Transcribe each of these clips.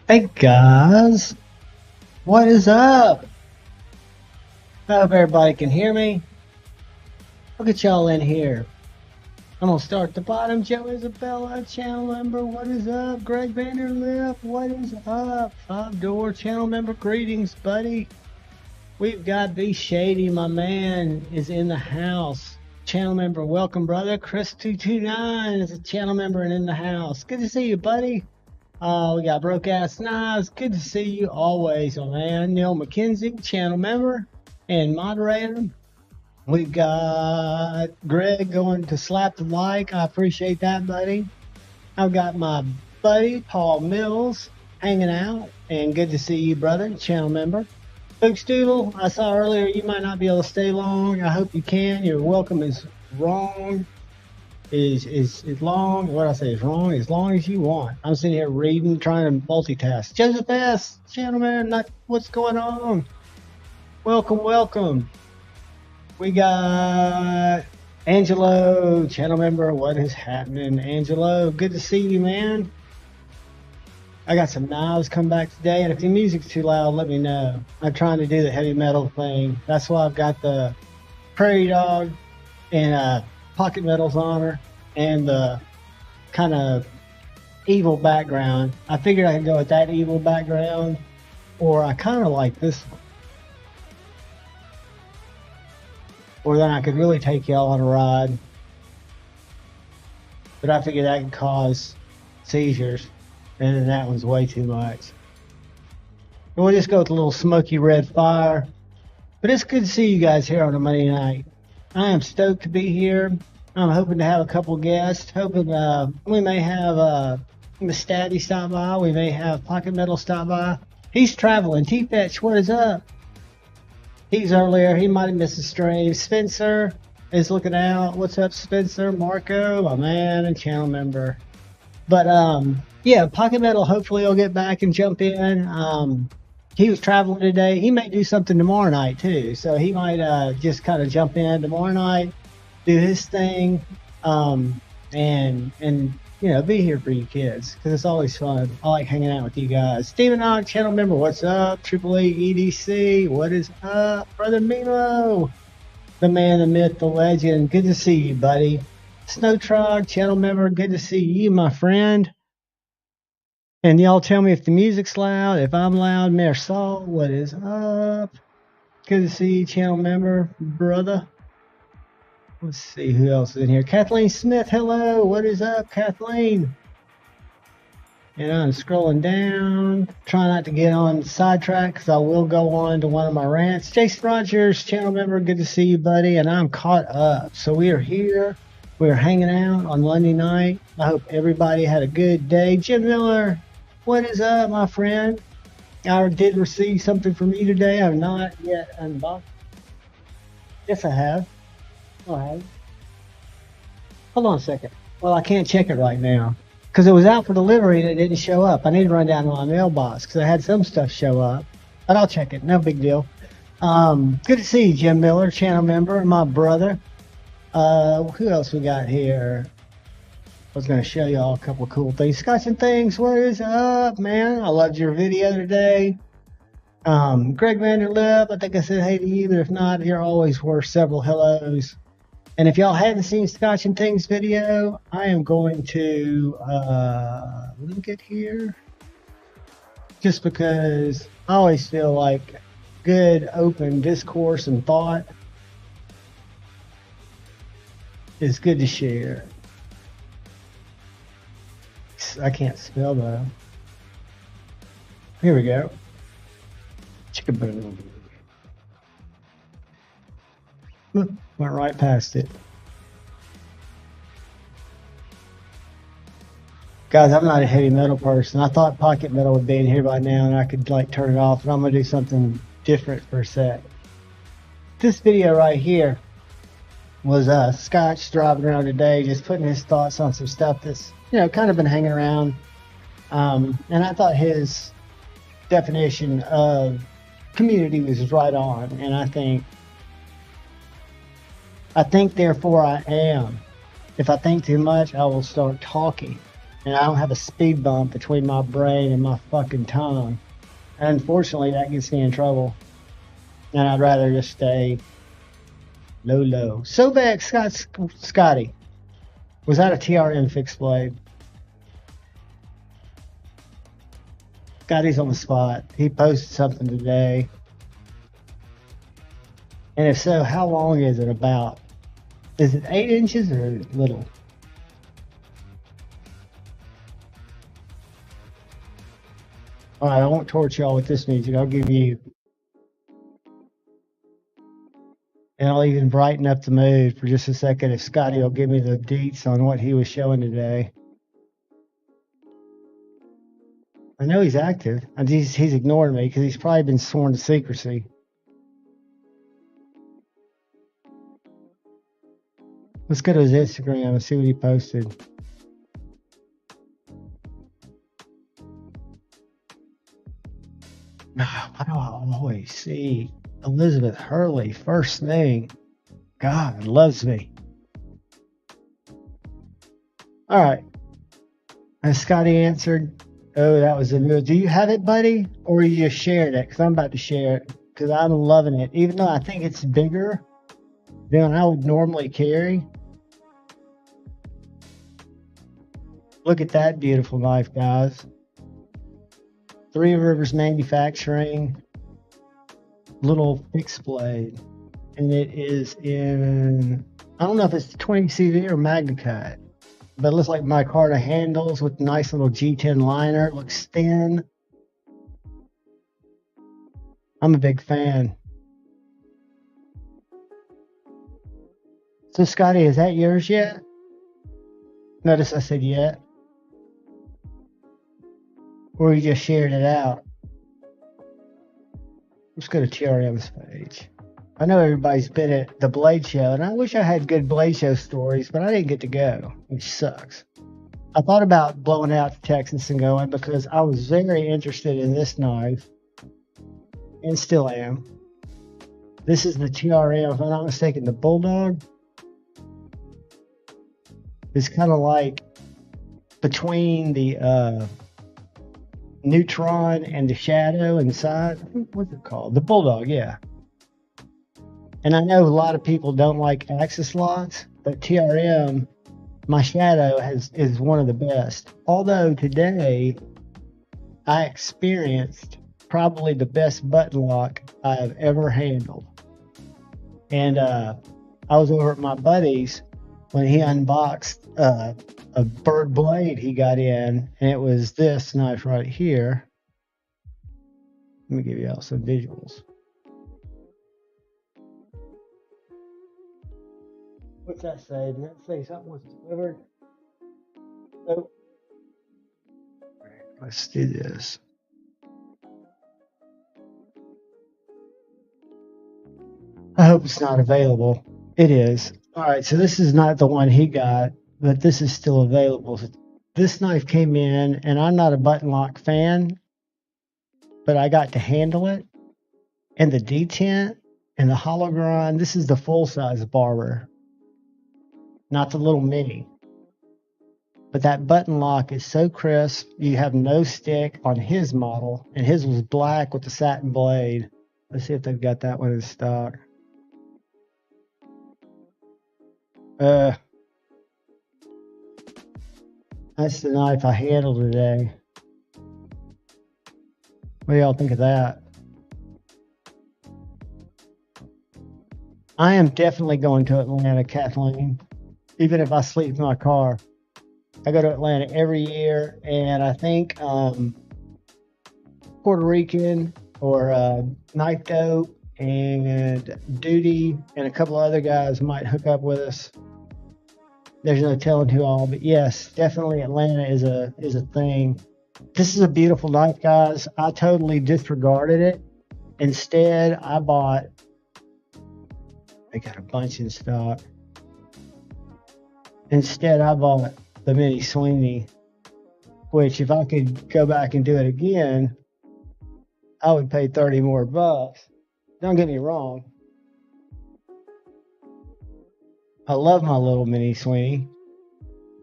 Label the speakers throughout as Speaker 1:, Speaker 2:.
Speaker 1: Hey guys, what is up? I hope everybody can hear me. Look at y'all in here. I'm gonna start at the bottom. Joe Isabella, channel member, what is up? Greg Vanderlip, what is up? Five Door channel member, greetings, buddy. We've got B Shady, my man, is in the house. Channel member, welcome, brother. Chris229 is a channel member and in the house. Good to see you, buddy. We got Broke Ass Knives. Good to see you always, my man. Neil McKenzie, channel member and moderator. We've got Greg going to slap the like. I appreciate that, buddy. I've got my buddy Paul Mills hanging out, and good to see you, brother, channel member. Luke Stoodle, I saw earlier you might not be able to stay long. I hope you can. Your welcome is wrong. Is long. What I say is wrong. As long as you want. I'm sitting here reading, trying to multitask. Joseph S, gentlemen, not what's going on. Welcome, welcome. We got Angelo, channel member. What is happening, Angelo? Good to see you, man. I got some knives come back today, and if the music's too loud, let me know. I'm trying to do the heavy metal thing. That's why I've got the Prairie Dog and pocket metals on her and the kind of evil background. I figured I could go with that evil background, or I kind of like this one. Or then I could really take y'all on a ride. But I figured that could cause seizures, and then that one's way too much. And we'll just go with a little smoky red fire. But it's good to see you guys here on a Monday night. I am stoked to be here. I'm hoping to have a couple guests. Hoping we may have Miss Stabby stop by. We may have Pocket Metal stop by. He's traveling. T-Fetch, what is up? He's earlier. He might have missed the stream. Spencer is looking out. What's up, Spencer? Marco, my man and channel member. But yeah, Pocket Metal hopefully will get back and jump in. He was traveling today. He may do something tomorrow night too. So he might just kind of jump in tomorrow night, do his thing, and you know, be here for you kids because it's always fun. I like hanging out with you guys. Steven Og, channel member, what's up? Triple A EDC, what is up? Brother Milo, the man, the myth, the legend. Good to see you, buddy. Snow Trog, channel member, good to see you, my friend. And y'all tell me if the music's loud, if I'm loud. Mayor Saul, what is up? Good to see you, channel member, brother. Let's see who else is in here. Kathleen Smith, hello. What is up, Kathleen? And I'm scrolling down. Try not to get on sidetrack because I will go on to one of my rants. Jason Rogers, channel member, good to see you, buddy. And I'm caught up. So we are here. We are hanging out on Monday night. I hope everybody had a good day. Jim Miller, what is up, my friend? I did receive something from you today. I've not yet unboxed. Yes, I have. All right. Hold on a second. Well, I can't check it right now because it was out for delivery and it didn't show up. I need to run down to my mailbox because I had some stuff show up, but I'll check it. No big deal. Good to see you, Jim Miller, channel member, my brother. Who else we got here? I was going to show y'all a couple of cool things. Scotch and Things, what is up, man? I loved your video today. Greg Vanderlip, I think I said hey to you, but if not, you're always worth several hellos. And if y'all hadn't seen Scotch and Things video, I am going to link it here. Just because I always feel like good open discourse and thought is good to share. I can't spell though. Here we go. Chickaboom. Went right past it. Guys, I'm not a heavy metal person. I thought pocket metal would be in here by now and I could like turn it off, but I'm gonna do something different for a sec. This video right here was Scotch driving around today, just putting his thoughts on some stuff that's, you know, kind of been hanging around. And I thought his definition of community was right on, and I think therefore I am. If I think too much, I will start talking. and I don't have a speed bump between my brain and my fucking tongue. And unfortunately, that gets me in trouble. And I'd rather just stay low, low. So back, Scotty. Was that a TRM fixed blade? Scotty's on the spot. He posted something today. And if so, how long is it about? Is it 8 inches or little? All right, I won't torture y'all with this music. I'll give you, and I'll even brighten up the mood for just a second if Scotty will give me the deets on what he was showing today. I know he's active. And he's ignoring me because he's probably been sworn to secrecy. Let's go to his Instagram and see what he posted. Why do I always see Elizabeth Hurley first thing? God loves me. All right. Has Scotty answered? Oh, that was a new. Do you have it, buddy? Or you just shared it? Because I'm about to share it. Because I'm loving it. Even though I think it's bigger than I would normally carry. Look at that beautiful knife, guys. Three Rivers Manufacturing little fixed blade. And it is in, I don't know if it's 20 CV or MagnaCut. But it looks like micarta handles with nice little G10 liner. It looks thin. I'm a big fan. So, Scotty, is that yours yet? Notice I said yet. Or you just shared it out. Let's go to TRM's page. I know everybody's been at the Blade Show, and I wish I had good Blade Show stories, but I didn't get to go, which sucks. I thought about blowing out to Texas and going because I was very interested in this knife, and still am. This is the TRM, if I'm not mistaken, the Bulldog. It's kind of like between the Neutron and the Shadow inside. What's it called? The Bulldog, yeah. And I know a lot of people don't like axis locks, but TRM, my Shadow is one of the best. Although today I experienced probably the best button lock I have ever handled. And I was over at my buddy's when he unboxed a bird blade he got in, and it was this knife right here. Let me give you all some visuals. What's that say? Did that say something was delivered? Oh. All right, let's do this. I hope it's not available. It is. All right, so this is not the one he got, but this is still available. This knife came in, and I'm not a button lock fan, but I got to handle it. And the detent and the hollow grind, this is the full-size barber, not the little mini. But that button lock is so crisp, you have no stick on his model, and his was black with the satin blade. Let's see if they've got that one in stock. That's the knife I handled today. What do y'all think of that? I am definitely going to Atlanta, Kathleen, even if I sleep in my car. I go to Atlanta every year, and I think Puerto Rican or Knife Dope and Duty and a couple other guys might hook up with us. There's no telling who all, but yes, definitely Atlanta is a thing. This is a beautiful knife, guys. I totally disregarded it. Instead, I bought, they got a bunch in stock. Instead, I bought the Mini Sweeney, which if I could go back and do it again, I would pay 30 more bucks. Don't get me wrong. I love my little Mini Sweeney,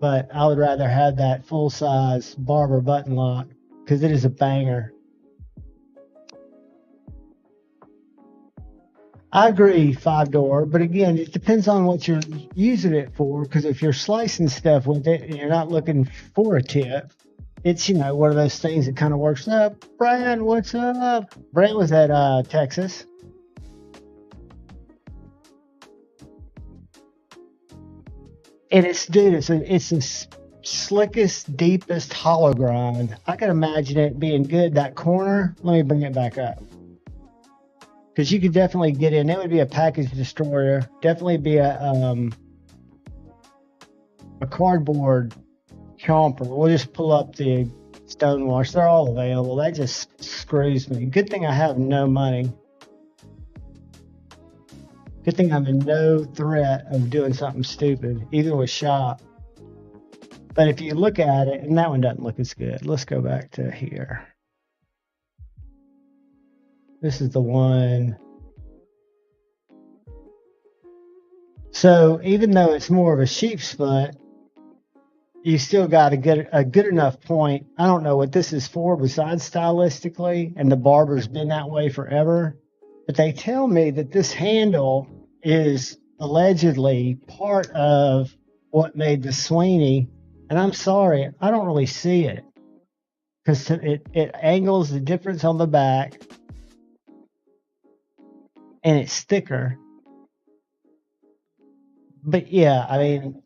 Speaker 1: but I would rather have that full-size Barber button lock because it is a banger. I agree, 5-door, but again, it depends on what you're using it for. Because if you're slicing stuff with it and you're not looking for a tip, it's one of those things that kind of works up. Brian, what's up? Brian was at Texas. And it's the slickest, deepest hollow grind. I can imagine it being good. That corner, let me bring it back up. Because you could definitely get in. It would be a package destroyer. Definitely be a cardboard chomper. We'll just pull up the Stonewash. They're all available. That just screws me. Good thing I have no money. Good thing I'm in no threat of doing something stupid, either with shop. But if you look at it, and that one doesn't look as good. Let's go back to here. This is the one. So even though it's more of a sheep's foot, you still got to get a good enough point. I don't know what this is for besides stylistically, and the barber's been that way forever. But they tell me that this handle is allegedly part of what made the Sweeney. And I'm sorry, I don't really see it. Because it angles the difference on the back. And it's thicker. But yeah, I mean,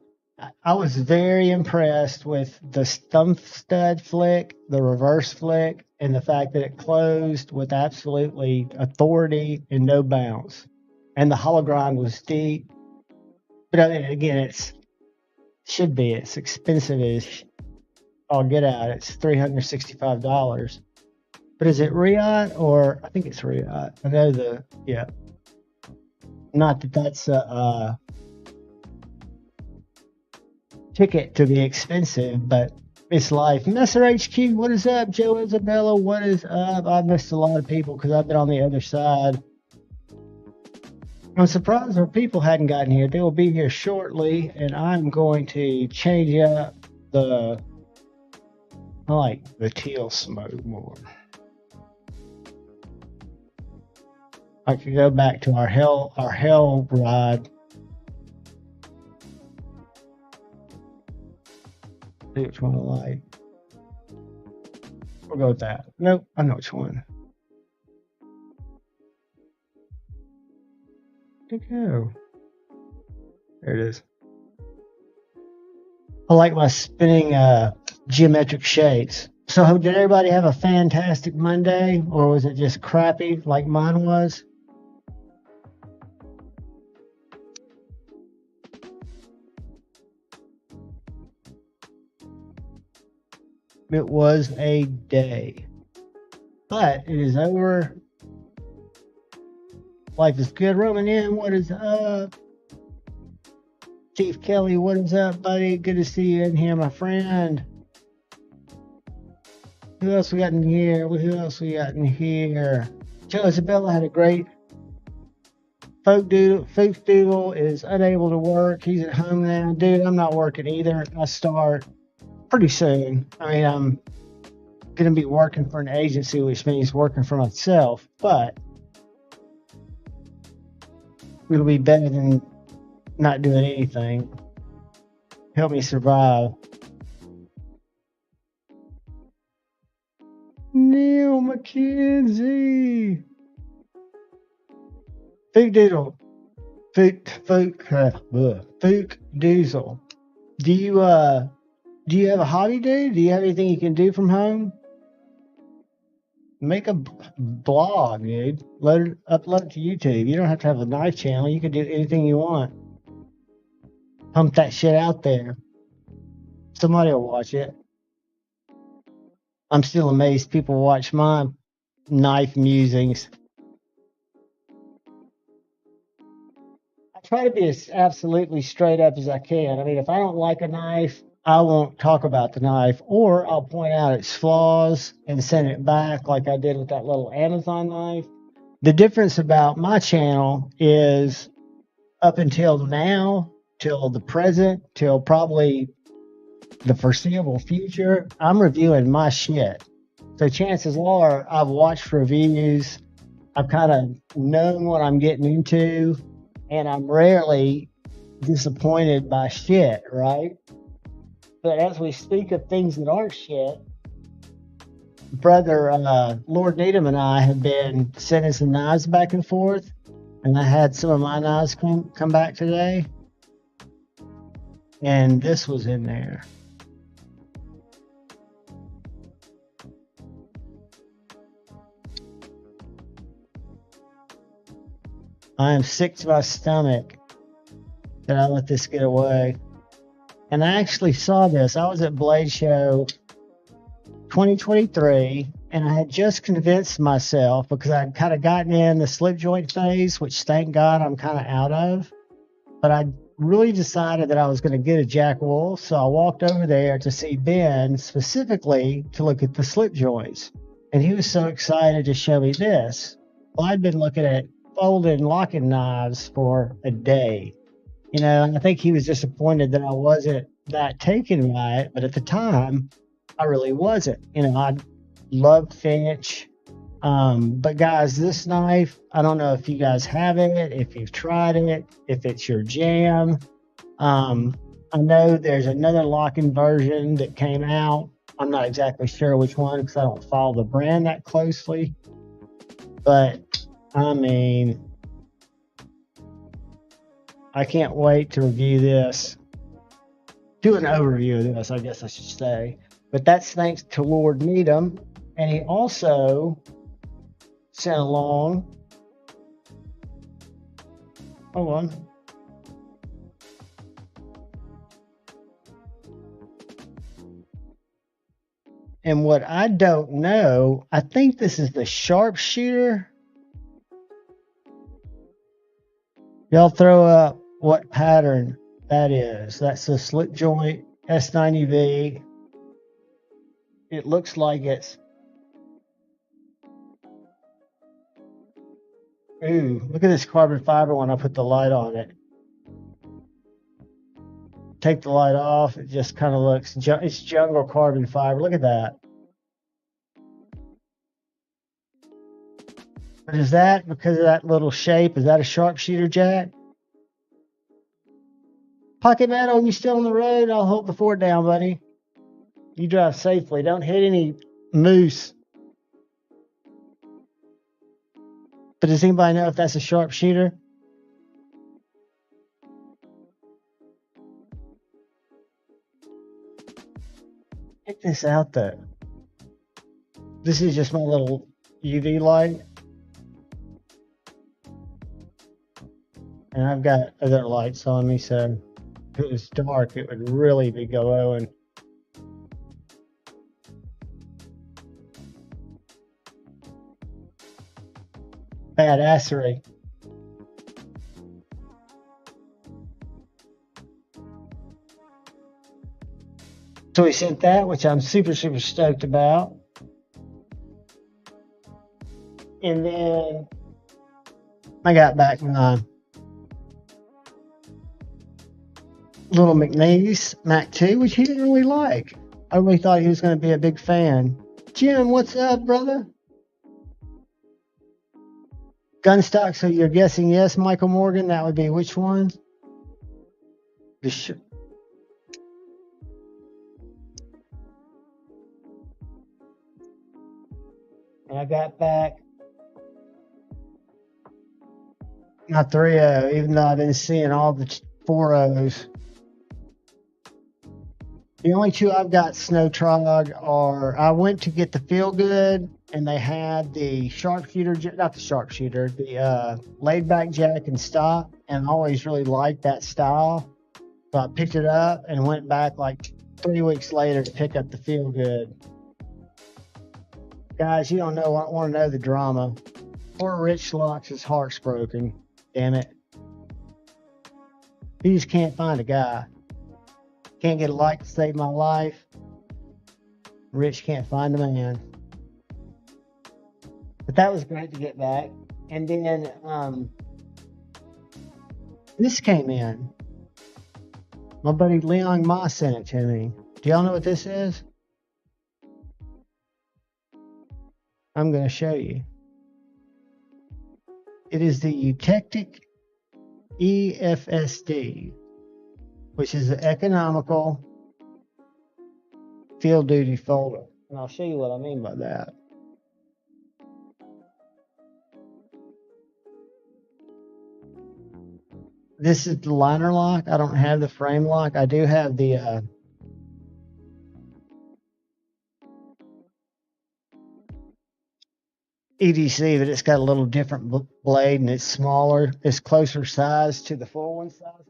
Speaker 1: I was very impressed with the thumb stud flick, the reverse flick, and the fact that it closed with absolutely authority and no bounce. And the hollow grind was deep. But I mean, again, it's expensive as all get out. It's $365. But is it Riot or I think it's Riot? I know not that that's a ticket to be expensive, but it's life. Messer HQ, what is up? Joe Isabella, what is up? I've missed a lot of people because I've been on the other side. I'm surprised our people hadn't gotten here. They will be here shortly, and I'm going to change up I like the teal smoke more. I could go back to our hell ride. See which one I like. We'll go with that. Nope, I know which one. Where'd it go? There it is. I like my spinning geometric shapes. So did everybody have a fantastic Monday, or was it just crappy like mine was? It was a day, but it is over. Life is good. Roman M, what is up? Chief Kelly, what is up, buddy? Good to see you in here, my friend. Who else we got in here? Joe Isabella had a great Folk Doodle is unable to work. He's at home now. Dude, I'm not working either. I start pretty soon. I mean, I'm going to be working for an agency, which means working for myself, but it'll be better than not doing anything. Help me survive. Neil McKenzie. Fook Doodle. Fook Doozle. Do you have a hobby, dude? Do you have anything you can do from home? Make a blog, dude. Upload it to YouTube. You don't have to have a knife channel. You can do anything you want. Pump that shit out there. Somebody will watch it. I'm still amazed people watch my knife musings. I try to be as absolutely straight up as I can. I mean, if I don't like a knife, I won't talk about the knife, or I'll point out its flaws and send it back like I did with that little Amazon knife. The difference about my channel is up until now, till the present, till probably the foreseeable future, I'm reviewing my shit. So chances are I've watched reviews, I've kind of known what I'm getting into, and I'm rarely disappointed by shit, right? But as we speak of things that aren't shit, brother Lord Needham and I have been sending some knives back and forth, and I had some of my knives come back today, and this was in there. I am sick to my stomach that I let this get away. And I actually saw this. I was at Blade Show 2023, and I had just convinced myself, because I'd kind of gotten in the slip joint phase, which thank God I'm kind of out of. But I really decided that I was going to get a Jack Wolf, so I walked over there to see Ben specifically to look at the slip joints. And he was so excited to show me this. Well, I'd been looking at folding and locking knives for a day. You know, and I think he was disappointed that I wasn't that taken by it, but at the time, I really wasn't. You know, I loved Finch. But guys, this knife, I don't know if you guys have it, if you've tried it, if it's your jam. I know there's another locking version that came out. I'm not exactly sure which one because I don't follow the brand that closely. But I mean, I can't wait to review this. Do an overview of this, I guess I should say. But that's thanks to Lord Needham. And he also sent along. Hold on. And what I don't know, I think this is the sharpshooter. Y'all throw up what pattern that is. That's the slip joint S90V. It looks like it's... Ooh, look at this carbon fiber when I put the light on it. Take the light off, it just kind of looks... It's jungle carbon fiber. Look at that. But is that because of that little shape? Is that a sharpshooter, Jack? Pocket Metal, you still on the road? I'll hold the fort down, buddy. You drive safely. Don't hit any moose. But does anybody know if that's a sharpshooter? Check this out, though. This is just my little UV light. And I've got other lights on me, so if it was dark, it would really be glowing. Badassery. So we sent that, which I'm super stoked about. And then I got back my little McNeese Mac 2, which he didn't really like. I really thought he was going to be a big fan. Jim, what's up, brother? Gunstock, so you're guessing yes, Michael Morgan? That would be which one? And I got back my 3.0, even though I've been seeing all the 4.0s. The only two I've got snow trog are, I went to get the Feel Good, and they had the sharpshooter, not the sharpshooter, the laid back jack and stop, and I always really liked that style. So I picked it up and went back like 3 weeks later to pick up the Feel Good. Guys, you don't know, want to know the drama. Poor Rich Locks, his heart's broken. Damn it. He just can't find a guy. Can't get a light to save my life. Rich can't find a man. But that was great to get back. And then this came in. My buddy Leon Ma sent it to me. Do y'all know what this is? I'm going to show you. It is the Eutectic EFSD, which is an economical field duty folder. And I'll show you what I mean by that. This is the liner lock. I don't have the frame lock. I do have the EDC, but it's got a little different blade and it's smaller. It's closer size to the full one size.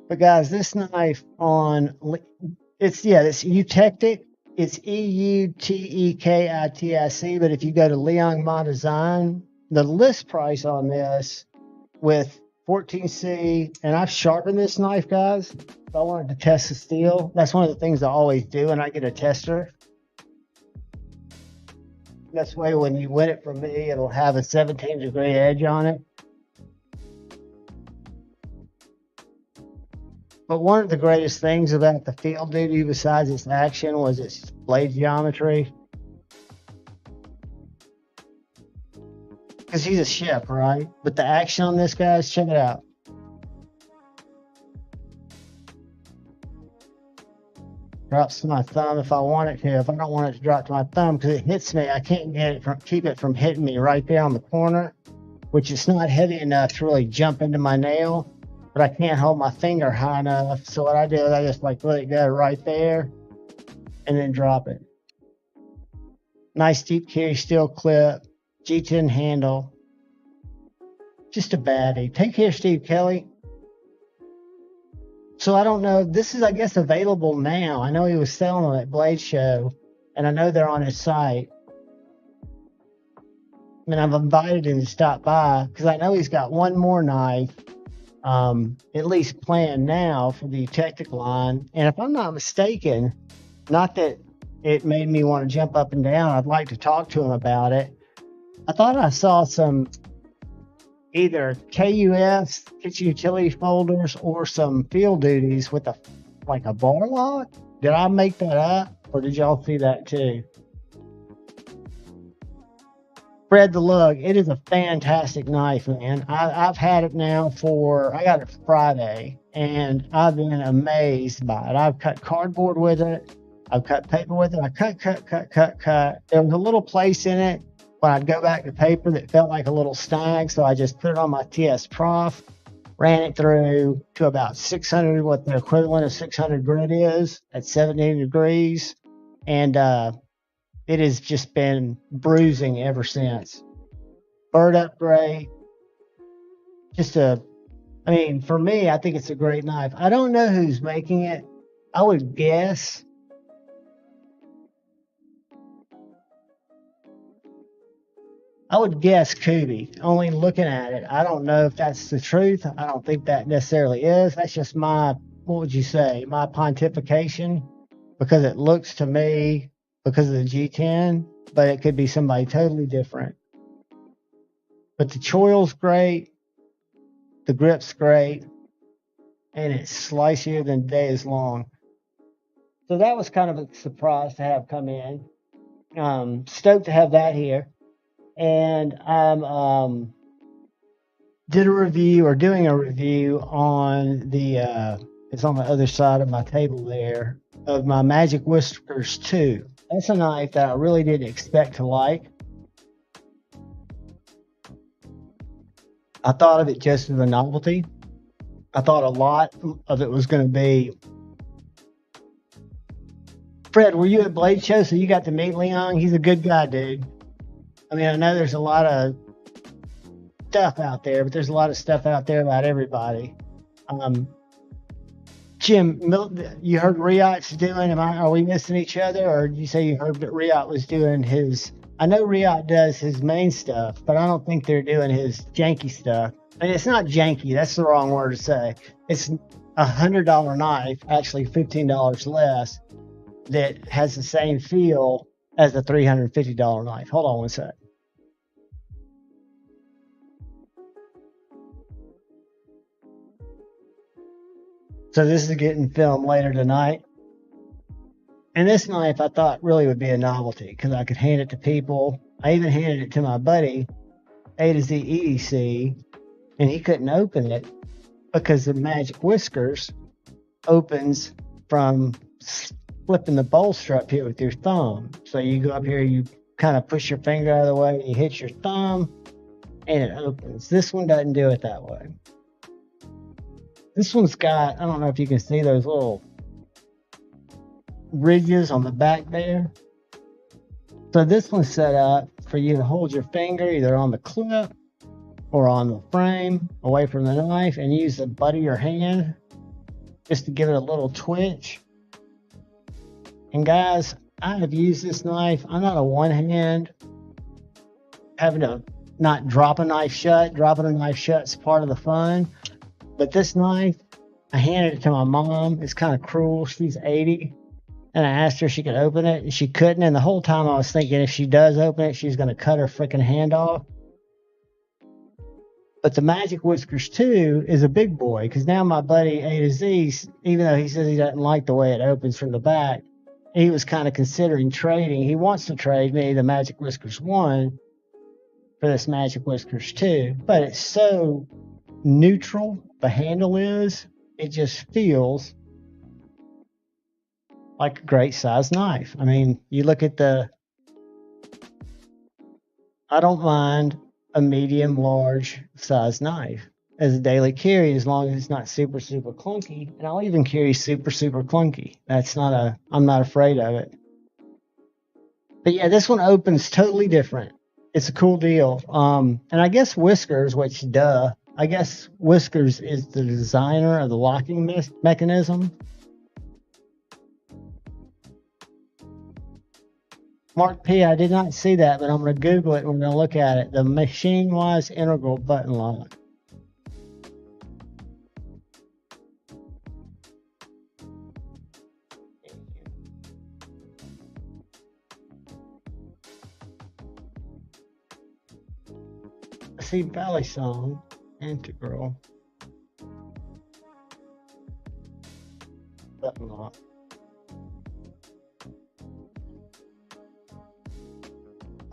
Speaker 1: But guys, this knife it's Eutectic. It's EUTEKITIC. But if you go to Liang Ma Design, the list price on this with 14C, and I've sharpened this knife, guys. If I wanted to test the steel, that's one of the things I always do, and I get a tester. This way, when you win it from me, it'll have a 17-degree edge on it. But one of the greatest things about the field duty, besides its action, was its blade geometry. Because he's a ship, right? But the action on this, guys, check it out. Drops to my thumb if I want it to. If I don't want it to drop to my thumb because it hits me, I can't keep it from hitting me right there on the corner, which is not heavy enough to really jump into my nail, but I can't hold my finger high enough. So what I do is I just let it go right there and then drop it. Nice deep carry steel clip, G10 handle. Just a baddie. Take care, Steve Kelly. So I don't know. This is, I guess, available now. I know he was selling them at Blade Show, and I know they're on his site. I mean, I've invited him to stop by because I know he's got one more knife, at least planned now for the Eutectic line. And if I'm not mistaken, not that it made me want to jump up and down, I'd like to talk to him about it. I thought I saw some either KUFs, kitchen utility folders, or some field duties with a bar lock. Did I make that up, or did y'all see that too? Fred the Lug, it is a fantastic knife, man. I've had it now I got it Friday, and I've been amazed by it. I've cut cardboard with it. I've cut paper with it. I cut. There was a little place in it when I'd go back to paper that felt like a little snag, so I just put it on my TS Prof, ran it through to about 600, what the equivalent of 600 grit is, at 70 degrees, and it has just been bruising ever since. Burred up great. For me, I think it's a great knife. I don't know who's making it. I would guess Kubi, only looking at it. I don't know if that's the truth. I don't think that necessarily is. That's just my pontification, because it looks to me, because of the G10, but it could be somebody totally different. But the choil's great, the grip's great, and it's slicier than day is long. So that was kind of a surprise to have come in. Stoked to have that here. And I'm doing a review on it's on the other side of my table there, of my Magic Whiskers 2. That's a knife that I really didn't expect to like. I thought of it just as a novelty. I thought a lot of it was going to be... Fred, were you at Blade Show, so you got to meet Leon? He's a good guy, dude. I mean, I know there's a lot of stuff out there, but there's a lot of stuff out there about everybody. Jim, you heard Riot's doing, are we missing each other? Or did you say you heard that Riot was doing his... I know Riot does his main stuff, but I don't think they're doing his janky stuff. I mean, it's not janky, that's the wrong word to say. It's a $100 knife, actually $15 less, that has the same feel as the $350 knife. Hold on one sec. So this is getting filmed later tonight. And this knife I thought really would be a novelty because I could hand it to people. I even handed it to my buddy, A to Z EDC, and he couldn't open it because the Magic Whiskers opens from flipping the bolster up here with your thumb. So you go up here, you kind of push your finger out of the way, and you hit your thumb, and it opens. This one doesn't do it that way. This one's got, I don't know if you can see those little ridges on the back there. So this one's set up for you to hold your finger either on the clip or on the frame away from the knife and use the butt of your hand just to give it a little twitch. And guys, I have used this knife. I'm not a one hand, having to not drop a knife shut. Dropping a knife shut is part of the fun. But this knife, I handed it to my mom. It's kind of cruel. She's 80. And I asked her if she could open it, and she couldn't. And the whole time I was thinking if she does open it, she's going to cut her freaking hand off. But the Magic Whiskers 2 is a big boy, because now my buddy A to Z, even though he says he doesn't like the way it opens from the back, he was kind of considering trading. He wants to trade me the Magic Whiskers 1 for this Magic Whiskers 2. But it's so neutral, the handle is, it just feels like a great size knife. I mean, you look at I don't mind a medium large size knife as a daily carry as long as it's not super clunky. And I'll even carry super clunky. I'm not afraid of it. But yeah, this one opens totally different. It's a cool deal. And I guess Whiskers, which I guess Whiskers is the designer of the locking mechanism. Mark P, I did not see that, but I'm going to Google it and we're going to look at it. The machine-wise integral button lock. I see Valley Song, integral button lock.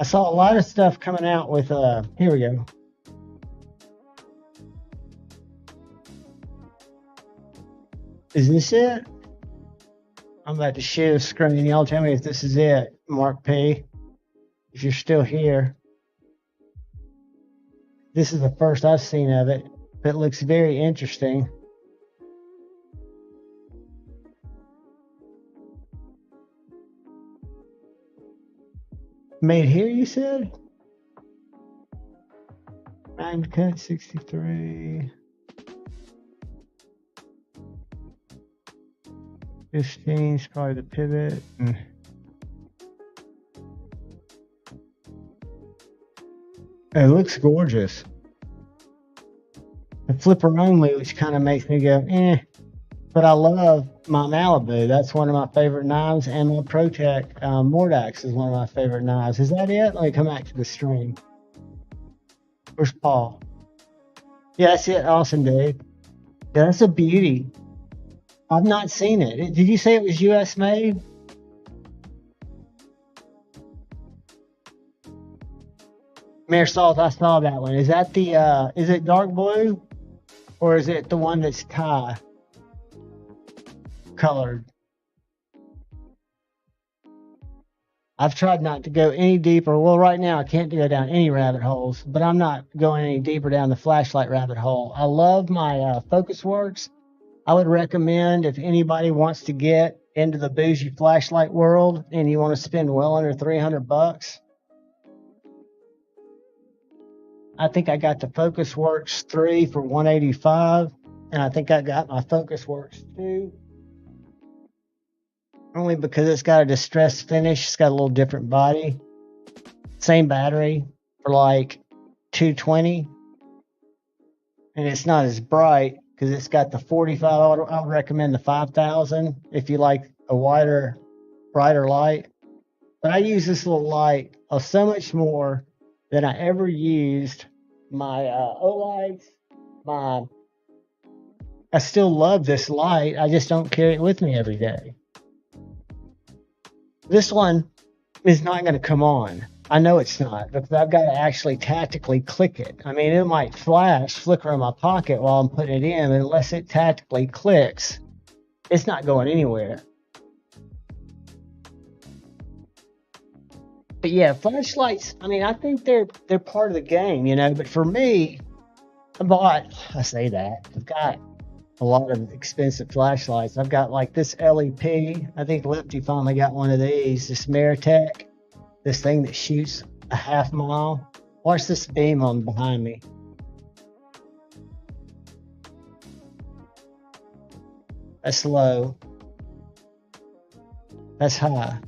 Speaker 1: I saw a lot of stuff coming out with, here we go. Is this it? I'm about to share the screen. Y'all tell me if this is it, Mark P. If you're still here. This is the first I've seen of it, but it looks very interesting. Made here, you said? 9 cut 63. 15 is probably the pivot. It looks gorgeous. The flipper only, which kind of makes me go, eh. But I love my Malibu. That's one of my favorite knives. And my Protec Mordax is one of my favorite knives. Is that it? Let me come back to the stream. Where's Paul? Yeah, that's it. Awesome, dude. Yeah, that's a beauty. I've not seen it. Did you say it was U.S. made? Mare Salt, I saw that one. Is that the, is it dark blue? Or is it the one that's tie colored? I've tried not to go any deeper. Well, right now I can't go down any rabbit holes, but I'm not going any deeper down the flashlight rabbit hole. I love my Focus Works. I would recommend if anybody wants to get into the bougie flashlight world and you want to spend well under $300. I think I got the Focus Works 3 for $185, and I think I got my Focus Works 2 only because it's got a distressed finish. It's got a little different body. Same battery for like $220, and it's not as bright because it's got the 45. I would recommend the 5000 if you like a wider, brighter light. But I use this little light so much more than I ever used my Olights, my I still love this light. I just don't carry it with me every day. This one is not going to come on. I know it's not because I've got to actually tactically click it. I mean, it might flicker in my pocket while I'm putting it in, but unless it tactically clicks, it's not going anywhere. But yeah, flashlights, I mean, I think they're part of the game, you know, but for me, I say that, I've got a lot of expensive flashlights. I've got like this LEP. I think Lefty finally got one of these, this Meritech. This thing that shoots a half mile. Watch this beam on behind me. That's low. That's high.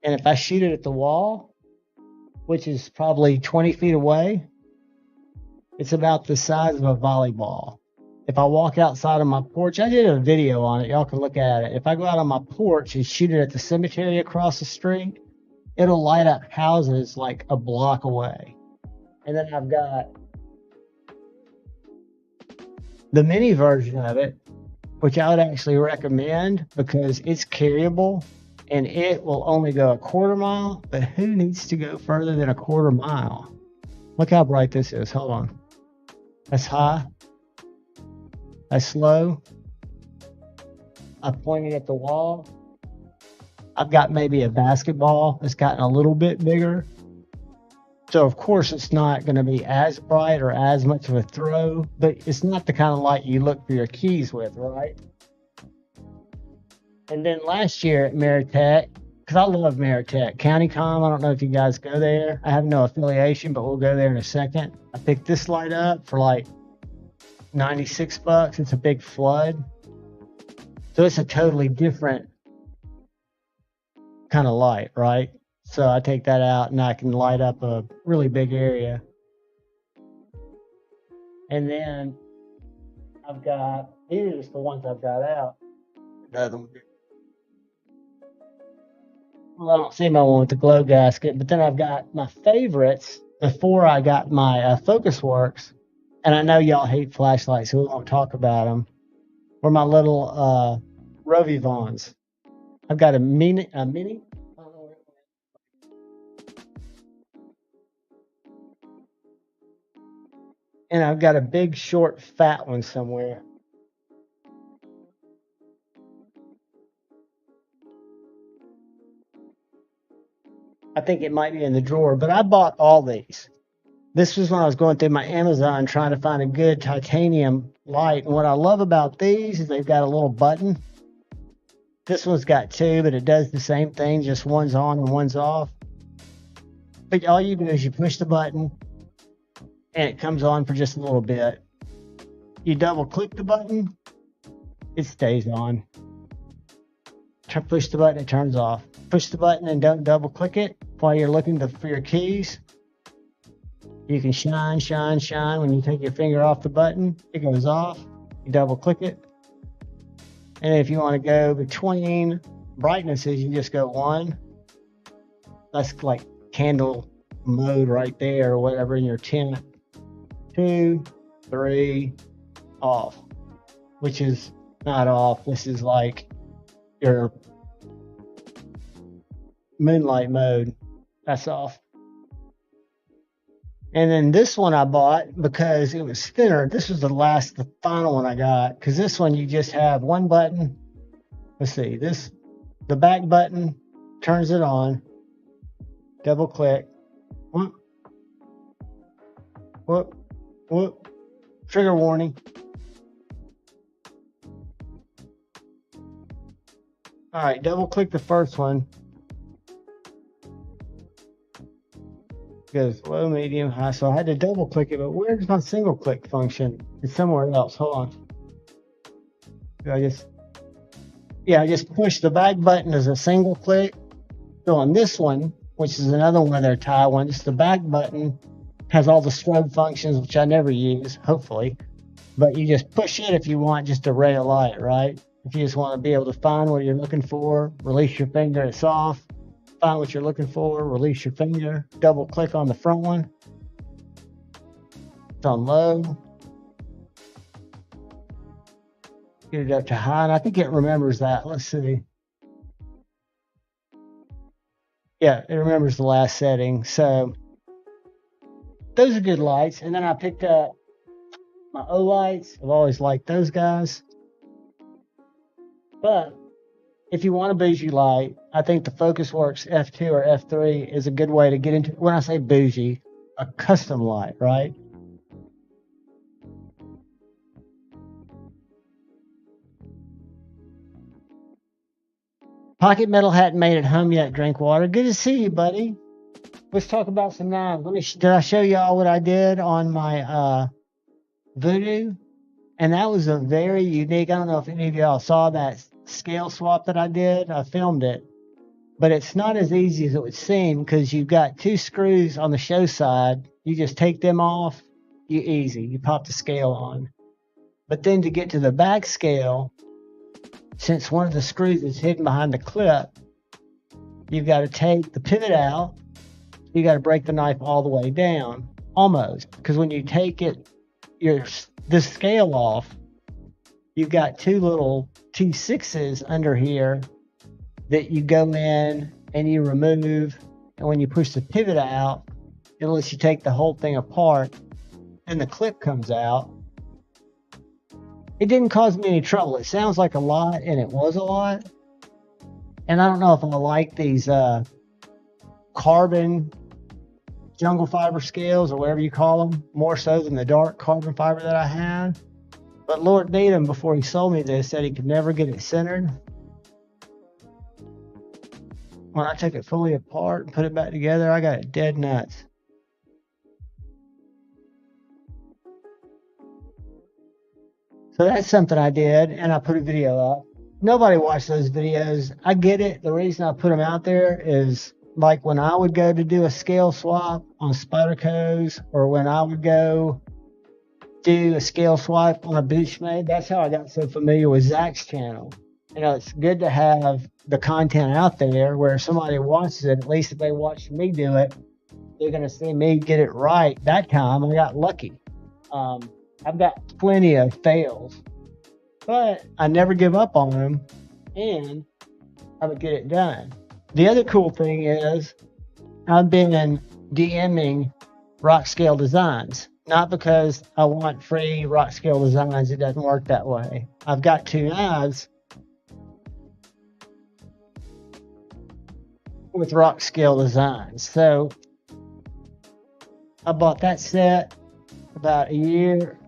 Speaker 1: And if I shoot it at the wall, which is probably 20 feet away, it's about the size of a volleyball. If I walk outside on my porch, I did a video on it. Y'all can look at it. If I go out on my porch and shoot it at the cemetery across the street, it'll light up houses like a block away. And then I've got the mini version of it, which I would actually recommend because it's carryable and it will only go a quarter mile. But who needs to go further than a quarter mile? Look how bright this is. Hold on. That's high. That's low. I pointed at the wall. I've got maybe a basketball that's gotten a little bit bigger. So of course it's not going to be as bright or as much of a throw, but it's not the kind of light you look for your keys with, right? And then last year at Meritech, because I love Meritech, CountyCom, I don't know if you guys go there. I have no affiliation, but we'll go there in a second. I picked this light up for like $96. It's a big flood. So it's a totally different kind of light, right? So I take that out and I can light up a really big area. And then I've got, these are just the ones I've got out. Well, I don't see my one with the glow gasket, but then I've got my favorites before I got my Focus Works. And I know y'all hate flashlights, so we won't talk about them. Were my little Rovivons. I've got a mini. And I've got a big, short, fat one somewhere. I think it might be in the drawer, but I bought all these. This was when I was going through my Amazon trying to find a good titanium light. And what I love about these is they've got a little button. This one's got two, but it does the same thing, just one's on and one's off. But all you do is you push the button and it comes on for just a little bit. You double click the button, it stays on. Push the button, it turns off. Push the button and don't double click it while you're looking for your keys. You can shine, shine, shine. When you take your finger off the button, it goes off. You double click it. And if you want to go between brightnesses, you just go one. That's like candle mode right there or whatever in your tent. 2, 3, off. Which is not off. This is like your moonlight mode. That's off. And then this one I bought because it was thinner. This was the final one I got. Because this one you just have one button. Let's see, the back button turns it on. Double click. Whoop. Whoop. Whoop. Trigger warning. All right, double click the first one. Goes low, medium, high. So I had to double click it, but where's my single click function? It's somewhere else. Hold on. I just push the back button as a single click. So on this one, which is another one of their tie ones, the back button has all the strobe functions, which I never use, hopefully. But you just push it if you want just a ray of light, right? If you just want to be able to find what you're looking for, release your finger, it's off. Find what you're looking for, release your finger, double click on the front one. It's on low. Get it up to high, and I think it remembers that. Let's see. Yeah, it remembers the last setting. So those are good lights. And then I picked up my O lights. I've always liked those guys. But if you want a bougie light, I think the FocusWorks F2 or F3 is a good way to get into, when I say bougie, a custom light, right? Pocket Metal hadn't made it home yet. Drink water. Good to see you, buddy. Let's talk about some knives. Did I show y'all what I did on my Voodoo? And that was a very unique. I don't know if any of y'all saw that scale swap that I did. I filmed it, but it's not as easy as it would seem because you've got 2 screws on the show side. You just take them off. You pop the scale on. But then to get to the back scale, since one of the screws is hidden behind the clip, you've got to take the pivot out. You got to break the knife all the way down, almost, because when you take this scale off, you've got 2 little T6s under here that you go in and you remove, and when you push the pivot out, it lets you take the whole thing apart, and the clip comes out. It didn't cause me any trouble. It sounds like a lot, and it was a lot. And I don't know if I like these carbon jungle fiber scales or whatever you call them, more so than the dark carbon fiber that I had. But Lord Needham, before he sold me this, said he could never get it centered. When I took it fully apart and put it back together, I got it dead nuts. So that's something I did, and I put a video up. Nobody watched those videos. I get it. The reason I put them out there is like when I would go to do a scale swap on Spyderco's, or when I would go do a scale swap on a Bushmade. That's how I got so familiar with Zach's channel. You know, it's good to have the content out there where somebody watches it. At least if they watch me do it, they're going to see me get it right. That time I got lucky. I've got plenty of fails, but I never give up on them, and I would get it done. The other cool thing is I've been DMing Rock Scale Designs, not because I want free Rock Scale Designs. It doesn't work that way. I've got 2 knives with Rock Scale Designs. So I bought that set about a year,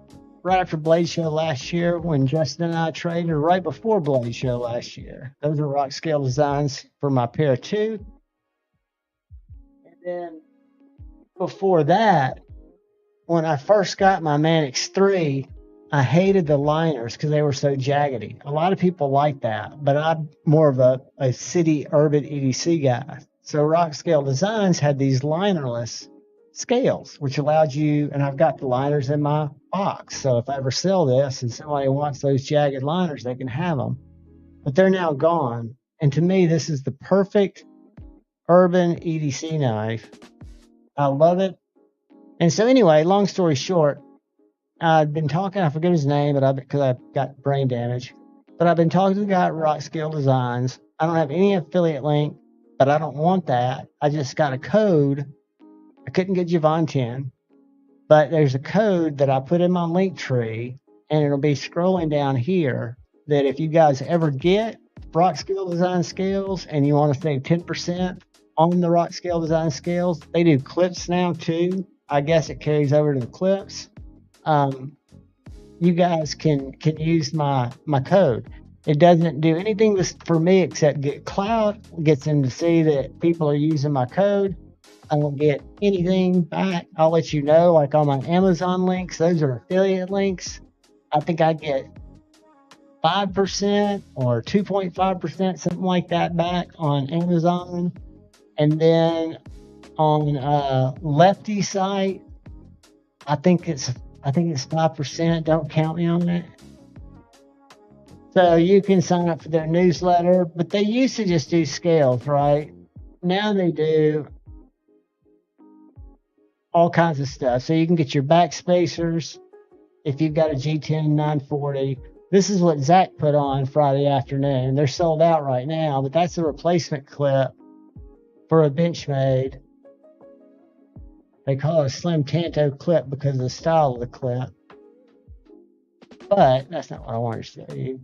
Speaker 1: right after Blade Show last year, when Justin and I traded, right before Blade Show last year. Those are Rock Scale Designs for my pair 2. And then before that, when I first got my Manix 3, I hated the liners because they were so jaggedy. A lot of people like that, but I'm more of a city urban EDC guy. So Rock Scale Designs had these linerless scales, which allowed you, and I've got the liners in my box, so if I ever sell this and somebody wants those jagged liners, they can have them. But they're now gone, and to me, this is the perfect urban EDC knife. I love it. And so anyway, long story short, I've been talking, I forget his name, but because I've got brain damage, but I've been talking to the guy at Rock Scale Designs. I don't have any affiliate link, but I don't want that. I just got a code. I couldn't get Javon 10, but there's a code that I put in my link tree, and it'll be scrolling down here, that if you guys ever get Rock Scale Design scales and you want to save 10% on the Rock Scale Design scales, they do clips now too. I guess it carries over to the clips. You guys can use my code. It doesn't do anything for me except get clout, gets them to see that people are using my code. I don't get anything back. I'll let you know, like on my Amazon links, those are affiliate links. I think I get 5% or 2.5%, something like that, back on Amazon. And then on Lefty site, I think it's 5%. Don't count me on it. So you can sign up for their newsletter, but they used to just do scales, right? Now they do all kinds of stuff. So you can get your back spacers if you've got a G10 940. This is what Zach put on Friday afternoon. They're sold out right now, but that's a replacement clip for a Benchmade. They call it a Slim Tanto clip because of the style of the clip. But that's not what I wanted to show you.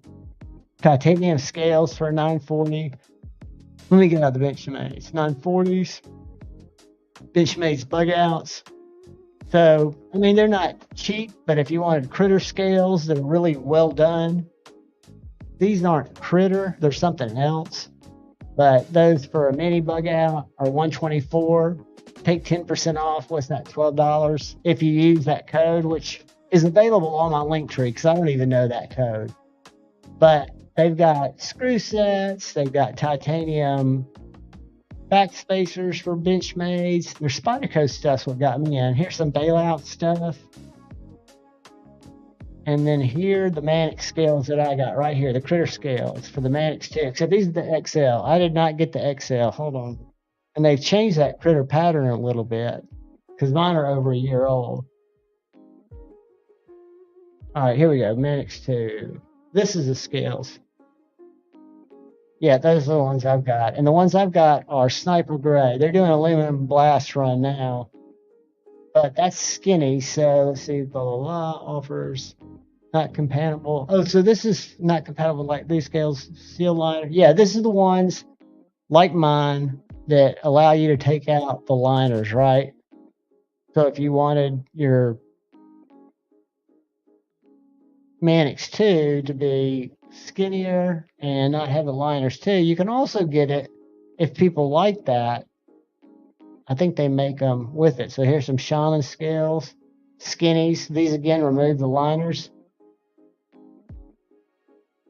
Speaker 1: Titanium scales for a 940. Let me get out the Benchmades. 940s. Benchmade's bug outs. So, I mean, they're not cheap, but if you wanted critter scales that are really well done, these aren't critter, they're something else. But those for a mini bug out are $124. Take 10% off. What's that? $12 if you use that code, which is available on my link tree because I don't even know that code. But they've got screw sets, they've got titanium back spacers for Benchmades. Their Spyderco stuff's what got me in. Here's some bailout stuff. And then here, the Mannix scales that I got right here, the critter scales for the Mannix too. Except these are the XL. I did not get the XL. Hold on. And they've changed that critter pattern a little bit because mine are over a year old. All right, here we go. Mannix 2. This is the scales. Yeah, those are the ones I've got. And the ones I've got are Sniper Gray. They're doing aluminum blast run now. But that's skinny, so let's see, blah, blah, blah, offers, not compatible. Oh, so this is not compatible like these scales, seal liner. Yeah, this is the ones like mine that allow you to take out the liners, right? So if you wanted your Mannix 2 to be skinnier and not have the liners too, you can also get it if people like that. I think they make them with it. So here's some Shaman scales, skinnies. These again remove the liners,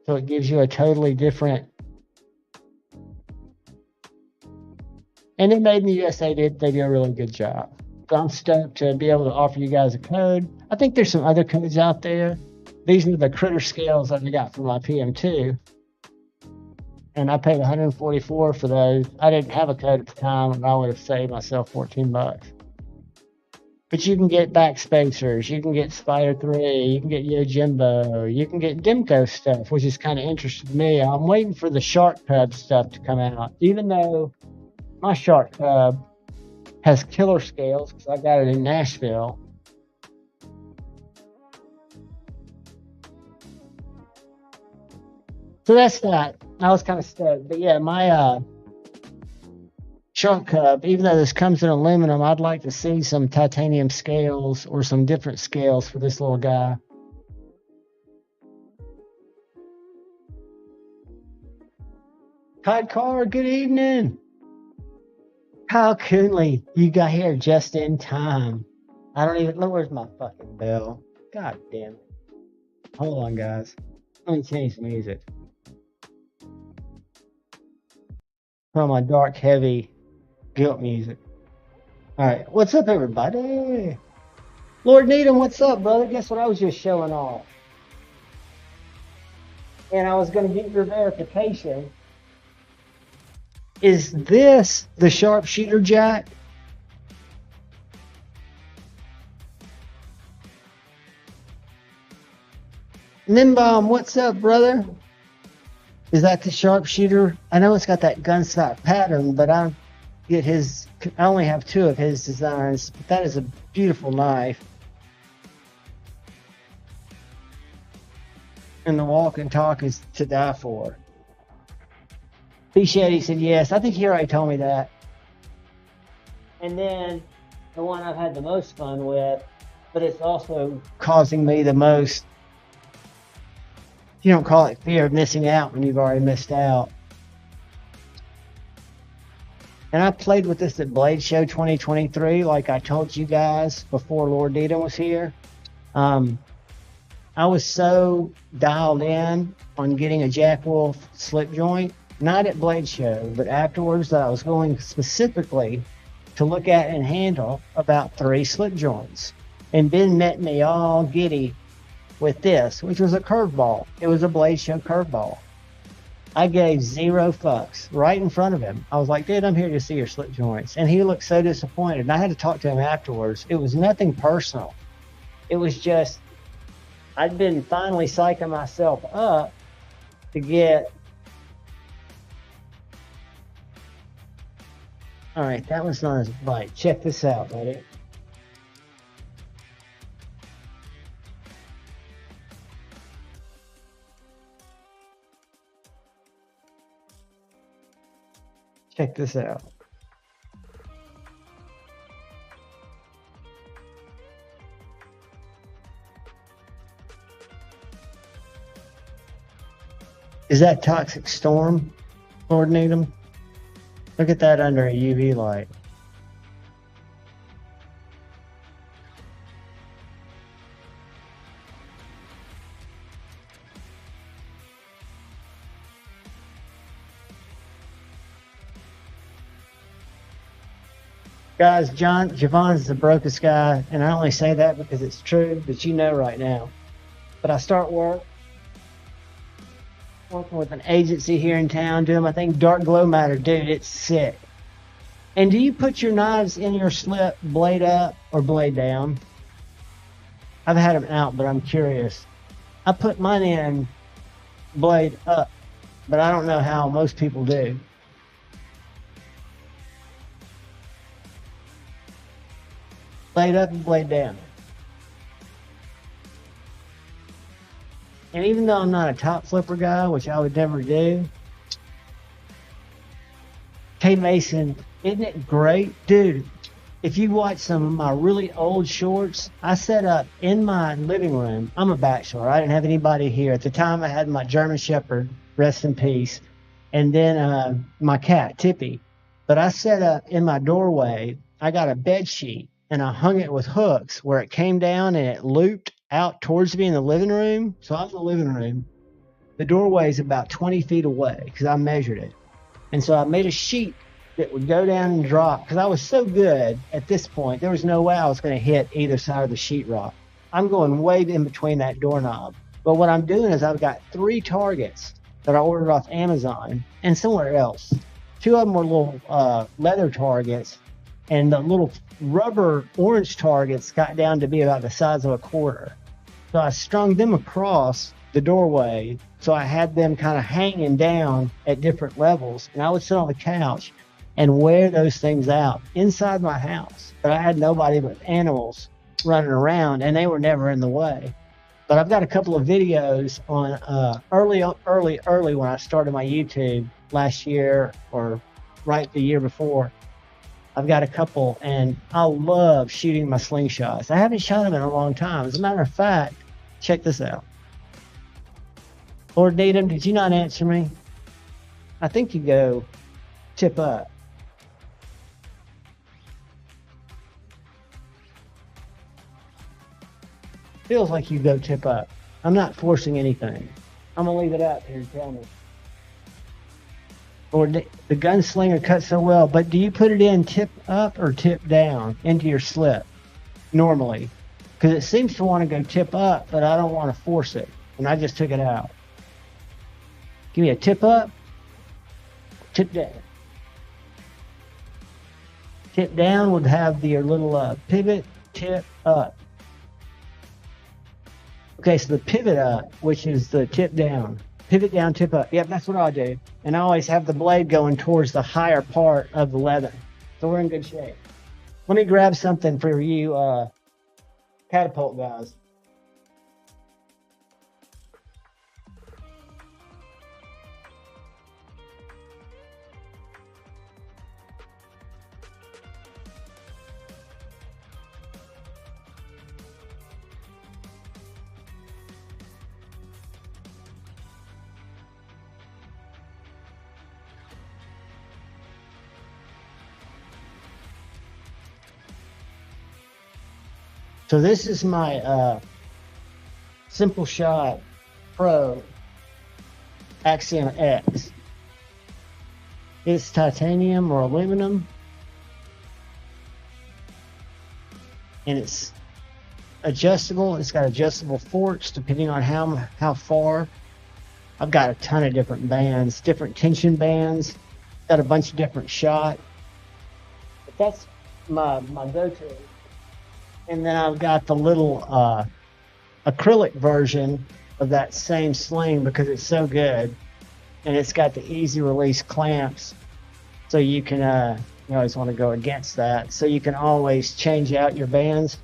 Speaker 1: so it gives you a totally different. And they're made in the USA. They do a really good job. So I'm stoked to be able to offer you guys a code. I think there's some other codes out there. These are the critter scales that I got for my PM2. And I paid $144 for those. I didn't have a code at the time, and I would have saved myself $14. But you can get back spacers, you can get Spider 3, you can get Yojimbo, you can get Demko stuff, which is kind of interesting to me. I'm waiting for the Shark Cub stuff to come out, even though my Shark Cub has killer scales because I got it in Nashville. So that's that. I was kind of stoked. But yeah, my Shark Cub, even though this comes in aluminum, I'd like to see some titanium scales or some different scales for this little guy. Tide Car, good evening. Kyle Coonley, you got here just in time. I don't even know where's my fucking bell. God damn it. Hold on, guys. Let me change the music. From my dark, heavy guilt music. Alright, what's up, everybody? Lord Needham, what's up, brother? Guess what I was just showing off? And I was going to get your verification. Is this the sharpshooter jack? Nimbom, what's up, brother? Is that the sharpshooter? I know it's got that gun stock pattern, but I only have 2 of his designs. But that is a beautiful knife. And the walk and talk is to die for. B. Shetty said yes. I think he already told me that. And then the one I've had the most fun with, but it's also causing me the most, you don't call it fear of missing out when you've already missed out. And I played with this at Blade Show 2023, like I told you guys before Lord Needham was here. I was so dialed in on getting a Jack Wolf slip joint, not at Blade Show, but afterwards, that I was going specifically to look at and handle about 3 slip joints. And Ben met me all giddy with this, which was a curveball. It was a Blade Show curveball. I gave 0 fucks right in front of him. I was like, dude, I'm here to see your slip joints. And he looked so disappointed. And I had to talk to him afterwards. It was nothing personal. It was just, I'd been finally psyching myself up to get. All right, that one's not as bite. Check this out, buddy. Check this out. Is that toxic storm, Lord Needham? Look at that under a UV light. Guys, Javon's the brokest guy, and I only say that because it's true, but you know right now. But I start working with an agency here in town, doing my thing, dark glow matter, dude, it's sick. And do you put your knives in your slip, blade up or blade down? I've had them out, but I'm curious. I put mine in blade up, but I don't know how most people do. Blade up and blade down. And even though I'm not a top flipper guy, which I would never do, K Mason, isn't it great? Dude, if you watch some of my really old shorts, I set up in my living room. I'm a bachelor. I didn't have anybody here. At the time, I had my German Shepherd, rest in peace, and then my cat, Tippy. But I set up in my doorway, I got a bed sheet, and I hung it with hooks where it came down and it looped out towards me in the living room. So I'm in the living room. The doorway is about 20 feet away because I measured it. And so I made a sheet that would go down and drop because I was so good at this point. There was no way I was going to hit either side of the sheetrock. I'm going way in between that doorknob. But what I'm doing is I've got 3 targets that I ordered off Amazon and somewhere else. 2 of them were little leather targets, and the little rubber orange targets got down to be about the size of a quarter. So I strung them across the doorway. So I had them kind of hanging down at different levels. And I would sit on the couch and wear those things out inside my house. But I had nobody but animals running around, and they were never in the way. But I've got a couple of videos on early when I started my YouTube last year or right the year before. I've got a couple, and I love shooting my slingshots. I haven't shot them in a long time. As a matter of fact, check this out. Lord Needham, did you not answer me? I think you go tip up. Feels like you go tip up. I'm not forcing anything. I'm going to leave it up here and tell me. Or the gunslinger cuts so well, but do you put it in tip up or tip down into your slip normally? Because it seems to want to go tip up, but I don't want to force it. And I just took it out. Give me a tip up, tip down. Tip down would have your little pivot, tip up. Okay, so the pivot up, which is the tip down. Pivot down, tip up. Yep, that's what I do. And I always have the blade going towards the higher part of the leather. So we're in good shape. Let me grab something for you catapult guys. So this is my Simple Shot Pro Axiom X. It's titanium or aluminum, and it's adjustable. It's got adjustable forks depending on how far. I've got a ton of different bands, different tension bands. Got a bunch of different shot. But that's my go-to. And then I've got the little acrylic version of that same sling because it's so good, and it's got the easy release clamps, so you can you always want to go against that, so you can always change out your bands.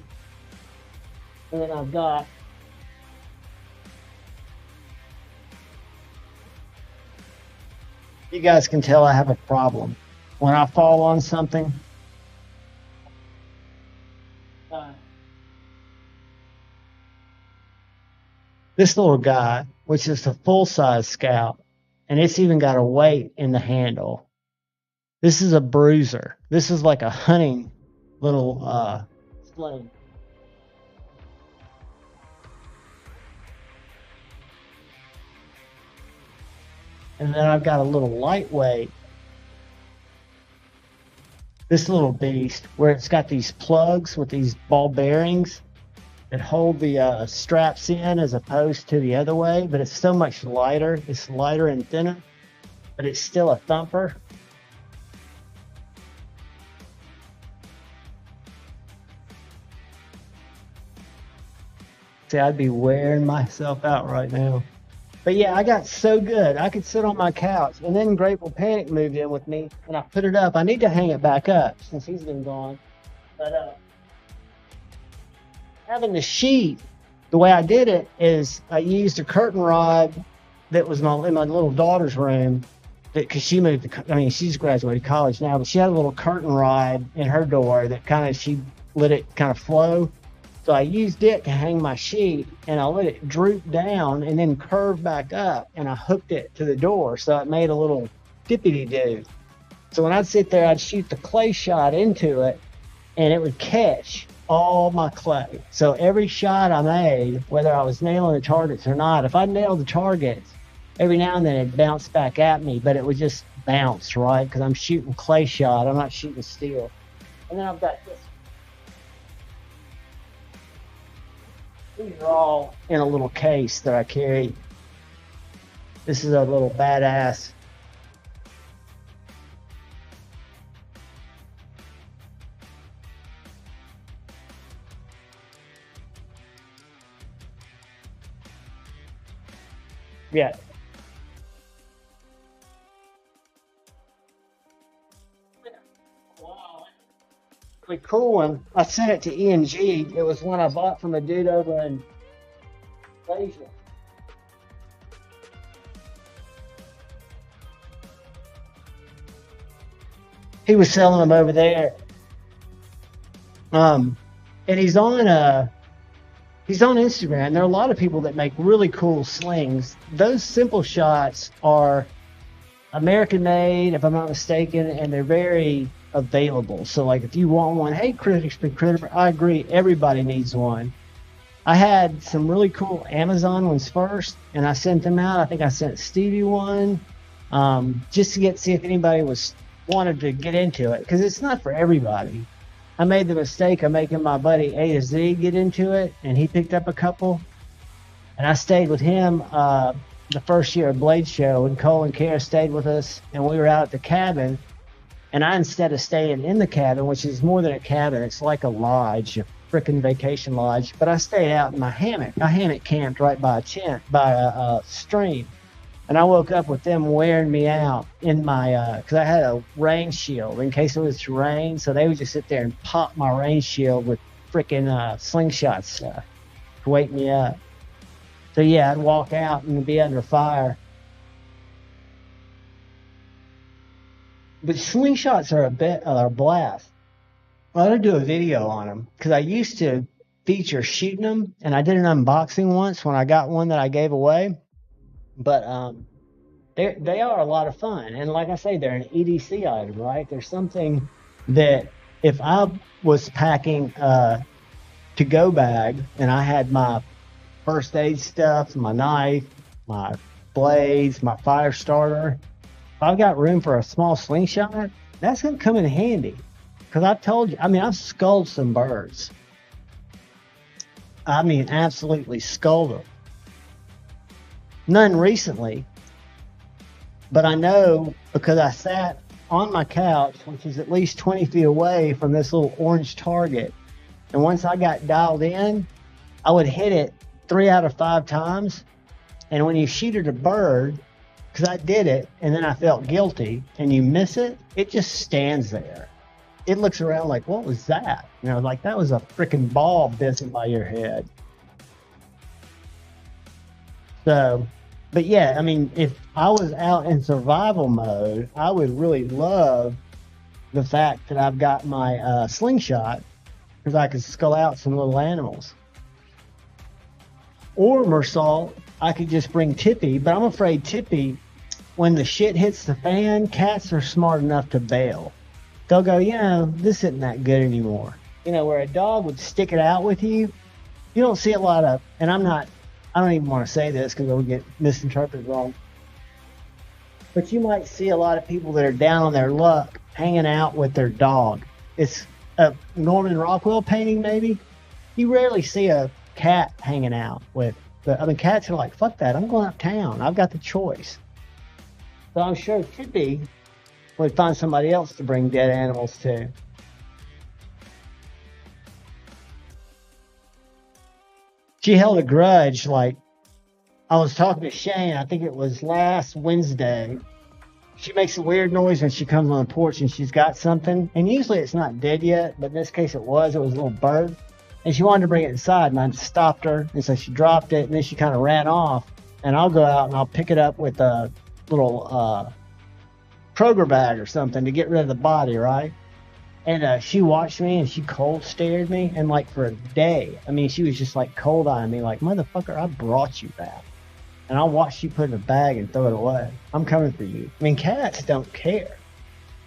Speaker 1: And then I've got you guys can tell I have a problem when I fall on something. This little guy, which is a full-size Scout, and it's even got a weight in the handle. This is a bruiser. This is like a hunting little sling. And then I've got a little lightweight, this little beast, where it's got these plugs with these ball bearings that hold the straps in as opposed to the other way, but it's so much lighter. It's lighter and thinner, but it's still a thumper. See, I'd be wearing myself out right now. But yeah, I got so good. I could sit on my couch, and then Grateful Panic moved in with me, and I put it up. I need to hang it back up since he's been gone. But having the sheet, the way I did it is I used a curtain rod that was in my little daughter's room, because she moved to, I mean, she's graduated college now, but she had a little curtain rod in her door that kind of, she let it kind of flow. So I used it to hang my sheet, and I let it droop down and then curve back up, and I hooked it to the door, so it made a little dippity-doo. So when I'd sit there, I'd shoot the clay shot into it, and it would catch all my clay. So every shot I made, whether I was nailing the targets or not, if I nailed the targets, every now and then it'd bounce back at me, but it would just bounce, right? Because I'm shooting clay shot, I'm not shooting steel. And then I've got this. These are all in a little case that I carry. This is a little badass. Yeah. Really cool one. I sent it to ENG. It was one I bought from a dude over in Asia. He was selling them over there. And he's on Instagram. There are a lot of people that make really cool slings. Those simple shots are American made, if I'm not mistaken, and they're very available. So like if you want one, hey, Critics Big Critter, I agree, everybody needs one. I had some really cool Amazon ones first, and I sent them out. I think I sent Stevie one, just to see if anybody wanted to get into it, because it's not for everybody. I made the mistake of making my buddy A to Z get into it, and he picked up a couple, and I stayed with him the first year of Blade Show, and Cole and Kara stayed with us, and we were out at the cabin. And I, instead of staying in the cabin, which is more than a cabin, it's like a lodge, a frickin' vacation lodge, but I stayed out in my hammock. I hammock camped right by a stream. And I woke up with them wearing me out in my, because I had a rain shield in case it was to rain. So they would just sit there and pop my rain shield with frickin' Slingshots stuff to wake me up. So yeah, I'd walk out and be under fire. But Slingshots are a blast. I ought to do a video on them, because I used to feature shooting them, and I did an unboxing once when I got one that I gave away. But they are a lot of fun, and like I say, they're an EDC item, right? There's something that if I was packing a to-go bag and I had my first aid stuff, my knife, my blades, my fire starter, if I've got room for a small slingshot, that's going to come in handy. Because I've told you, I mean, I've sculled some birds. I mean, absolutely sculled them. None recently, but I know because I sat on my couch, which is at least 20 feet away from this little orange target. And once I got dialed in, I would hit it 3 out of 5 times. And when you shoot at a bird, because I did it and then I felt guilty, and you miss it, it just stands there. It looks around like, what was that? You know, like that was a freaking ball buzzing by your head. So, but yeah, I mean, if I was out in survival mode, I would really love the fact that I've got my slingshot, because I could skull out some little animals. Or, Mersal, I could just bring Tippy, but I'm afraid Tippy, when the shit hits the fan, cats are smart enough to bail. They'll go, you know, this isn't that good anymore. You know, where a dog would stick it out with you, you don't see a lot of, and I don't even want to say this because it'll get misinterpreted wrong. But you might see a lot of people that are down on their luck hanging out with their dog. It's a Norman Rockwell painting, maybe. You rarely see a cat hanging out with. Cats are like, fuck that, I'm going uptown. I've got the choice. So I'm sure Tippy would find somebody else to bring dead animals to. She held a grudge. Like, I was talking to Shane, I think it was last Wednesday. She makes a weird noise when she comes on the porch and she's got something. And usually it's not dead yet, but in this case it was. It was a little bird. And she wanted to bring it inside, and I stopped her. And so she dropped it, and then she kind of ran off. And I'll go out and I'll pick it up with a little Kroger bag or something to get rid of the body, right? And she watched me and she cold stared me, and like for a day, I mean, she was just like cold eyeing me, like, motherfucker, I brought you that. And I'll watch you put it in a bag and throw it away. I'm coming for you. I mean, cats don't care.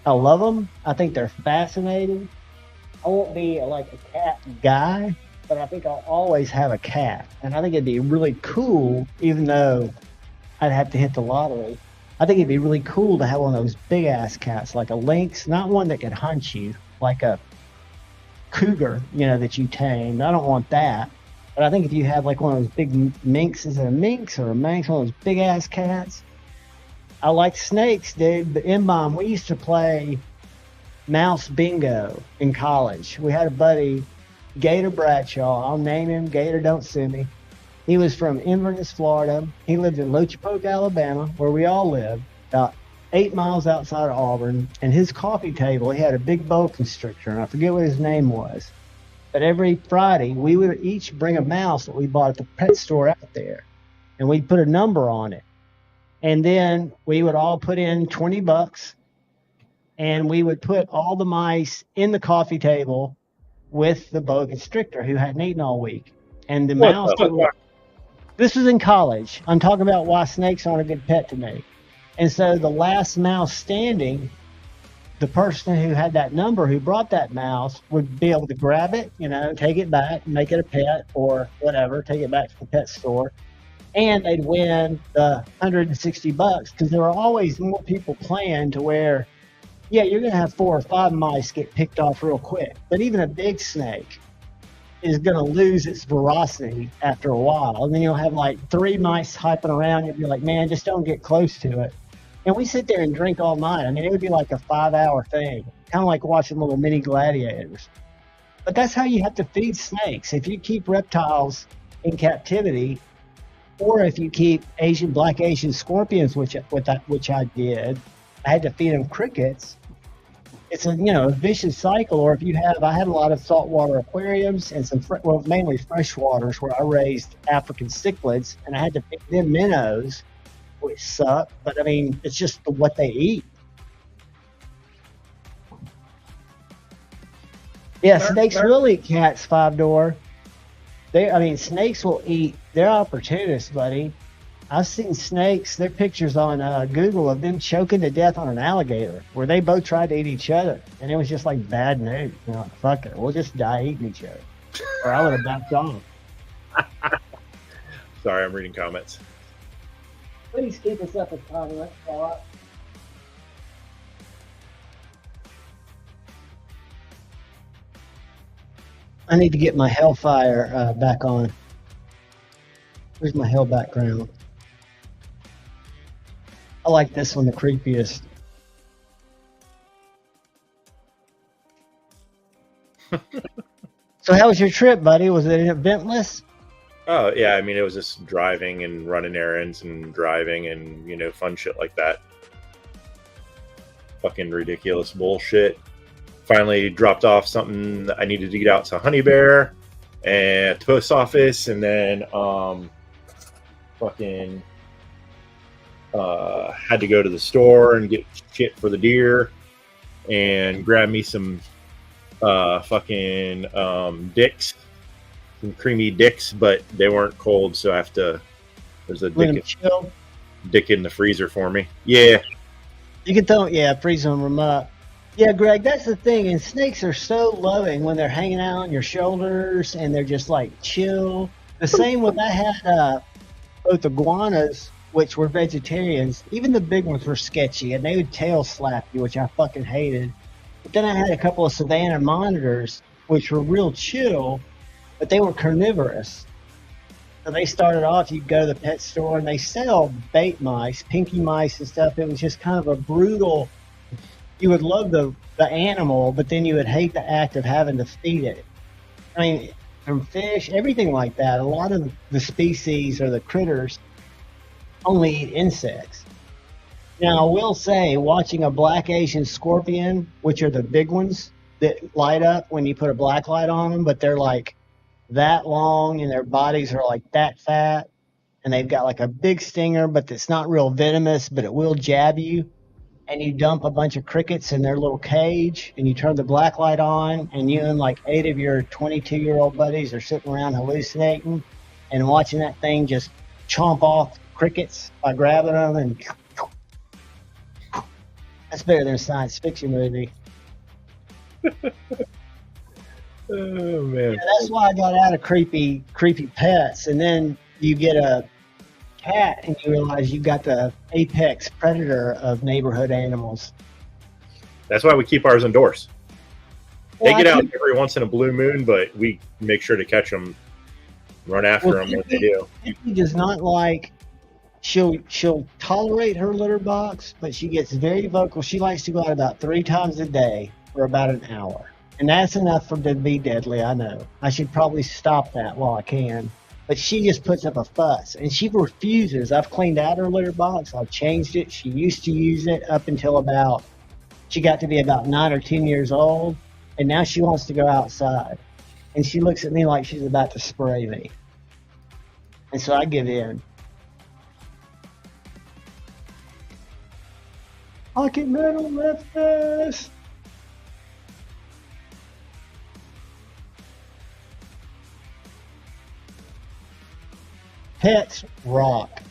Speaker 1: I love them. I think they're fascinating. I won't be like a cat guy, but I think I'll always have a cat. And I think it'd be really cool, even though I'd have to hit the lottery. I think it'd be really cool to have one of those big ass cats, like a lynx, not one that could hunt you, like a cougar, you know, that you tamed. I don't want that. But I think if you have like one of those big minks, is it a minx or a manx, one of those big ass cats? I like snakes, dude. But M-Bomb, we used to play mouse bingo in college. We had a buddy, Gator Bradshaw. I'll name him. Gator, don't sue me. He was from Inverness, Florida. He lived in Lochapoke, Alabama, where we all live, about 8 miles outside of Auburn. And his coffee table, he had a big boa constrictor, and I forget what his name was. But every Friday, we would each bring a mouse that we bought at the pet store out there, and we'd put a number on it. And then we would all put in $20, and we would put all the mice in the coffee table with the boa constrictor who hadn't eaten all week. And the mouse, this was in college. I'm talking about why snakes aren't a good pet to me. And so the last mouse standing, the person who had that number, who brought that mouse, would be able to grab it, you know, take it back, make it a pet or whatever, take it back to the pet store. And they'd win the $160 because there were always more people playing to where, yeah, you're going to have 4 or 5 mice get picked off real quick. But even a big snake is going to lose its ferocity after a while. And then you'll have like 3 mice hyping around. You'll be like, man, just don't get close to it. And we sit there and drink all night. I mean, it would be like a 5-hour thing, kind of like watching little mini gladiators. But that's how you have to feed snakes. If you keep reptiles in captivity, or if you keep black Asian scorpions, which I did, I had to feed them crickets. It's a vicious cycle. Or if I had a lot of saltwater aquariums and some mainly freshwaters where I raised African cichlids, and I had to feed them minnows, which suck. But I mean, it's just what they eat. Yeah, snakes will eat cats, 5-door. Snakes will eat. They're opportunists, buddy. I've seen snakes, their pictures on Google of them choking to death on an alligator, where they both tried to eat each other. And it was just like bad news. You know, fuck it, we'll just die eating each other. Or I would have backed off.
Speaker 2: Sorry, I'm reading comments.
Speaker 1: Please keep us up with comments. I need to get my Hellfire back on. Where's my Hell background? I like this one the creepiest. So how was your trip, buddy? Was it eventless?
Speaker 2: Oh yeah, I mean it was just driving and running errands and driving and fun shit like that. Fucking ridiculous bullshit. Finally dropped off something that I needed to get out to Honey Bear and at the post office, and then fucking had to go to the store and get shit for the deer and grab me some fucking dicks, some creamy dicks, but they weren't cold, so I have to. There's a dick in the freezer for me. Yeah,
Speaker 1: you can throw, freeze them up. Yeah, Greg, that's the thing. And snakes are so loving when they're hanging out on your shoulders and they're just like chill. The same with I had both iguanas, which were vegetarians. Even the big ones were sketchy, and they would tail slap you, which I fucking hated. But then I had a couple of Savannah monitors, which were real chill, but they were carnivorous. So they started off, you'd go to the pet store, and they sell bait mice, pinky mice and stuff. It was just kind of a brutal. You would love the animal, but then you would hate the act of having to feed it. I mean, from fish, everything like that. A lot of the species or the critters only eat insects. Now, I will say, watching a black Asian scorpion, which are the big ones that light up when you put a black light on them, but they're like that long and their bodies are like that fat, and they've got like a big stinger, but it's not real venomous, but it will jab you. And you dump a bunch of crickets in their little cage, and you turn the black light on, and you and like 8 of your 22-year-old buddies are sitting around hallucinating and watching that thing just chomp off crickets by grabbing them, and that's better than a science fiction movie.
Speaker 2: Oh man,
Speaker 1: that's why I got out of creepy pets. And then you get a cat and you realize you got the apex predator of neighborhood animals.
Speaker 2: That's why we keep ours indoors. They get out every once in a blue moon, but we make sure to catch them, run after them when they do.
Speaker 1: She does not like. She'll tolerate her litter box, but she gets very vocal. She likes to go out about 3 times a day for about an hour, and that's enough for to be deadly. I know. I should probably stop that while I can. But she just puts up a fuss, and she refuses. I've cleaned out her litter box. I've changed it. She used to use it up until she got to be about 9 or 10 years old, and now she wants to go outside. And she looks at me like she's about to spray me. And so I give in. Pocket metal left us. Pets rock.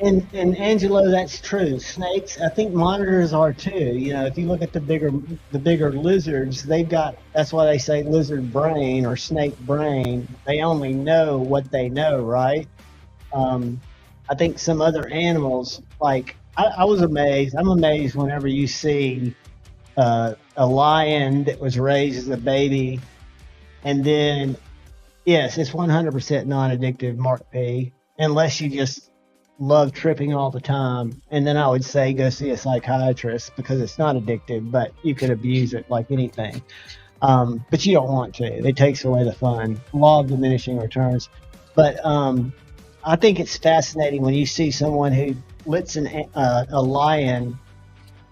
Speaker 1: And Angelo, that's true. Snakes, I think monitors are too. If you look at the bigger lizards, that's why they say lizard brain or snake brain. They only know what they know, right? I think some other animals, like I was amazed. I'm amazed whenever you see a lion that was raised as a baby, and then yes, it's 100% non-addictive, Mark P. Unless you just love tripping all the time. And then I would say go see a psychiatrist because it's not addictive, but you could abuse it like anything. But you don't want to. It takes away the fun. Law of diminishing returns. But I think it's fascinating when you see someone who lets a lion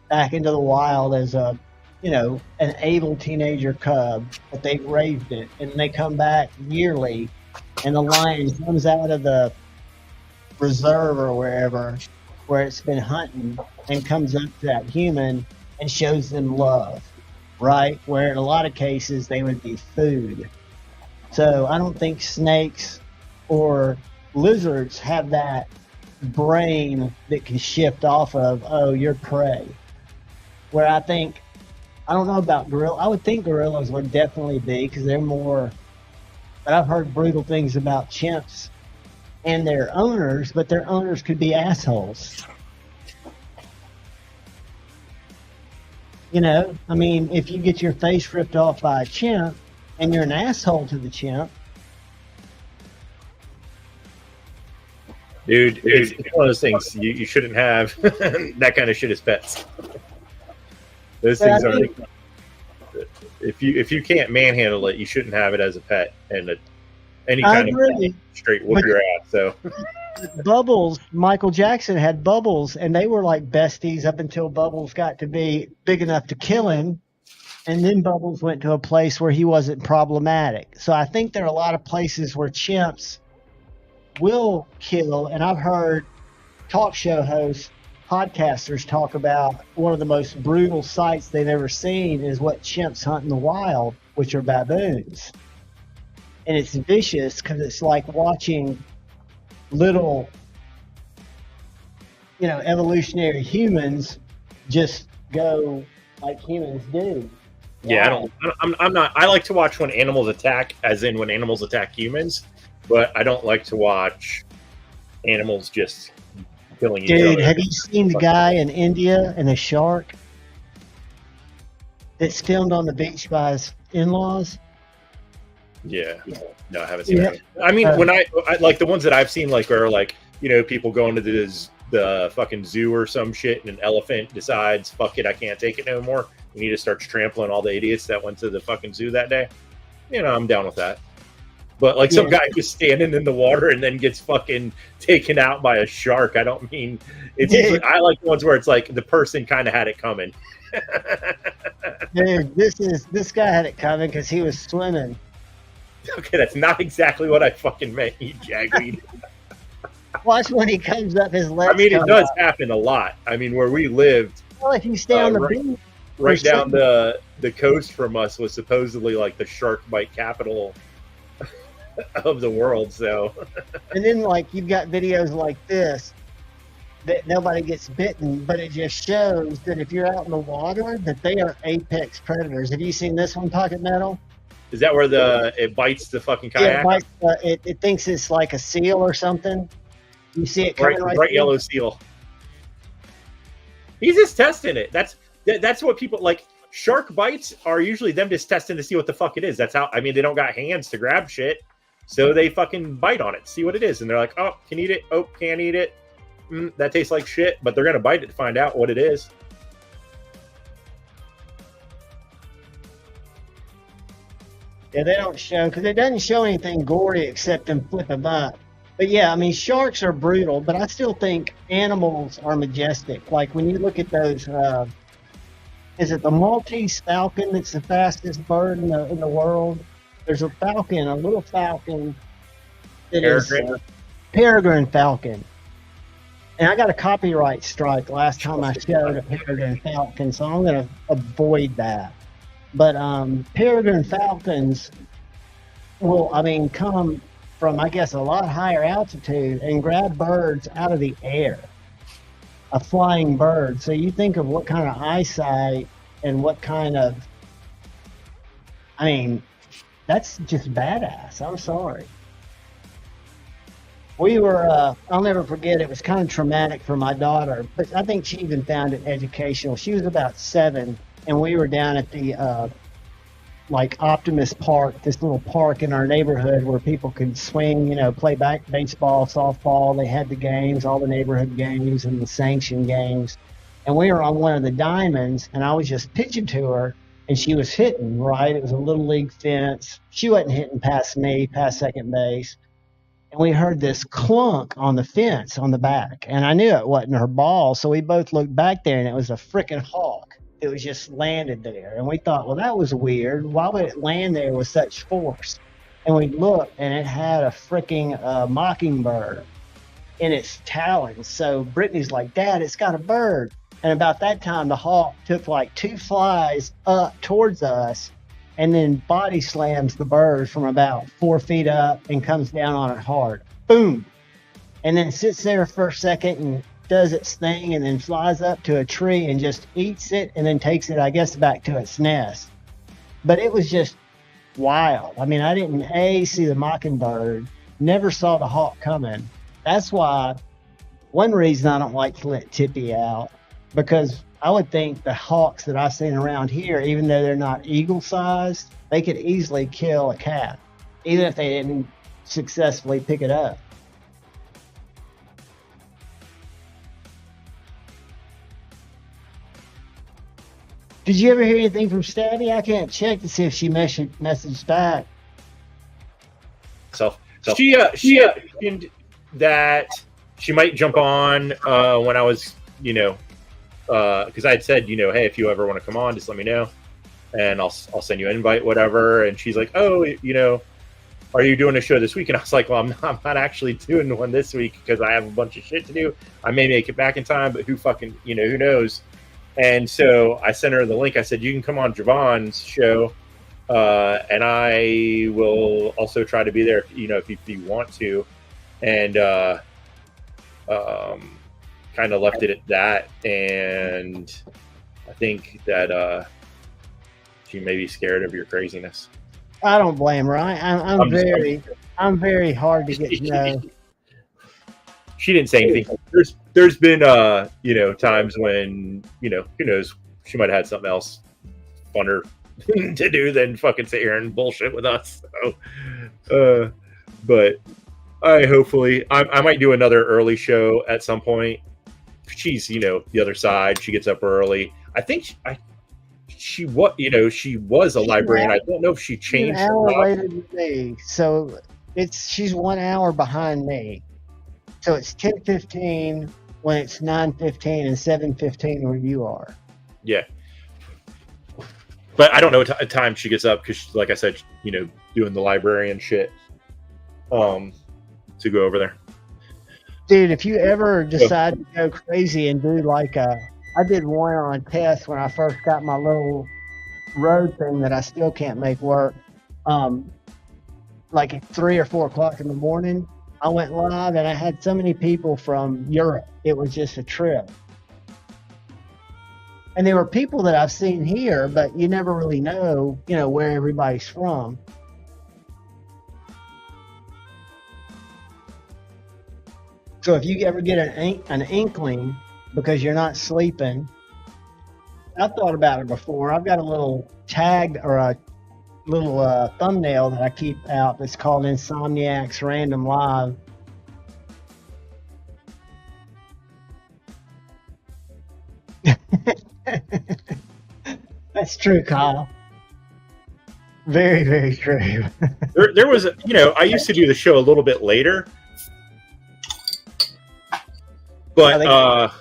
Speaker 1: back into the wild as an able teenager cub, but they've raised it, and they come back yearly, and the lion comes out of the reserve or wherever where it's been hunting and comes up to that human and shows them love, right? Where in a lot of cases they would be food. So I don't think snakes or lizards have that brain that can shift off of, oh, you're prey. Where I don't know about gorillas. I would think gorillas would definitely be because they're more, but I've heard brutal things about chimps and their owners, but their owners could be assholes. I mean, if you get your face ripped off by a chimp and you're an asshole to the chimp.
Speaker 2: Dude, it's one of those things you shouldn't have that kind of shit as pets. Those things are. If you can't manhandle it, you shouldn't have it as a pet. And any
Speaker 1: I
Speaker 2: kind
Speaker 1: agree.
Speaker 2: of straight whoop your ass. So
Speaker 1: Bubbles, Michael Jackson had Bubbles, and they were like besties up until Bubbles got to be big enough to kill him. And then Bubbles went to a place where he wasn't problematic. So I think there are a lot of places where chimps will kill. And I've heard talk show hosts, podcasters talk about one of the most brutal sights they've ever seen is what chimps hunt in the wild, which are baboons. And it's vicious because it's like watching little, evolutionary humans just go like humans do.
Speaker 2: yeah,
Speaker 1: Wow.
Speaker 2: I'm not. I like to watch when animals attack, as in when animals attack humans, but I don't like to watch animals just killing each
Speaker 1: Dude,
Speaker 2: other.
Speaker 1: have you seen the guy in India and the shark that's filmed on the beach by his in-laws?
Speaker 2: Yeah, no, I haven't seen
Speaker 1: Yeah.
Speaker 2: that. I mean, when I like the ones that I've seen, like are like people going to the fucking zoo or some shit, and an elephant decides, fuck it, I can't take it no more. And he just starts trampling all the idiots that went to the fucking zoo that day. I'm down with that. But like some guy who's standing in the water and then gets fucking taken out by a shark. I don't mean it's usually, I like the ones where it's like the person kind of had it coming.
Speaker 1: Dude, this guy had it coming because he was swimming.
Speaker 2: Okay, that's not exactly what I fucking meant, you jagweed.
Speaker 1: Watch when he comes up, his legs.
Speaker 2: I mean, it does happen a lot. I mean, where we lived,
Speaker 1: well, if you stay on the beach,
Speaker 2: right down the coast from us was supposedly like the shark bite capital of the world. So,
Speaker 1: and then like you've got videos like this that nobody gets bitten, but it just shows that if you're out in the water, that they are apex predators. Have you seen this one, Pocket Metal?
Speaker 2: is that where it bites the fucking kayak?
Speaker 1: It thinks it's like a seal or something. You see it coming
Speaker 2: bright yellow seal. He's just testing it. That's what people like. Shark bites are usually them just testing to see what the fuck it is. That's how. I mean, they don't got hands to grab shit, so they fucking bite on it, see what it is, and they're like, "Oh, can eat it. Oh, can't eat it. That tastes like shit." But they're gonna bite it to find out what it is.
Speaker 1: Yeah, they don't show because it doesn't show anything gory except them flip them up. But yeah, I mean, sharks are brutal, but I still think animals are majestic. Like when you look at those, is it the Maltese falcon that's the fastest bird in the world? There's a falcon, a little falcon that is peregrine falcon. And I got a copyright strike last time I showed a peregrine falcon, so I'm going to avoid that. But peregrine falcons will, come from, I guess, a lot higher altitude and grab birds out of the air, a flying bird. So you think of what kind of eyesight and what kind of, that's just badass. I'm sorry. We were, I'll never forget, it was kind of traumatic for my daughter, but I think she even found it educational. She was about 7, and we were down at the, Optimus Park, this little park in our neighborhood where people could swing, play baseball, softball. They had the games, all the neighborhood games and the sanctioned games. And we were on one of the diamonds, and I was just pitching to her, and she was hitting, right? It was a little league fence. She wasn't hitting past me, past second base. And we heard this clunk on the fence on the back. And I knew it wasn't her ball. So we both looked back there, and it was a freaking hawk. It was just landed there. And we thought, well, that was weird. Why would it land there with such force? And we looked, and it had a freaking mockingbird in its talons. So Brittany's like, Dad, it's got a bird. And about that time, the hawk took like 2 flies up towards us and then body slams the bird from about 4 feet up and comes down on it hard. Boom. And then sits there for a second and does its thing and then flies up to a tree and just eats it and then takes it, I guess, back to its nest. But it was just wild. I mean, I didn't see the mockingbird, never saw the hawk coming. That's why one reason I don't like to let Tippy out, because I would think the hawks that I've seen around here, even though they're not eagle-sized, they could easily kill a cat, even if they didn't successfully pick it up. Did you ever hear anything from Stabby? I can't check to see if she messaged back.
Speaker 2: So She mentioned that she might jump on when I was, because I had said, hey, if you ever want to come on, just let me know, and I'll send you an invite, whatever. And she's like, oh, are you doing a show this week? And I was like, well, I'm not actually doing one this week because I have a bunch of shit to do. I may make it back in time, but who knows? And so I sent her the link. I said, you can come on Javon's show, and I will also try to be there, if you want to. And kind of left it at that. And I think that she may be scared of your craziness.
Speaker 1: I don't blame her. I'm very hard to get to know.
Speaker 2: She didn't say anything. There's been times when who knows, she might have had something else funner to do than fucking sit here and bullshit with us. So, but I might do another early show at some point. She's the other side. She gets up early. I think she was a librarian. I don't know if she changed.
Speaker 1: An hour later than me, so she's 1 hour behind me. So it's 10:15 when it's 9:15 and 7:15 where you are.
Speaker 2: Yeah, but I don't know what time she gets up because, like I said, doing the librarian shit. To go over there,
Speaker 1: dude. If you ever decide to go crazy and do I did one on a test when I first got my little road thing that I still can't make work. Like at 3 or 4 o'clock in the morning, I went live and I had so many people from Europe. It was just a trip. And there were people that I've seen here, but you never really know, where everybody's from. So if you ever get an inkling because you're not sleeping, I've thought about it before. I've got a little tag or a little thumbnail that I keep out that's called Insomniac's Random Live. That's true, Kyle. Very, very true.
Speaker 2: there was I used to do the show a little bit later. But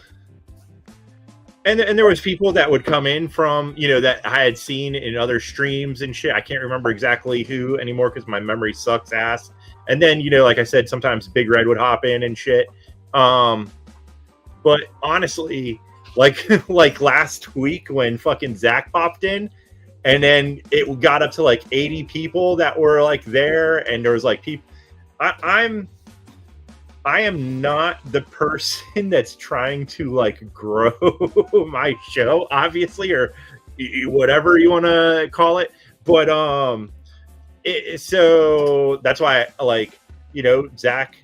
Speaker 2: and there was people that would come in from that I had seen in other streams and shit. I can't remember exactly who anymore because my memory sucks ass. And then like I said, sometimes Big Red would hop in and shit. But honestly, like last week when fucking Zach popped in, and then it got up to like 80 people that were there, and there was people. I am not the person that's trying to grow my show, obviously, or whatever you want to call it. But so that's why Zach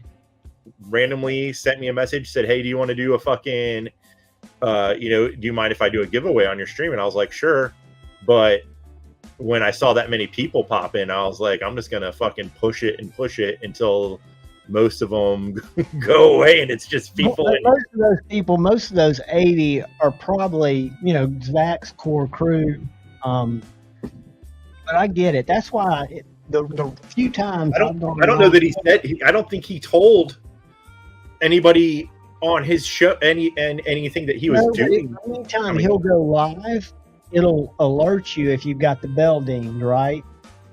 Speaker 2: randomly sent me a message, said, "Hey, do you want to do a fucking do you mind if I do a giveaway on your stream?" And I was like, "Sure." But when I saw that many people pop in, I was like, I'm just gonna fucking push it until most of them go away, and it's just people.
Speaker 1: Most of those 80 are probably Zach's core crew. But I get it. That's why the few times
Speaker 2: I don't know that he said. I don't think he told anybody on his show anything that he was doing.
Speaker 1: Anytime he'll go live, it'll alert you if you've got the bell dinged, right?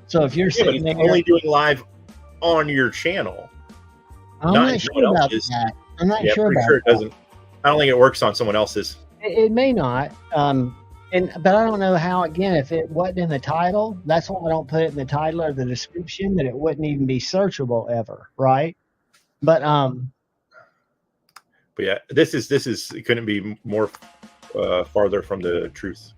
Speaker 1: So if you're sitting there,
Speaker 2: only doing live on your channel.
Speaker 1: I'm not sure about that. I'm not sure about
Speaker 2: it doesn't. I don't think it works on someone else's.
Speaker 1: It may not. But I don't know how. Again, if it wasn't in the title, that's why I don't put it in the title or the description. That it wouldn't even be searchable ever, right? But
Speaker 2: yeah, this is it couldn't be more farther from the truth.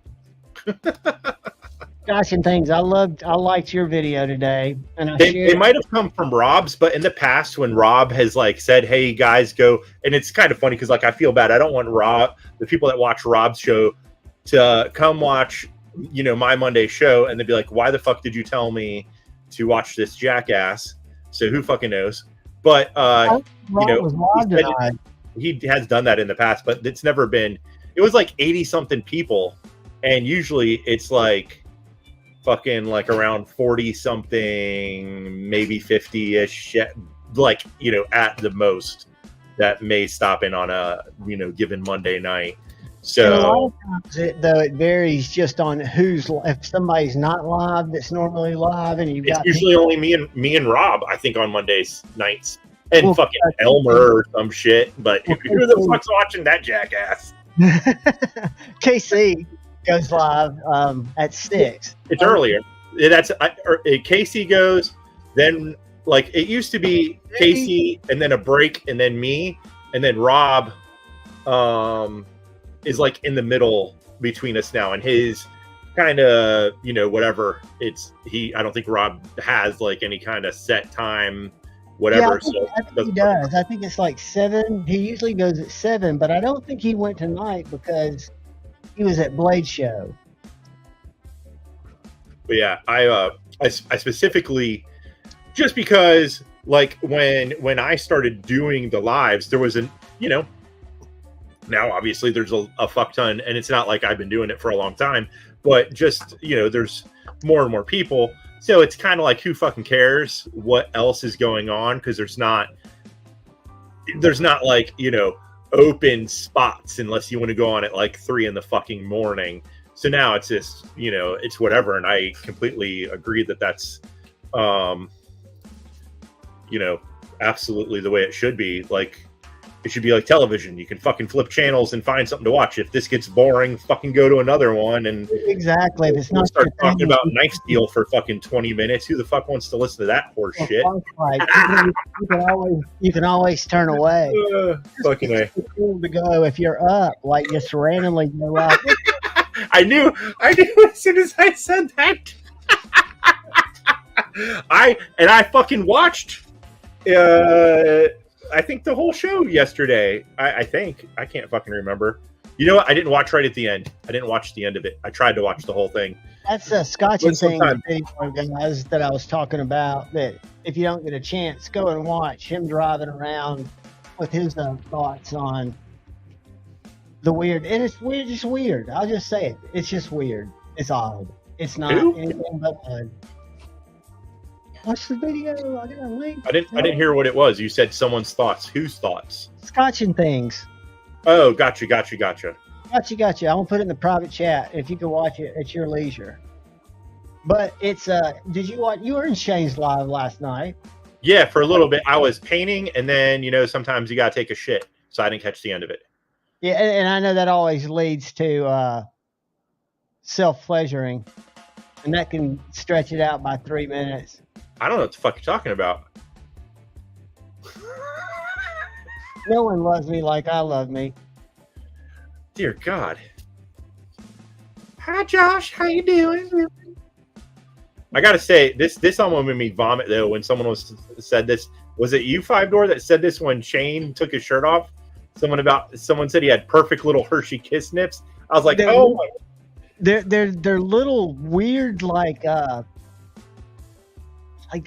Speaker 1: Gosh, and things. I liked your video today, and
Speaker 2: they might have come from Rob's, but in the past when Rob has said, "Hey guys, go," and it's kind of funny because I feel bad. I don't want the people that watch Rob's show to come watch my Monday show and they'd be like, "Why the fuck did you tell me to watch this jackass?" So who fucking knows? But he has done that in the past, but it's never been. It was 80 something people, and usually it's fucking like around 40 something, maybe 50-ish, like, you know, at the most, that may stop in on a, you know, given Monday night. So
Speaker 1: and a lot of times, it varies just on if somebody's not live that's normally live, and you've
Speaker 2: it's
Speaker 1: got
Speaker 2: usually only me and Rob, I think, on Mondays nights, and
Speaker 1: Well,
Speaker 2: fucking Elmer or some shit. But who the fuck's watching that jackass?
Speaker 1: KC goes live at 6.
Speaker 2: It's earlier. Casey goes, then like it used to be Casey and then a break and then me and then Rob is like in the middle between us now, and his kind of, you know, whatever. I don't think Rob has like any kind of set time, whatever.
Speaker 1: Yeah, I think he does. I think it's like 7. He usually goes at 7, but I don't think he went tonight because he was at Blade Show.
Speaker 2: But yeah, I specifically, just because like when I started doing the lives, there was you know, now obviously there's a fuck ton, and it's not like I've been doing it for a long time, but just, you know, there's more and more people, so it's kind of like, who fucking cares what else is going on, because there's not like, you know, open spots unless you want to go on at like 3 in the fucking morning. So now it's just, you know, it's whatever. And I completely agree that that's you know, absolutely the way it should be. Like, it should be like television. You can fucking flip channels and find something to watch. If this gets boring, fucking go to another one. And
Speaker 1: exactly, if it's not
Speaker 2: start talking about Knife Steal for fucking 20 minutes. Who the fuck wants to listen to that horse shit?
Speaker 1: You can always turn away.
Speaker 2: Fucking A.
Speaker 1: It's cool to go if you're up, like just randomly go out.
Speaker 2: I knew as soon as I said that. I fucking watched I think the whole show yesterday. I think. I can't fucking remember. You know what? I didn't watch right at the end. I didn't watch the end of it. I tried to watch the whole thing.
Speaker 1: That's a Scotch thing that I was talking about, that if you don't get a chance, go and watch him driving around with his thoughts on the weird. And it's weird, just weird. I'll just say it. It's just weird. It's odd. It's not anything but fun. Watch the video. I got a link.
Speaker 2: I didn't hear what it was. You said someone's thoughts. Whose thoughts?
Speaker 1: Scotch and things.
Speaker 2: Oh, gotcha.
Speaker 1: Gotcha. I'm gonna put it in the private chat if you can watch it at your leisure. But it's did you watch? You were in Shane's live last night.
Speaker 2: Yeah, for a little bit. I was painting, and then, you know, sometimes you gotta take a shit, so I didn't catch the end of it.
Speaker 1: Yeah, and I know that always leads to self-pleasuring, and that can stretch it out by 3 minutes.
Speaker 2: I don't know what the fuck you're talking about.
Speaker 1: No one loves me like I love me.
Speaker 2: Dear God. Hi, Josh. How you doing? I gotta say, this almost made me vomit though when someone said this. Was it you, Five Door, that said this when Shane took his shirt off? Someone said he had perfect little Hershey Kiss nips. I was like,
Speaker 1: they're little weird, like I'm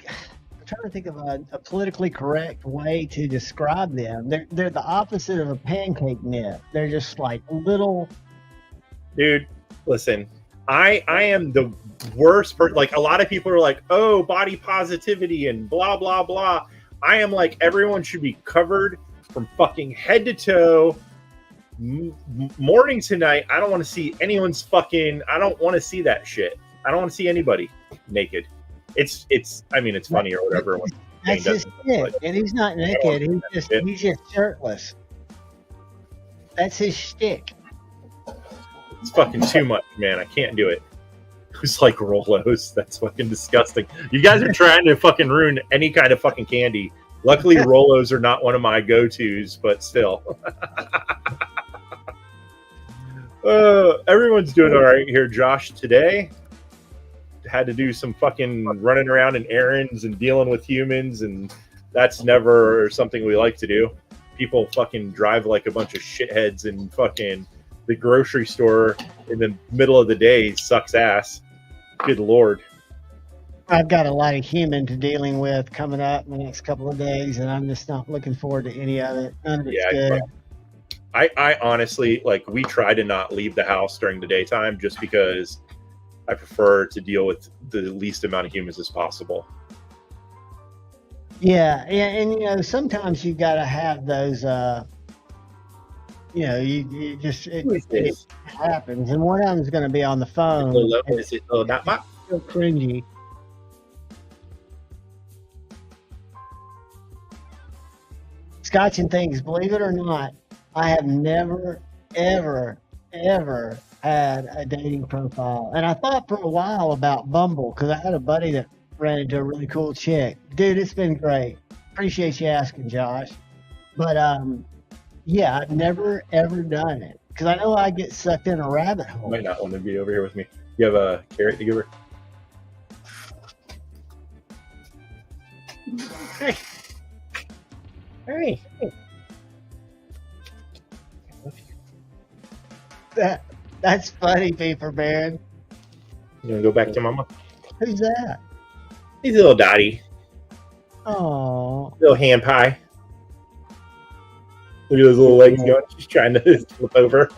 Speaker 1: trying to think of a politically correct way to describe them. They're the opposite of a pancake nip. They're just like little.
Speaker 2: Dude, listen, I am the worst person. Like, a lot of people are like, oh, body positivity and blah blah blah. I am like, everyone should be covered from fucking head to toe, morning to night. I don't want to see anyone's fucking. I don't want to see that shit. I don't want to see anybody naked. It's I mean, it's funny or whatever.
Speaker 1: That's his shtick, and he's not naked. He's just shirtless. That's his shtick.
Speaker 2: It's fucking too much, man. I can't do it. It's like Rolos. That's fucking disgusting. You guys are trying to fucking ruin any kind of fucking candy. Luckily, Rolos are not one of my go-tos, but still. Everyone's doing all right here, Josh, today. Had to do some fucking running around in errands and dealing with humans, and that's never something we like to do. People fucking drive like a bunch of shitheads, and fucking the grocery store in the middle of the day sucks ass. Good Lord.
Speaker 1: I've got a lot of human to dealing with coming up in the next couple of days, and I'm just not looking forward to any of it. None of it's good.
Speaker 2: I honestly, like, we try to not leave the house during the daytime just because I prefer to deal with the least amount of humans as possible.
Speaker 1: Yeah, and sometimes you got to have those. You just it happens, and one of them is going to be on the phone.
Speaker 2: Is it not my?
Speaker 1: So cringy. Scotch and things, believe it or not, I have never, ever, ever had a dating profile. And I thought for a while about Bumble because I had a buddy that ran into a really cool chick. Dude, it's been great. Appreciate you asking, Josh. But yeah, I've never, ever done it because I know I get sucked in a rabbit hole.
Speaker 2: Might not want to be over here with me. You have a carrot to give her? Hey. Hey.
Speaker 1: That's funny, Beaver Baron.
Speaker 2: You want to go back to Mama?
Speaker 1: Who's that?
Speaker 2: He's a little Dottie.
Speaker 1: Oh,
Speaker 2: Little hand pie. Look at those little legs going. She's trying to flip over.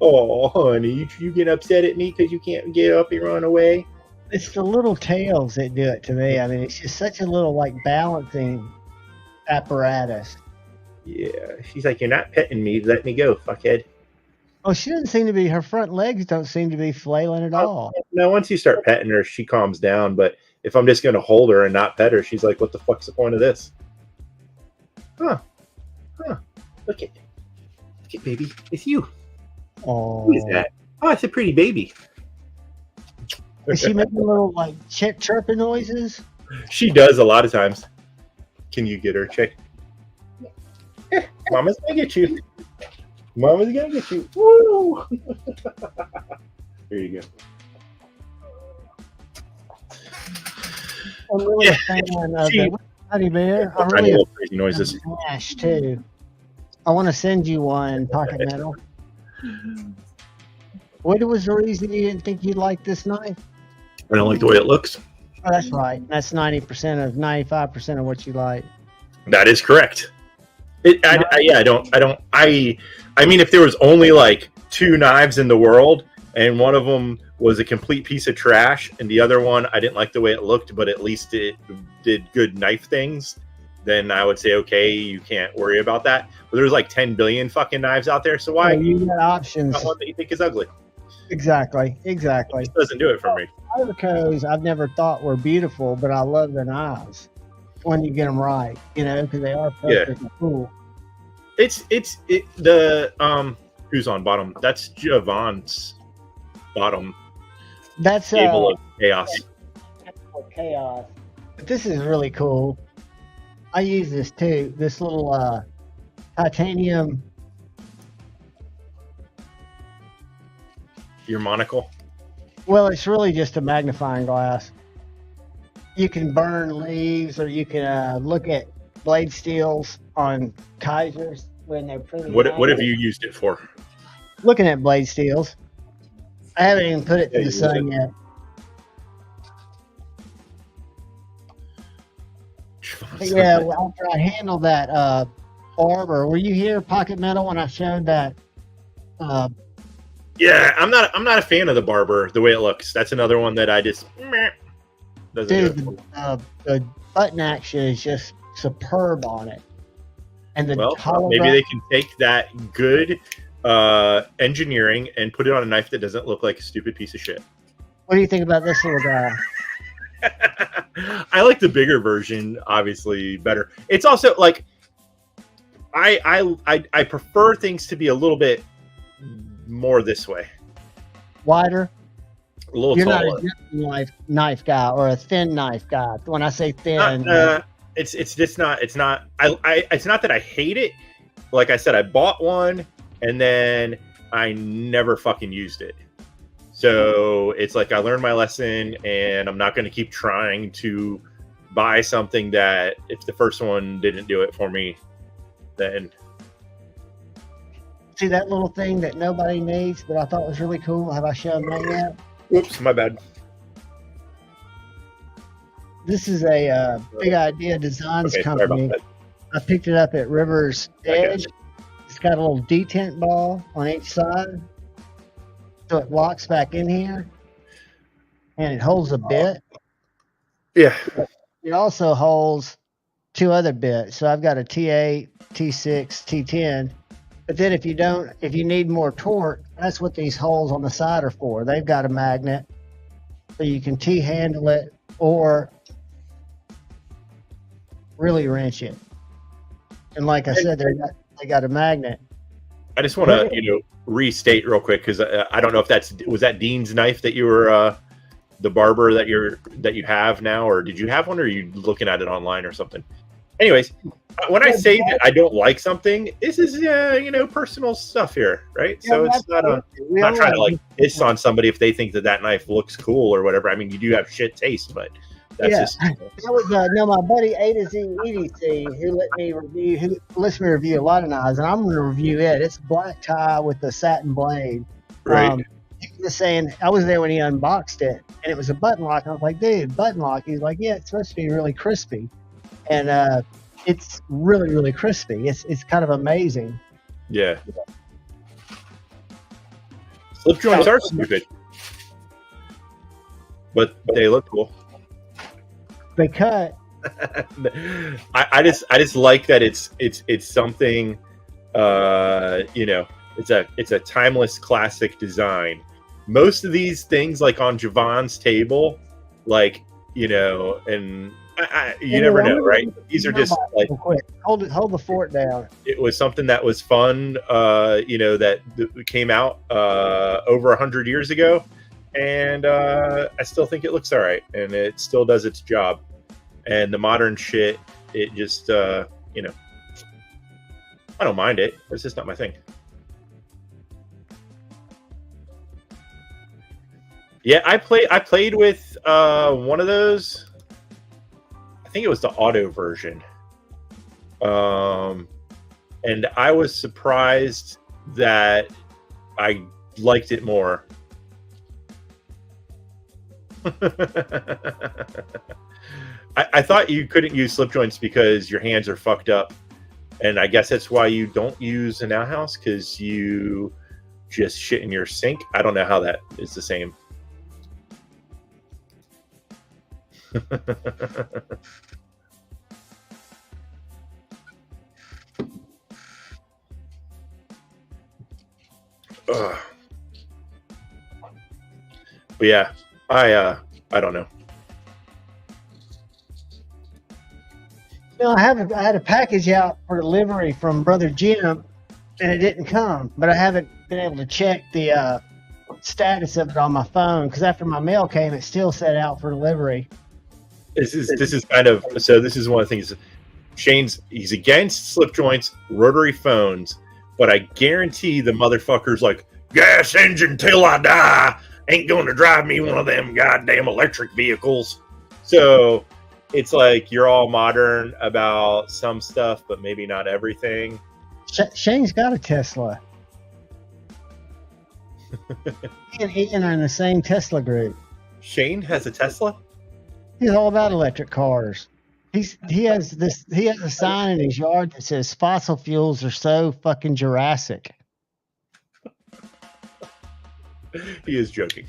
Speaker 2: Oh, honey, you get upset at me because you can't get up and run away?
Speaker 1: it's the little tails that do it to me. I mean, it's just such a little like balancing apparatus.
Speaker 2: Yeah, she's like, you're not petting me. Let me go, fuckhead.
Speaker 1: Oh, she doesn't seem to be. Her front legs don't seem to be flailing at all.
Speaker 2: No, once you start petting her, she calms down. But if I'm just going to hold her and not pet her, she's like, what the fuck's the point of this? Huh. Look at baby. It's you.
Speaker 1: Oh,
Speaker 2: Who is that? Oh, it's a pretty baby.
Speaker 1: is she making little like chirping noises?
Speaker 2: She does a lot of times. Can you get her? Check. Mama's going to get you. Mama's going to get you. Woo! Here you go.
Speaker 1: I'm really a fan of the Honey Bear. I'm really
Speaker 2: little crazy noises.
Speaker 1: Smash too. I want to send you one, Pocket Metal. What was the reason you didn't think you'd like this knife?
Speaker 2: I don't like the way it looks.
Speaker 1: Oh, that's right. That's 95% of what you like.
Speaker 2: That is correct. I mean, if there was only like 2 knives in the world and one of them was a complete piece of trash and the other one, I didn't like the way it looked, but at least it did good knife things, then I would say, okay, you can't worry about that. But there's like 10 billion fucking knives out there. So why?
Speaker 1: You got options.
Speaker 2: Not one that you think is ugly.
Speaker 1: Exactly.
Speaker 2: It doesn't do it for me.
Speaker 1: Avocados I've never thought were beautiful, but I love their knives when you get them right, because they are perfect and cool.
Speaker 2: It's who's on bottom? That's Javon's bottom.
Speaker 1: That's
Speaker 2: Table of Chaos.
Speaker 1: Chaos. But this is really cool. I use this too. This little titanium.
Speaker 2: Your monocle.
Speaker 1: Well, it's really just a magnifying glass. You can burn leaves, or you can look at blade steels on Kaisers when they're pretty.
Speaker 2: What have you used it for?
Speaker 1: Looking at blade steels. I haven't even put it to the sun yet. Yeah, well, after I handled that barber, were you here, Pocket Metal, when I showed that?
Speaker 2: Yeah, I'm not a fan of the barber the way it looks. That's another one that I just doesn't do it.
Speaker 1: The button action is just superb on it. And
Speaker 2: maybe they can take that good engineering and put it on a knife that doesn't look like a stupid piece of shit.
Speaker 1: What do you think about this little guy?
Speaker 2: I like the bigger version, obviously better. It's also like I prefer things to be a little bit more this way,
Speaker 1: wider.
Speaker 2: A little
Speaker 1: You're
Speaker 2: taller.
Speaker 1: Not a knife guy or a thin knife guy. When I say thin,
Speaker 2: it's just not. It's not. It's not that I hate it. Like I said, I bought one and then I never fucking used it. So it's like I learned my lesson, and I'm not going to keep trying to buy something that if the first one didn't do it for me, then.
Speaker 1: See that little thing that nobody needs, but I thought was really cool? Have I shown that yet?
Speaker 2: Whoops, my bad.
Speaker 1: This is a Big Idea Designs company. I picked it up at River's Edge. It's got a little detent ball on each side, so it locks back in here. and it holds a bit.
Speaker 2: Yeah.
Speaker 1: It also holds 2 other bits. So I've got a T8, T6, T10. But then if you need more torque, that's what these holes on the side are for. They've got a magnet, so you can T-handle it or really wrench it. And like I said, they got a magnet.
Speaker 2: I just want to, restate real quick because I don't know if was that Dean's knife that you were the barber that you have now, or did you have one, or are you looking at it online or something? Anyways, when I say that I don't like something, this is personal stuff here, right? Yeah, so it's not not trying to like piss on somebody if they think that knife looks cool or whatever. I mean, you do have shit taste, but that's just.
Speaker 1: That was my buddy A to Z EDC who lets me review a lot of knives, and I'm going to review it. It's black tie with the satin blade.
Speaker 2: Right.
Speaker 1: He was saying I was there when he unboxed it, and it was a button lock. I was like, dude, button lock. He's like, yeah, it's supposed to be really crispy, and it's really, really crispy. It's kind of amazing.
Speaker 2: Yeah. Slip joints are stupid, but they look cool.
Speaker 1: They cut.
Speaker 2: I just like that it's something, it's a timeless classic design. Most of these things, like on Javon's table, like and you never know, right? These are just like
Speaker 1: hold the fort down.
Speaker 2: It was something that was fun, that came out over 100 years ago, and I still think it looks all right, and it still does its job. And the modern shit, it just, I don't mind it. It's just not my thing. Yeah, I played with one of those. I think it was the auto version. And I was surprised that I liked it more. I thought you couldn't use slip joints because your hands are fucked up. And I guess that's why you don't use an outhouse, because you just shit in your sink. I don't know how that is the same. But yeah, I don't know.
Speaker 1: I had a package out for delivery from Brother Jim, and it didn't come. But I haven't been able to check the status of it on my phone, because after my mail came, it still said out for delivery.
Speaker 2: This is kind of, so this is one of the things. He's against slip joints, rotary phones, but I guarantee the motherfucker's like, gas engine till I die. Ain't going to drive me one of them goddamn electric vehicles. So it's like you're all modern about some stuff, but maybe not everything.
Speaker 1: Shane's got a Tesla. He and Ian are in the same Tesla group.
Speaker 2: Shane has a Tesla?
Speaker 1: He's all about electric cars. He has a sign in his yard that says fossil fuels are so fucking Jurassic.
Speaker 2: He is joking.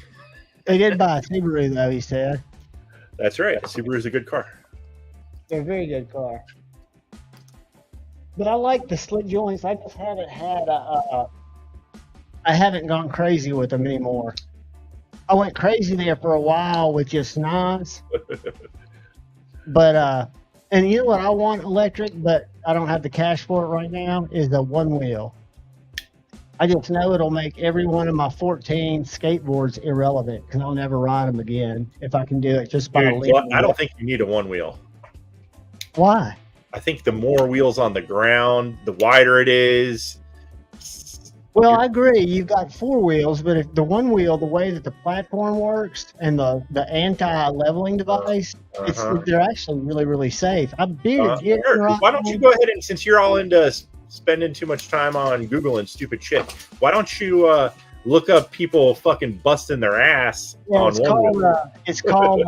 Speaker 1: They did buy a Subaru though, he said.
Speaker 2: That's right. Subaru is a good car.
Speaker 1: They're a very good car. But I like the slip joints. I just haven't had I haven't gone crazy with them anymore. I went crazy there for a while with just knives. But and you know what I want electric, but I don't have the cash for it right now, is a one wheel. I just know it'll make every one of my 14 skateboards irrelevant, because I'll never ride them again if I can do it just by leaving.
Speaker 2: I don't think you need a one wheel.
Speaker 1: Why?
Speaker 2: I think the more wheels on the ground, the wider it is.
Speaker 1: Well, I agree. You've got 4 wheels, but if the one wheel, the way that the platform works and the anti-leveling device, they're actually really, really safe. I'm big.
Speaker 2: Sure. Why don't you go ahead and, since you're all into spending too much time on Google and stupid shit, why don't you look up people fucking busting their ass on one wheel?
Speaker 1: It's called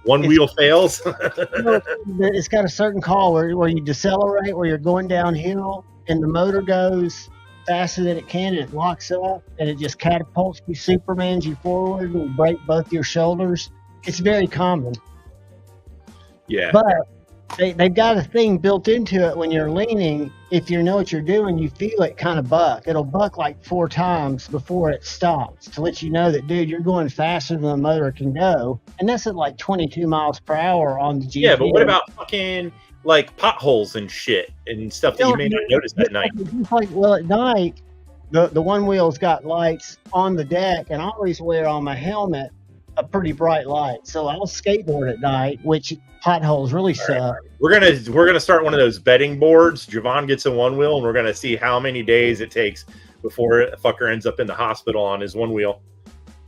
Speaker 2: one wheel fails.
Speaker 1: It's got a certain call where you decelerate, where you're going downhill and the motor goes faster than it can, and it locks up, and it just catapults you, Supermans you forward, and you break both your shoulders. It's very common.
Speaker 2: Yeah.
Speaker 1: But they've got a thing built into it when you're leaning. If you know what you're doing, you feel it kind of buck. It'll buck like 4 times before it stops to let you know that, dude, you're going faster than the motor can go. And that's at like 22 miles per hour on the GPS.
Speaker 2: Yeah, but what about fucking like potholes and shit and stuff that you may not notice at night?
Speaker 1: Well, at night, the one wheel's got lights on the deck, and I always wear on my helmet a pretty bright light. So I'll skateboard at night, which potholes really suck.
Speaker 2: We're gonna start one of those betting boards. Javon gets a one wheel, and we're gonna see how many days it takes before a fucker ends up in the hospital on his one wheel.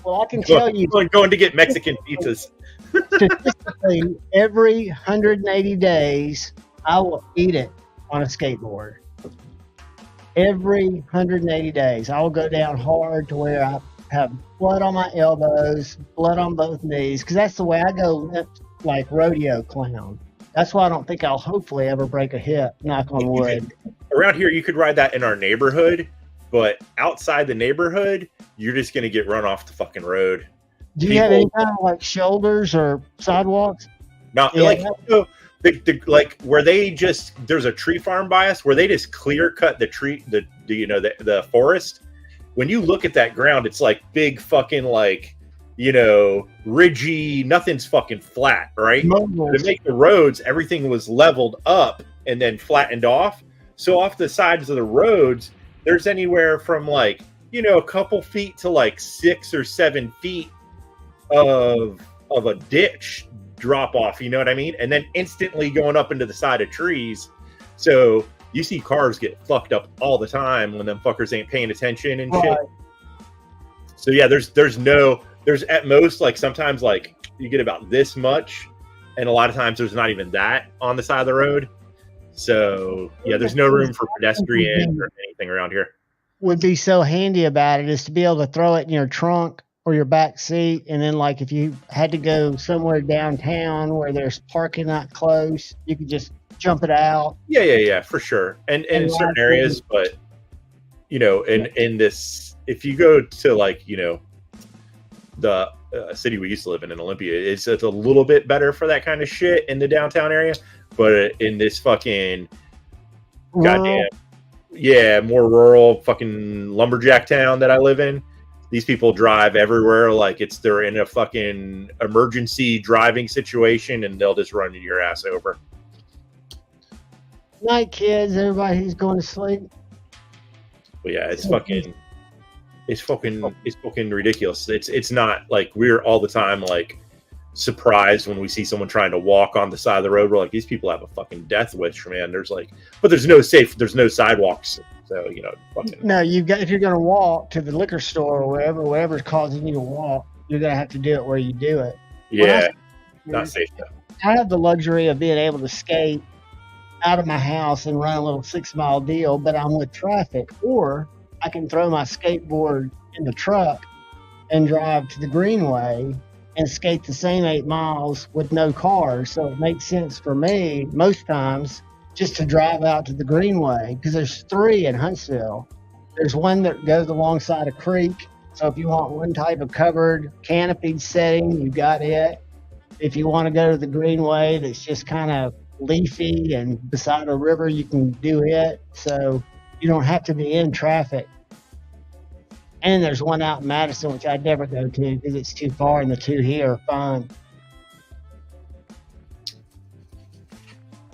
Speaker 1: Well, I can tell you,
Speaker 2: going to get Mexican pizzas.
Speaker 1: Statistically, every 180 days, I will eat it on a skateboard. Every 180 days, I will go down hard to where I have blood on my elbows, blood on both knees, because that's the way I go limp like rodeo clown. That's why I don't think I'll hopefully ever break a hip, knock on wood.
Speaker 2: Around here, you could ride that in our neighborhood, but outside the neighborhood, you're just going to get run off the fucking road.
Speaker 1: Do you have any kind of like shoulders or sidewalks?
Speaker 2: No, like like where they just, there's a tree farm by us where they just clear cut the tree, the forest. When you look at that ground, it's like big fucking like, ridgy, nothing's fucking flat, right? To make the roads, everything was leveled up and then flattened off. So off the sides of the roads, there's anywhere from like, a couple feet to like 6 or 7 feet of a ditch drop off, you know what I mean? And then instantly going up into the side of trees. So you see cars get fucked up all the time when them fuckers ain't paying attention and shit. So yeah, there's at most like sometimes like you get about this much, and a lot of times there's not even that on the side of the road. So yeah, there's no room for pedestrians or anything around here.
Speaker 1: Would be so handy about it is to be able to throw it in your trunk or your back seat, and then like if you had to go somewhere downtown where there's parking not close, you could just jump it out.
Speaker 2: Yeah, for sure. And in certain areas, but in this, if you go to like the city we used to live in Olympia, it's a little bit better for that kind of shit in the downtown area, but in this fucking goddamn more rural fucking lumberjack town that I live in, these people drive everywhere like they're in a fucking emergency driving situation, and they'll just run your ass over.
Speaker 1: Night, kids. Everybody who's going to sleep.
Speaker 2: But yeah, it's fucking ridiculous. It's not like we're all the time like surprised when we see someone trying to walk on the side of the road. We're like, these people have a fucking death wish, man. There's no sidewalks. So, fucking.
Speaker 1: No, if you're going to walk to the liquor store or wherever's causing you to walk, you're going to have to do it where you do it.
Speaker 2: Yeah, not safe though.
Speaker 1: I have the luxury of being able to skate out of my house and run a little 6-mile deal, but I'm with traffic. Or I can throw my skateboard in the truck and drive to the Greenway and skate the same 8 miles with no cars. So it makes sense for me most times just to drive out to the Greenway, because there's 3 in Huntsville. There's one that goes alongside a creek. So if you want one type of covered canopied setting, you got it. If you want to go to the Greenway that's just kind of leafy and beside a river, you can do it. So you don't have to be in traffic. And there's one out in Madison, which I'd never go to because it's too far, and the 2 here are fun.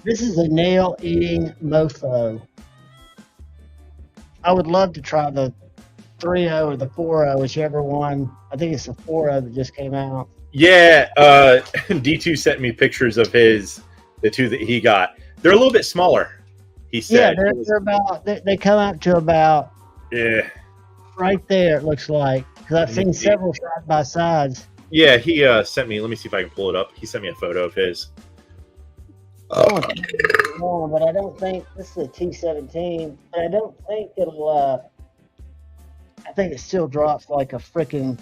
Speaker 1: This is a nail-eating mofo. I would love to try the 3.0 or the 4.0, whichever one. I think it's the 4.0 that just came out.
Speaker 2: Yeah, D2 sent me pictures of the 2 that he got. They're a little bit smaller, he said.
Speaker 1: Yeah, they're about, they come out to about right there, it looks like. Because I've seen several side by sides.
Speaker 2: Yeah, he sent me, let me see if I can pull it up. He sent me a photo of his.
Speaker 1: But I don't think this is a T17. But I don't think it'll. I think it still drops like a freaking.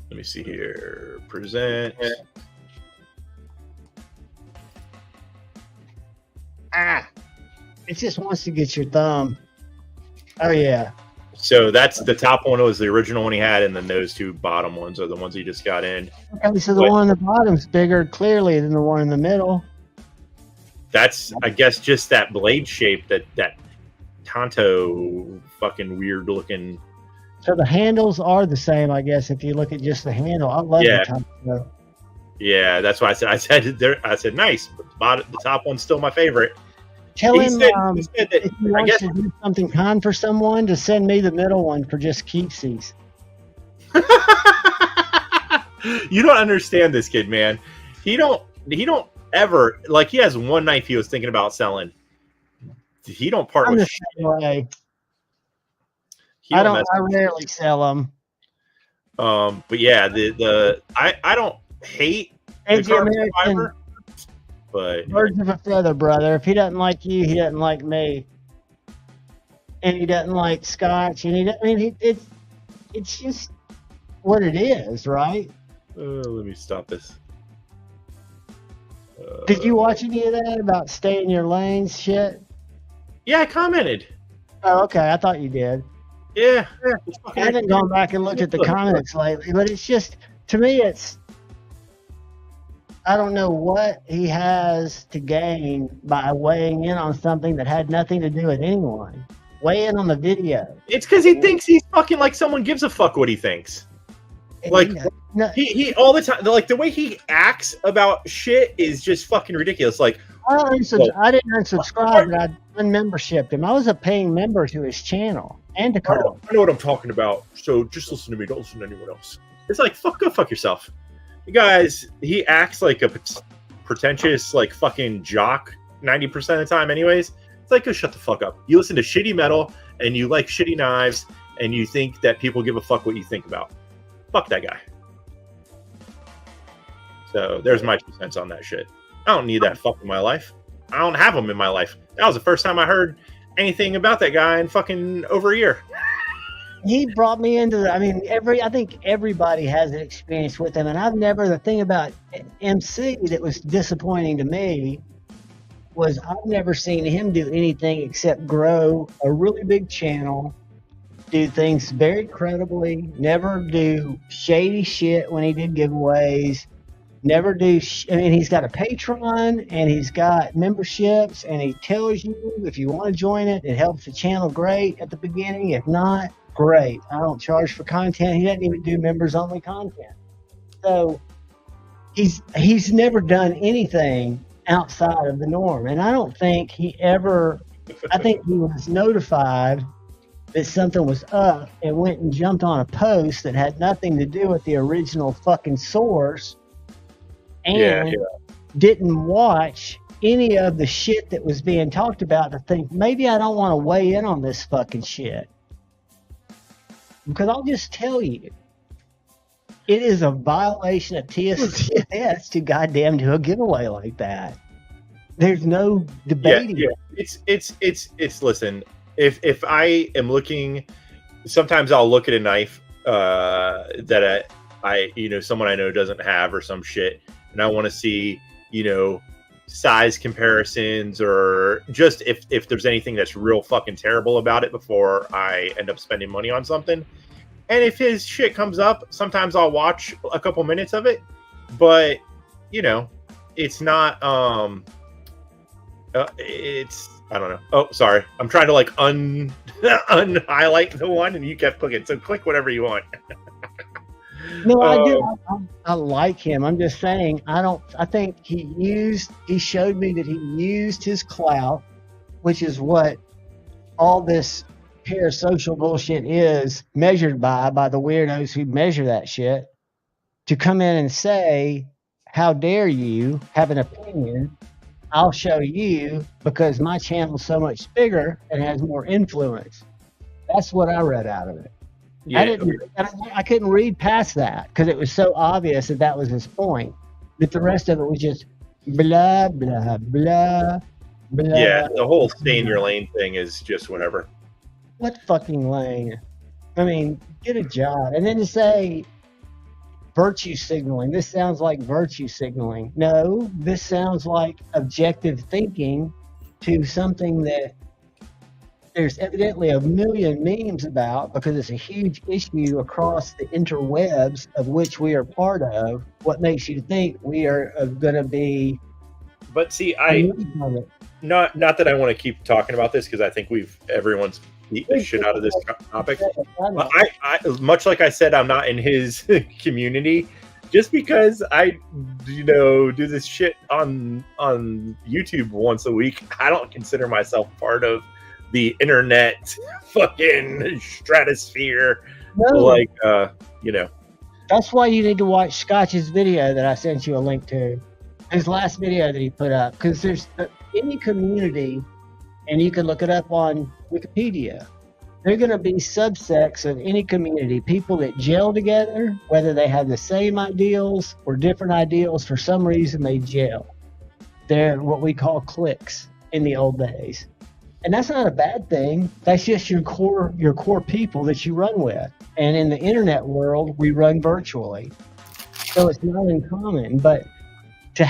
Speaker 2: Let me see here. Present.
Speaker 1: It just wants to get your thumb. Oh yeah.
Speaker 2: So that's the top one was the original one he had, and then those two bottom ones are the ones he just got in.
Speaker 1: Okay, so the one on the bottom's bigger clearly than the one in the middle.
Speaker 2: That's, I guess, just that blade shape, that Tonto fucking weird looking.
Speaker 1: So the handles are the same, I guess, if you look at just the handle. I love the Tonto.
Speaker 2: Yeah, that's why I said nice, but the top one's still my favorite.
Speaker 1: Tell him he said that, if he wants to do something kind for someone, to send me the middle one for just keepsies.
Speaker 2: You don't understand this kid, man. He don't ever, like, he has one knife he was thinking about selling. He don't part with shit.
Speaker 1: Way. I rarely sell them.
Speaker 2: But yeah, I don't hate the carbon fiber, but
Speaker 1: birds of a feather, brother. If he doesn't like you, he doesn't like me, and he doesn't like scotch, and it's just what it is, right?
Speaker 2: Let me stop this.
Speaker 1: Did you watch any of that about stay in your lanes shit?
Speaker 2: Yeah, I commented.
Speaker 1: Oh, okay. I thought you did.
Speaker 2: Yeah.
Speaker 1: I haven't gone back and looked at the comments lately, but it's just, to me, I don't know what he has to gain by weighing in on something that had nothing to do with anyone. Weigh in on the video.
Speaker 2: It's because he thinks he's fucking like someone gives a fuck what he thinks. Like, he all the time, like the way he acts about shit is just fucking ridiculous. Like,
Speaker 1: I didn't unsubscribe, but I unmembershiped him. I was a paying member to his channel and to call.
Speaker 2: I know what I'm talking about. So just listen to me. Don't listen to anyone else. It's like, go fuck yourself. You guys, he acts like a pretentious, like, fucking jock 90% of the time anyways. It's like, go shut the fuck up. You listen to shitty metal and you like shitty knives and you think that people give a fuck what you think about. Fuck that guy. So there's my 2 cents on that shit. I don't need that fuck in my life. I don't have him in my life. That was the first time I heard anything about that guy in fucking over a year.
Speaker 1: He brought me into I think everybody has an experience with him, and the thing about MC that was disappointing to me was I've never seen him do anything except grow a really big channel, do things very credibly, never do shady shit when he did giveaways, never do, he's got a Patreon and he's got memberships, and he tells you if you want to join it, it helps the channel great at the beginning. If not, great. I don't charge for content. He doesn't even do members only content. So he's never done anything outside of the norm. And I don't think I think he was notified that something was up and went and jumped on a post that had nothing to do with the original fucking source, and didn't watch any of the shit that was being talked about to think, maybe I don't want to weigh in on this fucking shit. Because I'll just tell you, it is a violation of TSTS to goddamn do a giveaway like that. There's no debating.
Speaker 2: Yeah. It's listen, if I am looking, sometimes I'll look at a knife that I someone I know doesn't have or some shit, and I want to see, size comparisons, or just if there's anything that's real fucking terrible about it before I end up spending money on something. And if his shit comes up, sometimes I'll watch a couple minutes of it, but it's not it's, I don't know. Oh, sorry. I'm trying to unhighlight the one and you kept clicking. So click whatever you want.
Speaker 1: No, I do. I like him. I'm just saying, I think he showed me that he used his clout, which is what all this parasocial bullshit is measured by the weirdos who measure that shit, to come in and say, how dare you have an opinion? I'll show you because my channel's so much bigger and has more influence. That's what I read out of it. Yeah. I couldn't read past that because it was so obvious that was his point. But the rest of it was just blah, blah, blah, blah.
Speaker 2: Yeah, the whole stay in your lane thing is just whatever.
Speaker 1: What fucking lane? I mean, get a job. And then to say virtue signaling. This sounds like virtue signaling. No, this sounds like objective thinking to something that there's evidently a million memes about because it's a huge issue across the interwebs of which we are part of. What makes you think we are going to be?
Speaker 2: But see,
Speaker 1: immune from it?
Speaker 2: not that I want to keep talking about this because I think everyone's beat the shit out of this topic. I much like I said, I'm not in his community. Just because I, do this shit on YouTube once a week, I don't consider myself part of the internet fucking stratosphere.
Speaker 1: No.
Speaker 2: Like,
Speaker 1: That's why you need to watch Scotch's video that I sent you a link to. His last video that he put up. Because there's any community, and you can look it up on Wikipedia. They're going to be subsects of any community, people that gel together, whether they have the same ideals or different ideals. For some reason, they gel. They're what we call cliques in the old days. And that's not a bad thing. That's just your core people that you run with. And in the internet world, we run virtually. So it's not uncommon. But to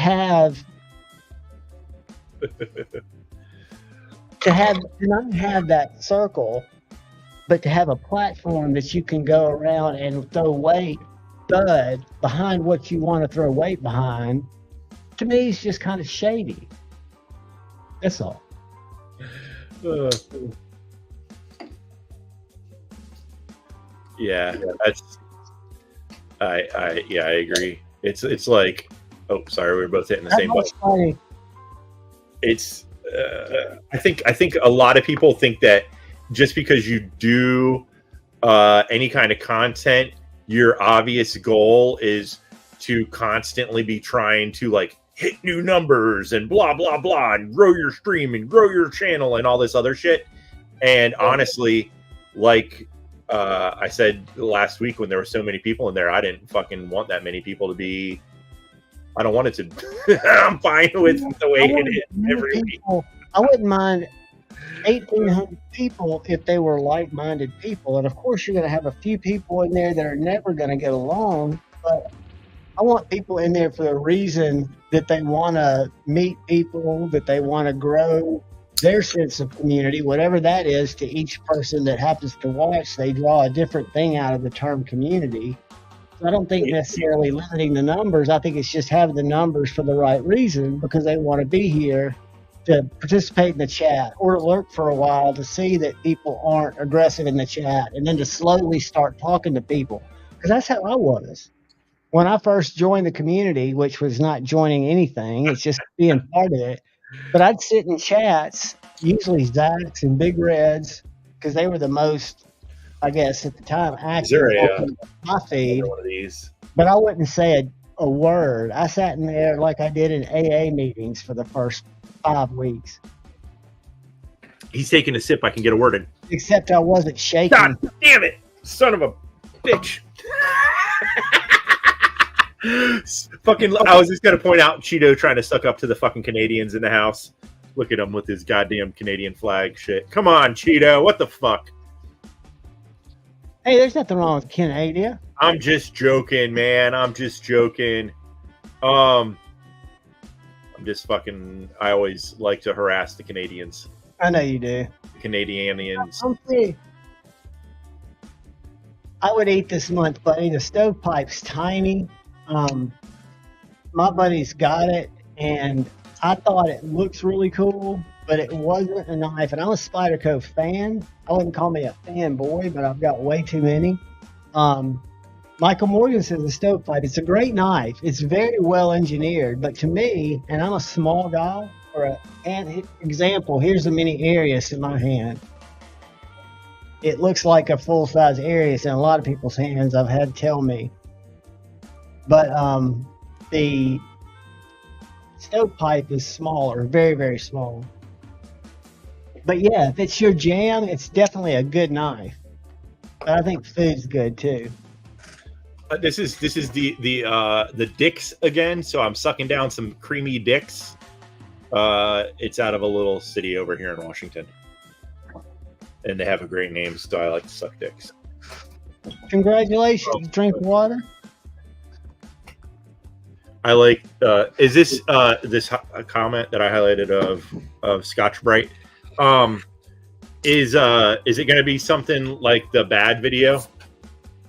Speaker 1: not have that circle, but to have a platform that you can go around and throw weight, behind what you want to throw weight behind, to me, is just kind of shady. That's all.
Speaker 2: Yeah, that's. I agree. It's like, oh, sorry, we were both hitting the same button. It's. I think a lot of people think that just because you do any kind of content, your obvious goal is to constantly be trying to like hit new numbers and blah blah blah and grow your stream and grow your channel and all this other shit. And honestly, like I said last week when there were so many people in there, I didn't fucking want that many people to be. I don't want it to. I'm fine with the way it is every week.
Speaker 1: I wouldn't mind 1,800 people if they were like-minded people. And of course, you're going to have a few people in there that are never going to get along. But I want people in there for a reason that they want to meet people, that they want to grow their sense of community, whatever that is to each person that happens to watch. They draw a different thing out of the term community. I don't think necessarily limiting the numbers. I think it's just having the numbers for the right reason because they want to be here to participate in the chat or lurk for a while to see that people aren't aggressive in the chat and then to slowly start talking to people. Because that's how I was. When I first joined the community, which was not joining anything, it's just being part of it. But I'd sit in chats, usually Zacks and Big Reds, because they were the most, I guess, at the time, active on my feed.
Speaker 2: One of these?
Speaker 1: But I wouldn't say a word. I sat in there like I did in AA meetings for the first 5 weeks.
Speaker 2: He's taking a sip. I can get a word in.
Speaker 1: Except I wasn't shaking.
Speaker 2: God damn it, son of a bitch! Fucking! I was just gonna point out Cheeto trying to suck up to the fucking Canadians in the house. Look at him with his goddamn Canadian flag shit. Come on, Cheeto. What the fuck?
Speaker 1: Hey, there's nothing wrong with Canada.
Speaker 2: I'm just joking, man. I'm just joking. I'm just fucking. I always like to harass the Canadians.
Speaker 1: I know you do.
Speaker 2: Canadianians.
Speaker 1: I would eat this month, buddy. The stovepipe's tiny. My buddy's got it, and I thought it looks really cool, but it wasn't a knife. And I'm a Spyderco fan. I wouldn't call me a fanboy, but I've got way too many. Michael Morgan says the stovepipe. It's a great knife. It's very well engineered, but to me, and I'm a small guy, for an example, here's the mini Arius in my hand. It looks like a full-size Arius in a lot of people's hands, I've had tell me. But the stovepipe is smaller, very, very small. But yeah, if it's your jam, it's definitely a good knife. But I think food's good too.
Speaker 2: This is the Dicks again. So I'm sucking down some creamy Dicks. It's out of a little city over here in Washington, and they have a great name, so I like to suck dicks.
Speaker 1: Congratulations! Drink water.
Speaker 2: I like. Is this a comment that I highlighted of Scotch Brite? Is it going to be something like the Bad video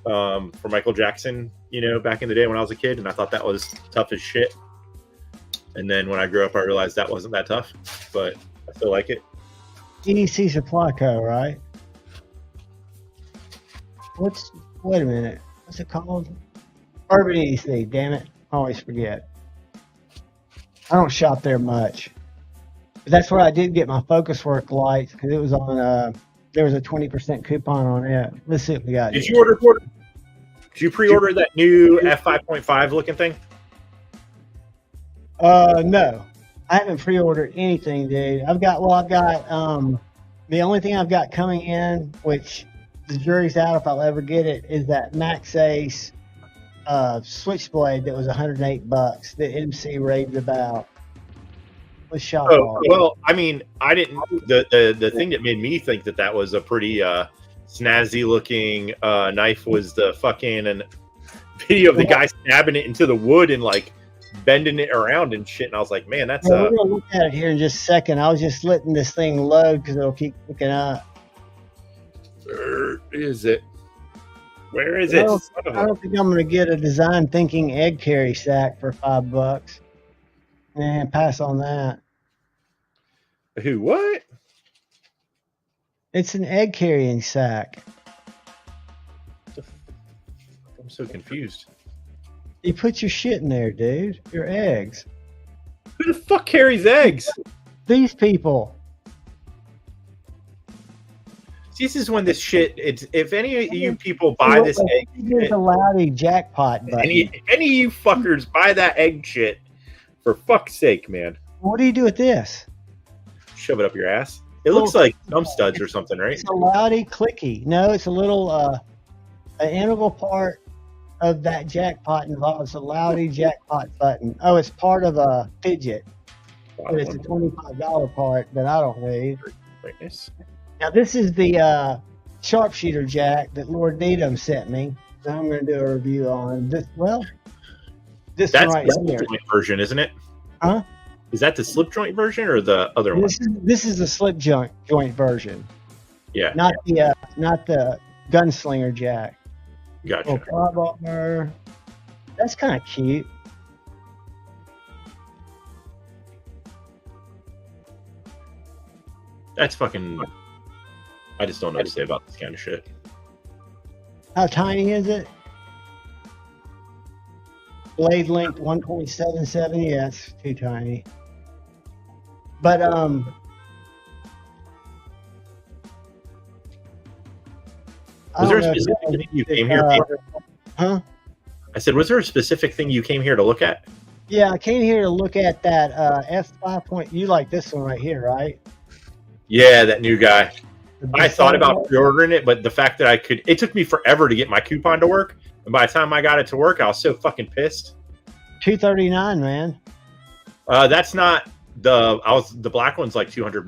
Speaker 2: for Michael Jackson? You know, back in the day when I was a kid, and I thought that was tough as shit. And then when I grew up, I realized that wasn't that tough, but I still like it.
Speaker 1: EDC Supply Co. Right? Wait a minute. What's it called? Urban EDC. Damn it. I always forget. I don't shop there much. But that's where I did get my Focus Work lights because it was on. There was a 20% coupon on it. Let's see what we got.
Speaker 2: Did you pre-order that new F5.5 looking thing?
Speaker 1: No. I haven't pre-ordered anything, dude. I've got the only thing I've got coming in, which the jury's out if I'll ever get it, is that Max Ace switchblade that was $108 that MC raved about. Was shop off.
Speaker 2: Well, I mean, I didn't. The thing that made me think that was a pretty snazzy looking knife was the fucking video of the guy stabbing it into the wood and like bending it around and shit. And I was like, man, that's.
Speaker 1: We're gonna look at it here in just a second. I was just letting this thing load because it'll keep looking up.
Speaker 2: Where is it? I
Speaker 1: don't think I'm gonna get a design thinking egg carry sack for $5. And pass on that.
Speaker 2: Who? What?
Speaker 1: It's an egg carrying sack.
Speaker 2: I'm so confused.
Speaker 1: You put your shit in there, dude. Your eggs.
Speaker 2: Who the fuck carries eggs?
Speaker 1: These people.
Speaker 2: See, this is when this shit. It's if any of you people buy this egg,
Speaker 1: it's a loudy jackpot button.
Speaker 2: Any of you fuckers buy that egg shit. For fuck's sake, man.
Speaker 1: What do you do with this?
Speaker 2: Shove it up your ass. It looks like thumb studs or something, right?
Speaker 1: It's a loudy clicky. No, it's a little an integral part of that jackpot involves a loudy jackpot button. Oh, it's part of a fidget. But it's a $25 part that I don't need.
Speaker 2: Nice.
Speaker 1: Now this is the sharpshooter jack that Lord Needham sent me. That I'm going to do a review on. This
Speaker 2: That's
Speaker 1: right
Speaker 2: the
Speaker 1: here.
Speaker 2: slip joint version, isn't it?
Speaker 1: Huh?
Speaker 2: Is that the slip joint version or the other one?
Speaker 1: This is the slip joint version.
Speaker 2: Yeah.
Speaker 1: Not the gunslinger jack.
Speaker 2: Gotcha.
Speaker 1: Oh, carburetor. That's kind of cute.
Speaker 2: That's fucking. I just don't know what to say about this kind of shit.
Speaker 1: How tiny is it? Blade length 1.77. Yeah, it's too tiny. But
Speaker 2: was there a specific thing you came here for?
Speaker 1: Huh?
Speaker 2: I said, was there a specific thing you came here to look at?
Speaker 1: Yeah, I came here to look at that F5 point. You like this one right here, right?
Speaker 2: Yeah, that new guy. I thought about pre-ordering it, but the fact that it took me forever to get my coupon to work. And by the time I got it to work, I was so fucking pissed.
Speaker 1: $239, man.
Speaker 2: That's not the black one's like $200.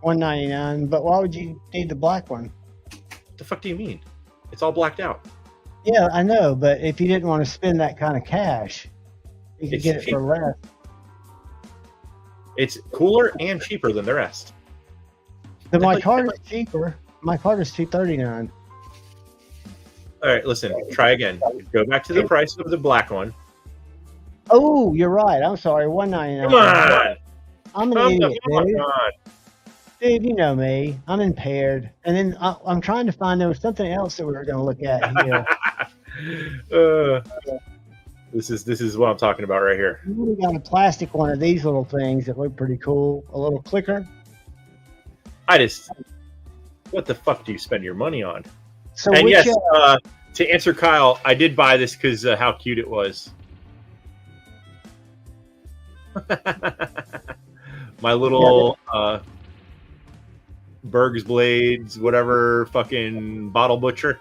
Speaker 1: $199. But why would you need the black one?
Speaker 2: What the fuck do you mean? It's all blacked out.
Speaker 1: Yeah, I know, but if you didn't want to spend that kind of cash, you could get it for less.
Speaker 2: It's cooler and cheaper than the rest.
Speaker 1: My card is cheaper. My card is $239.
Speaker 2: All right, listen. Try again. Go back to the price of the black one.
Speaker 1: Oh, you're right. I'm sorry. $199.
Speaker 2: Come on.
Speaker 1: I'm an idiot,
Speaker 2: Come
Speaker 1: dude.
Speaker 2: on.
Speaker 1: Dude, you know me. I'm impaired. And then I'm trying to find there was something else that we were going to look at here.
Speaker 2: This is what I'm talking about right here.
Speaker 1: We got a plastic one of these little things that look pretty cool. A little clicker.
Speaker 2: What the fuck do you spend your money on?
Speaker 1: So
Speaker 2: and yes, to answer Kyle, I did buy this because how cute it was. My little Berg's Blades, whatever, fucking bottle butcher.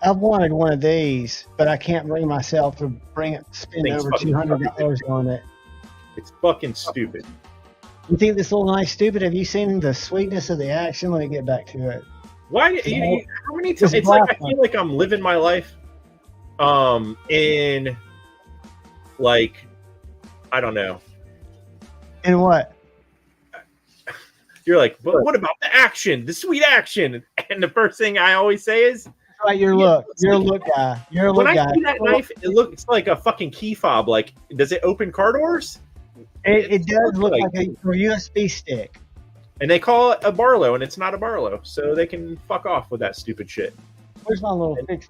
Speaker 1: I've wanted one of these, but I can't bring myself to spend over $200 on it.
Speaker 2: It's fucking stupid.
Speaker 1: You think this little knife stupid? Have you seen the sweetness of the action? Let me get back to it.
Speaker 2: Why? How many times? It's like I feel like I'm living my life in like, I don't know.
Speaker 1: And what?
Speaker 2: You're like, but what about the action, the sweet action? And the first thing I always say is,
Speaker 1: right, you're a look guy. You're a look guy.
Speaker 2: When I see that knife, it looks like a fucking key fob. Like, does it open car doors?
Speaker 1: It does look like a USB stick.
Speaker 2: And they call it a Barlow, and it's not a Barlow, so they can fuck off with that stupid shit.
Speaker 1: Where's my little fix?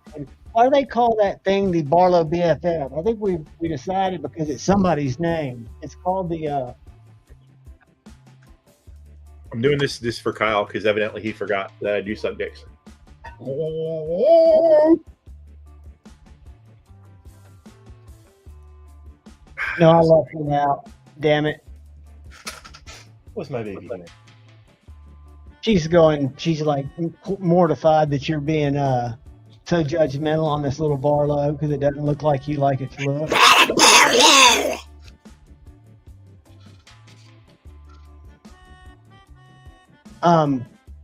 Speaker 1: Why do they call that thing the Barlow BFF? I think we decided because it's somebody's name. It's called the.
Speaker 2: I'm doing this for Kyle because evidently he forgot that I do suck dicks.
Speaker 1: No, I left him out. Damn it.
Speaker 2: What's my baby doing?
Speaker 1: She's like mortified that you're being so judgmental on this little Barlow because it doesn't look like you like it to look.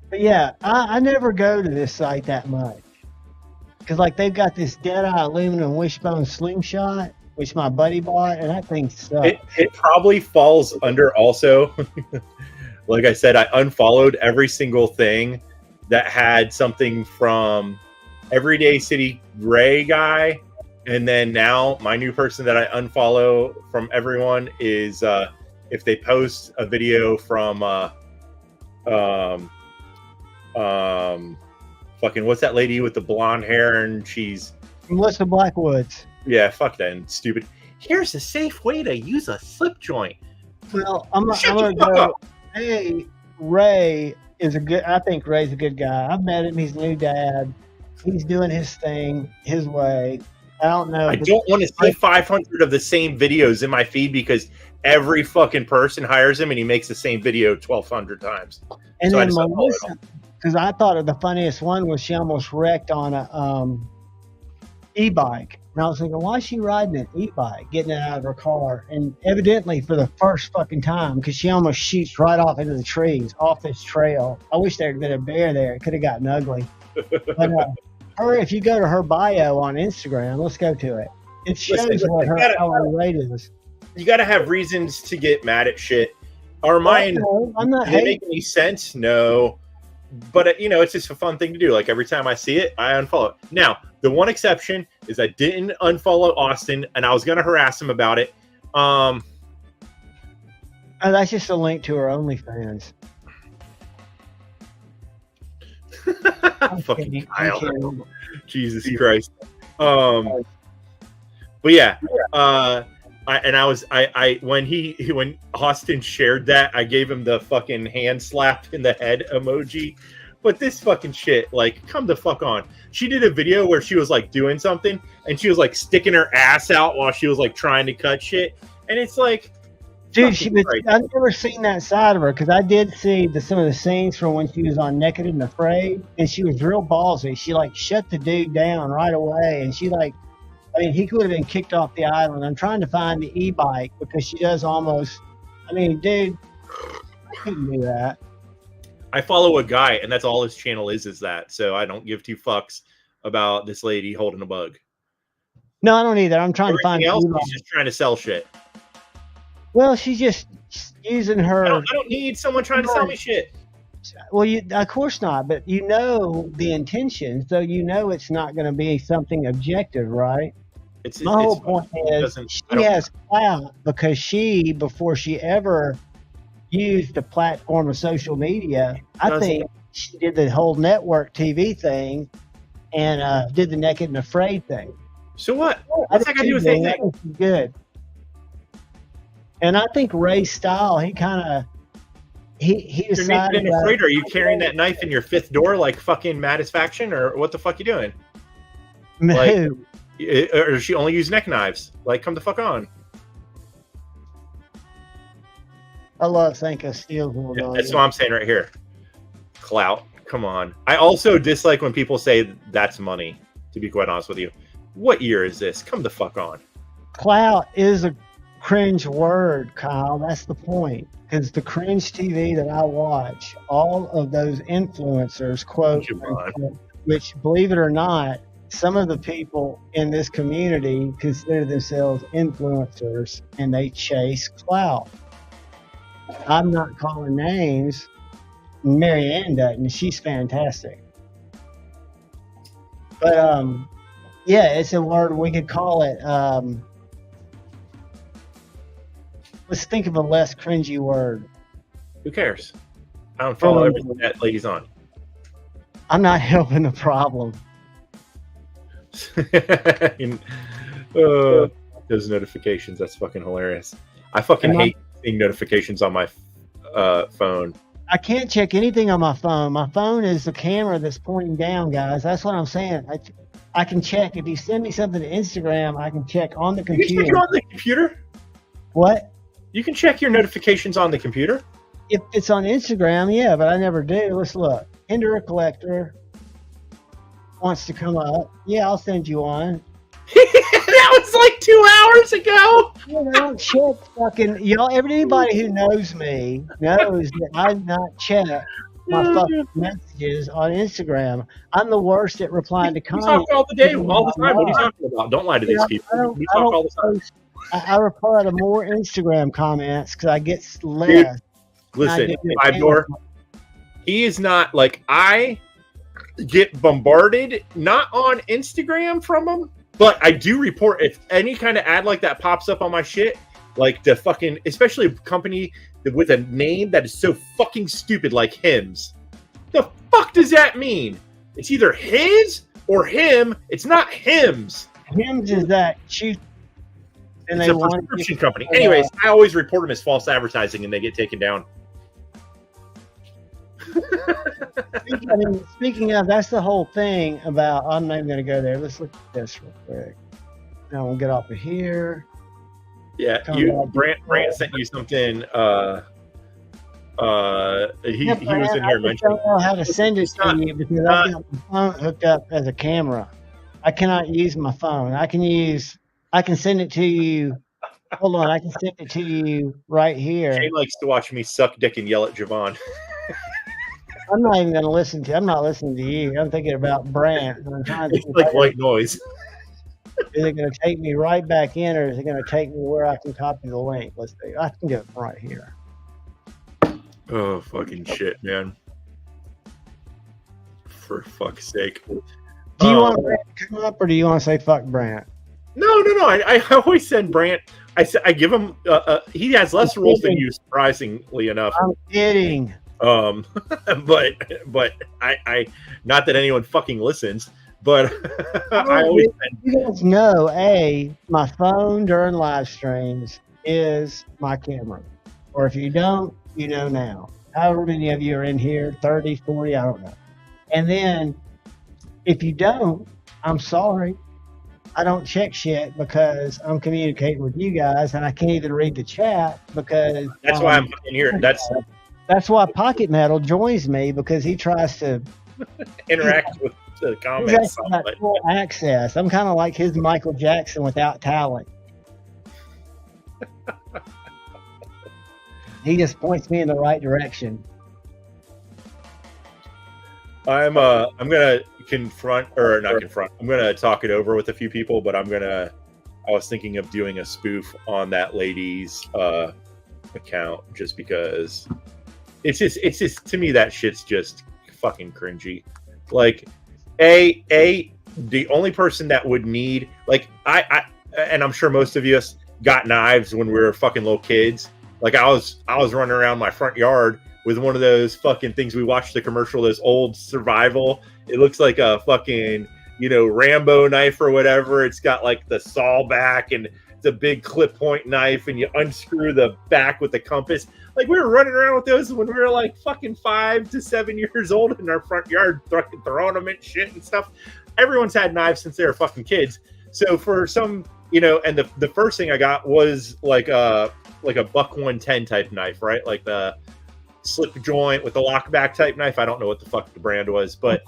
Speaker 1: But yeah, I never go to this site that much because like they've got this Deadeye aluminum wishbone slingshot, which my buddy bought, and that thing sucks.
Speaker 2: It probably falls under also. Like I said, I unfollowed every single thing that had something from Everyday City Ray guy, and then now my new person that I unfollow from everyone is if they post a video from fucking what's that lady with the blonde hair and she's
Speaker 1: Melissa Blackwoods.
Speaker 2: Yeah, fuck that stupid. Here's a safe way to use a slip joint.
Speaker 1: Well, I'm gonna go. Hey, Ray is I think Ray's a good guy. I've met him. He's a new dad. He's doing his thing his way. I don't know.
Speaker 2: I don't want to see 500 of the same videos in my feed because every fucking person hires him and he makes the same video 1,200 times.
Speaker 1: And so then Melissa, because I thought the funniest one was she almost wrecked on a e-bike. And I was thinking, why is she riding an e-bike, getting it out of her car? And evidently for the first fucking time, because she almost shoots right off into the trees, off this trail. I wish there had been a bear there. It could have gotten ugly. But if you go to her bio on Instagram, let's go to it. It shows what her hourly rate is.
Speaker 2: You got to have reasons to get mad at shit. Are mine,
Speaker 1: I'm not
Speaker 2: do they make any sense? No. But, it's just a fun thing to do. Like, every time I see it, I unfollow it. Now, the one exception is I didn't unfollow Austin, and I was going to harass him about it.
Speaker 1: Oh, that's just a link to her OnlyFans.
Speaker 2: Fucking Kyle. Jesus Christ. But yeah, when Austin shared that, I gave him the fucking hand slap in the head emoji. But this fucking shit, like, come the fuck on. She did a video where she was like doing something and she was like sticking her ass out while she was like trying to cut shit. And it's like,
Speaker 1: dude, I've never seen that side of her because I did see some of the scenes from when she was on Naked and Afraid, and she was real ballsy. She like shut the dude down right away, and she like, I mean, he could have been kicked off the island. I'm trying to find the e-bike because she does almost. I mean, dude, I couldn't do that.
Speaker 2: I follow a guy, and that's all his channel is that. So I don't give two fucks about this lady holding a bug.
Speaker 1: No, I don't either. I'm trying to find
Speaker 2: else. He's just trying to sell shit.
Speaker 1: Well, she's just using her.
Speaker 2: I don't need someone trying to sell me shit.
Speaker 1: Well, of course not. But you know the intention, so you know it's not going to be something objective, right? My whole point is she has clout because before she ever used the platform of social media, I think she did the whole network TV thing and did the Naked and Afraid thing.
Speaker 2: So what? What's that got to do with anything?
Speaker 1: Good. And I think Ray's style, he decided.
Speaker 2: Are you carrying that knife in your fifth door like fucking Mattisfaction, or what the fuck you doing? Like, or does she only use neck knives? Like, come the fuck on.
Speaker 1: I love Sanko Steele's one.
Speaker 2: Yeah, that's what I'm saying right here. Clout. Come on. I also dislike when people say that's money, to be quite honest with you. What year is this? Come the fuck on.
Speaker 1: Clout is a cringe word, Kyle. That's the point. Because the cringe TV that I watch, all of those influencers, quote, which, believe it or not, some of the people in this community consider themselves influencers and they chase clout. I'm not calling names. Mary Ann doesn't. She's fantastic. But yeah, it's a word we could call it. Let's think of a less cringy word.
Speaker 2: Who cares? I don't follow everything that lady's on.
Speaker 1: I'm not helping the problem.
Speaker 2: Those notifications, that's fucking hilarious. I fucking hate seeing notifications on my phone.
Speaker 1: I can't check anything on my phone. My phone is the camera that's pointing down, guys. That's what I'm saying. I can check. If you send me something to Instagram, I can check on the computer.
Speaker 2: You can check on the computer?
Speaker 1: What?
Speaker 2: You can check your notifications on the computer?
Speaker 1: If it's on Instagram, yeah, but I never do. Let's look. Ender Collector wants to come up. Yeah, I'll send you one.
Speaker 2: That was like 2 hours ago.
Speaker 1: Yeah, I don't check fucking y'all. Anybody who knows me knows that I not check my fucking messages on Instagram. I'm the worst at replying to comments.
Speaker 2: You talk all the day, all the time. What are you talking about? Don't lie to these people. We talk all the time.
Speaker 1: I reply to more Instagram comments because I get less.
Speaker 2: Dude, listen, Five Door, he is not like I get bombarded, not on Instagram from him. But I do report if any kind of ad like that pops up on my shit, like the fucking, especially a company with a name that is so fucking stupid, like Hims. The fuck does that mean? It's either his or him. It's not Hims.
Speaker 1: Hims is that cheap.
Speaker 2: And it's a prescription company. Anyways, I always report them as false advertising, and they get taken down.
Speaker 1: Speaking of, that's the whole thing about. I'm not even going to go there. Let's look at this real quick. Now we'll get off of here.
Speaker 2: Yeah, Brant sent you something. He was in here mentioning.
Speaker 1: I don't know how to send it to you because I've got my phone hooked up as a camera. I cannot use my phone. I can send it to you. Hold on, I can send it to you right here.
Speaker 2: Jay likes to watch me suck dick and yell at Javon.
Speaker 1: I'm not even going to listen to. I'm not listening to you. I'm thinking about Brant.
Speaker 2: It's like white noise.
Speaker 1: Is it going to take me right back in, or is it going to take me where I can copy the link? Let's see. I can get it right here.
Speaker 2: Oh, fucking shit, man. For fuck's sake.
Speaker 1: Do you want Brant to come up, or do you want to say fuck Brant?
Speaker 2: No. I always send Brant. I give him. He has less rules than you, surprisingly enough.
Speaker 1: I'm kidding.
Speaker 2: But I not that anyone fucking listens, but I always send.
Speaker 1: You guys know, my phone during live streams is my camera. Or if you don't, you know now. However many of you are in here, 30, 40, I don't know. And then if you don't, I'm sorry. I don't check shit because I'm communicating with you guys, and I can't even read the chat because
Speaker 2: that's why I'm in here.
Speaker 1: That's why Pocket Metal joins me, because he tries to
Speaker 2: interact with the comments.
Speaker 1: He's got full access. I'm kind of like his Michael Jackson without talent. He just points me in the right direction.
Speaker 2: I'm gonna I'm gonna talk it over with a few people, but I was thinking of doing a spoof on that lady's account just because it's just to me that shit's just fucking cringy. Like the only person that would need, like, I and I'm sure most of us got knives when we were fucking little kids. Like I was running around my front yard with one of those fucking things we watched the commercial, those old survival. It looks like a fucking, Rambo knife or whatever. It's got like the saw back and it's a big clip point knife, and you unscrew the back with the compass. Like we were running around with those when we were like fucking 5 to 7 years old in our front yard, throwing them at shit and stuff. Everyone's had knives since they were fucking kids. So for some, and the first thing I got was like a buck 110 type knife, right? Like the slip joint with the lockback type knife. I don't know what the fuck the brand was, but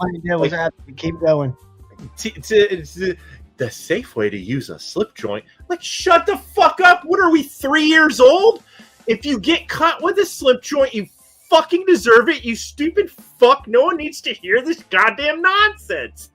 Speaker 1: keep going.
Speaker 2: It's the safe way to use a slip joint. Like, shut the fuck up. What are we, 3 years old? If you get cut with a slip joint, you fucking deserve it, you stupid fuck. No one needs to hear this goddamn nonsense.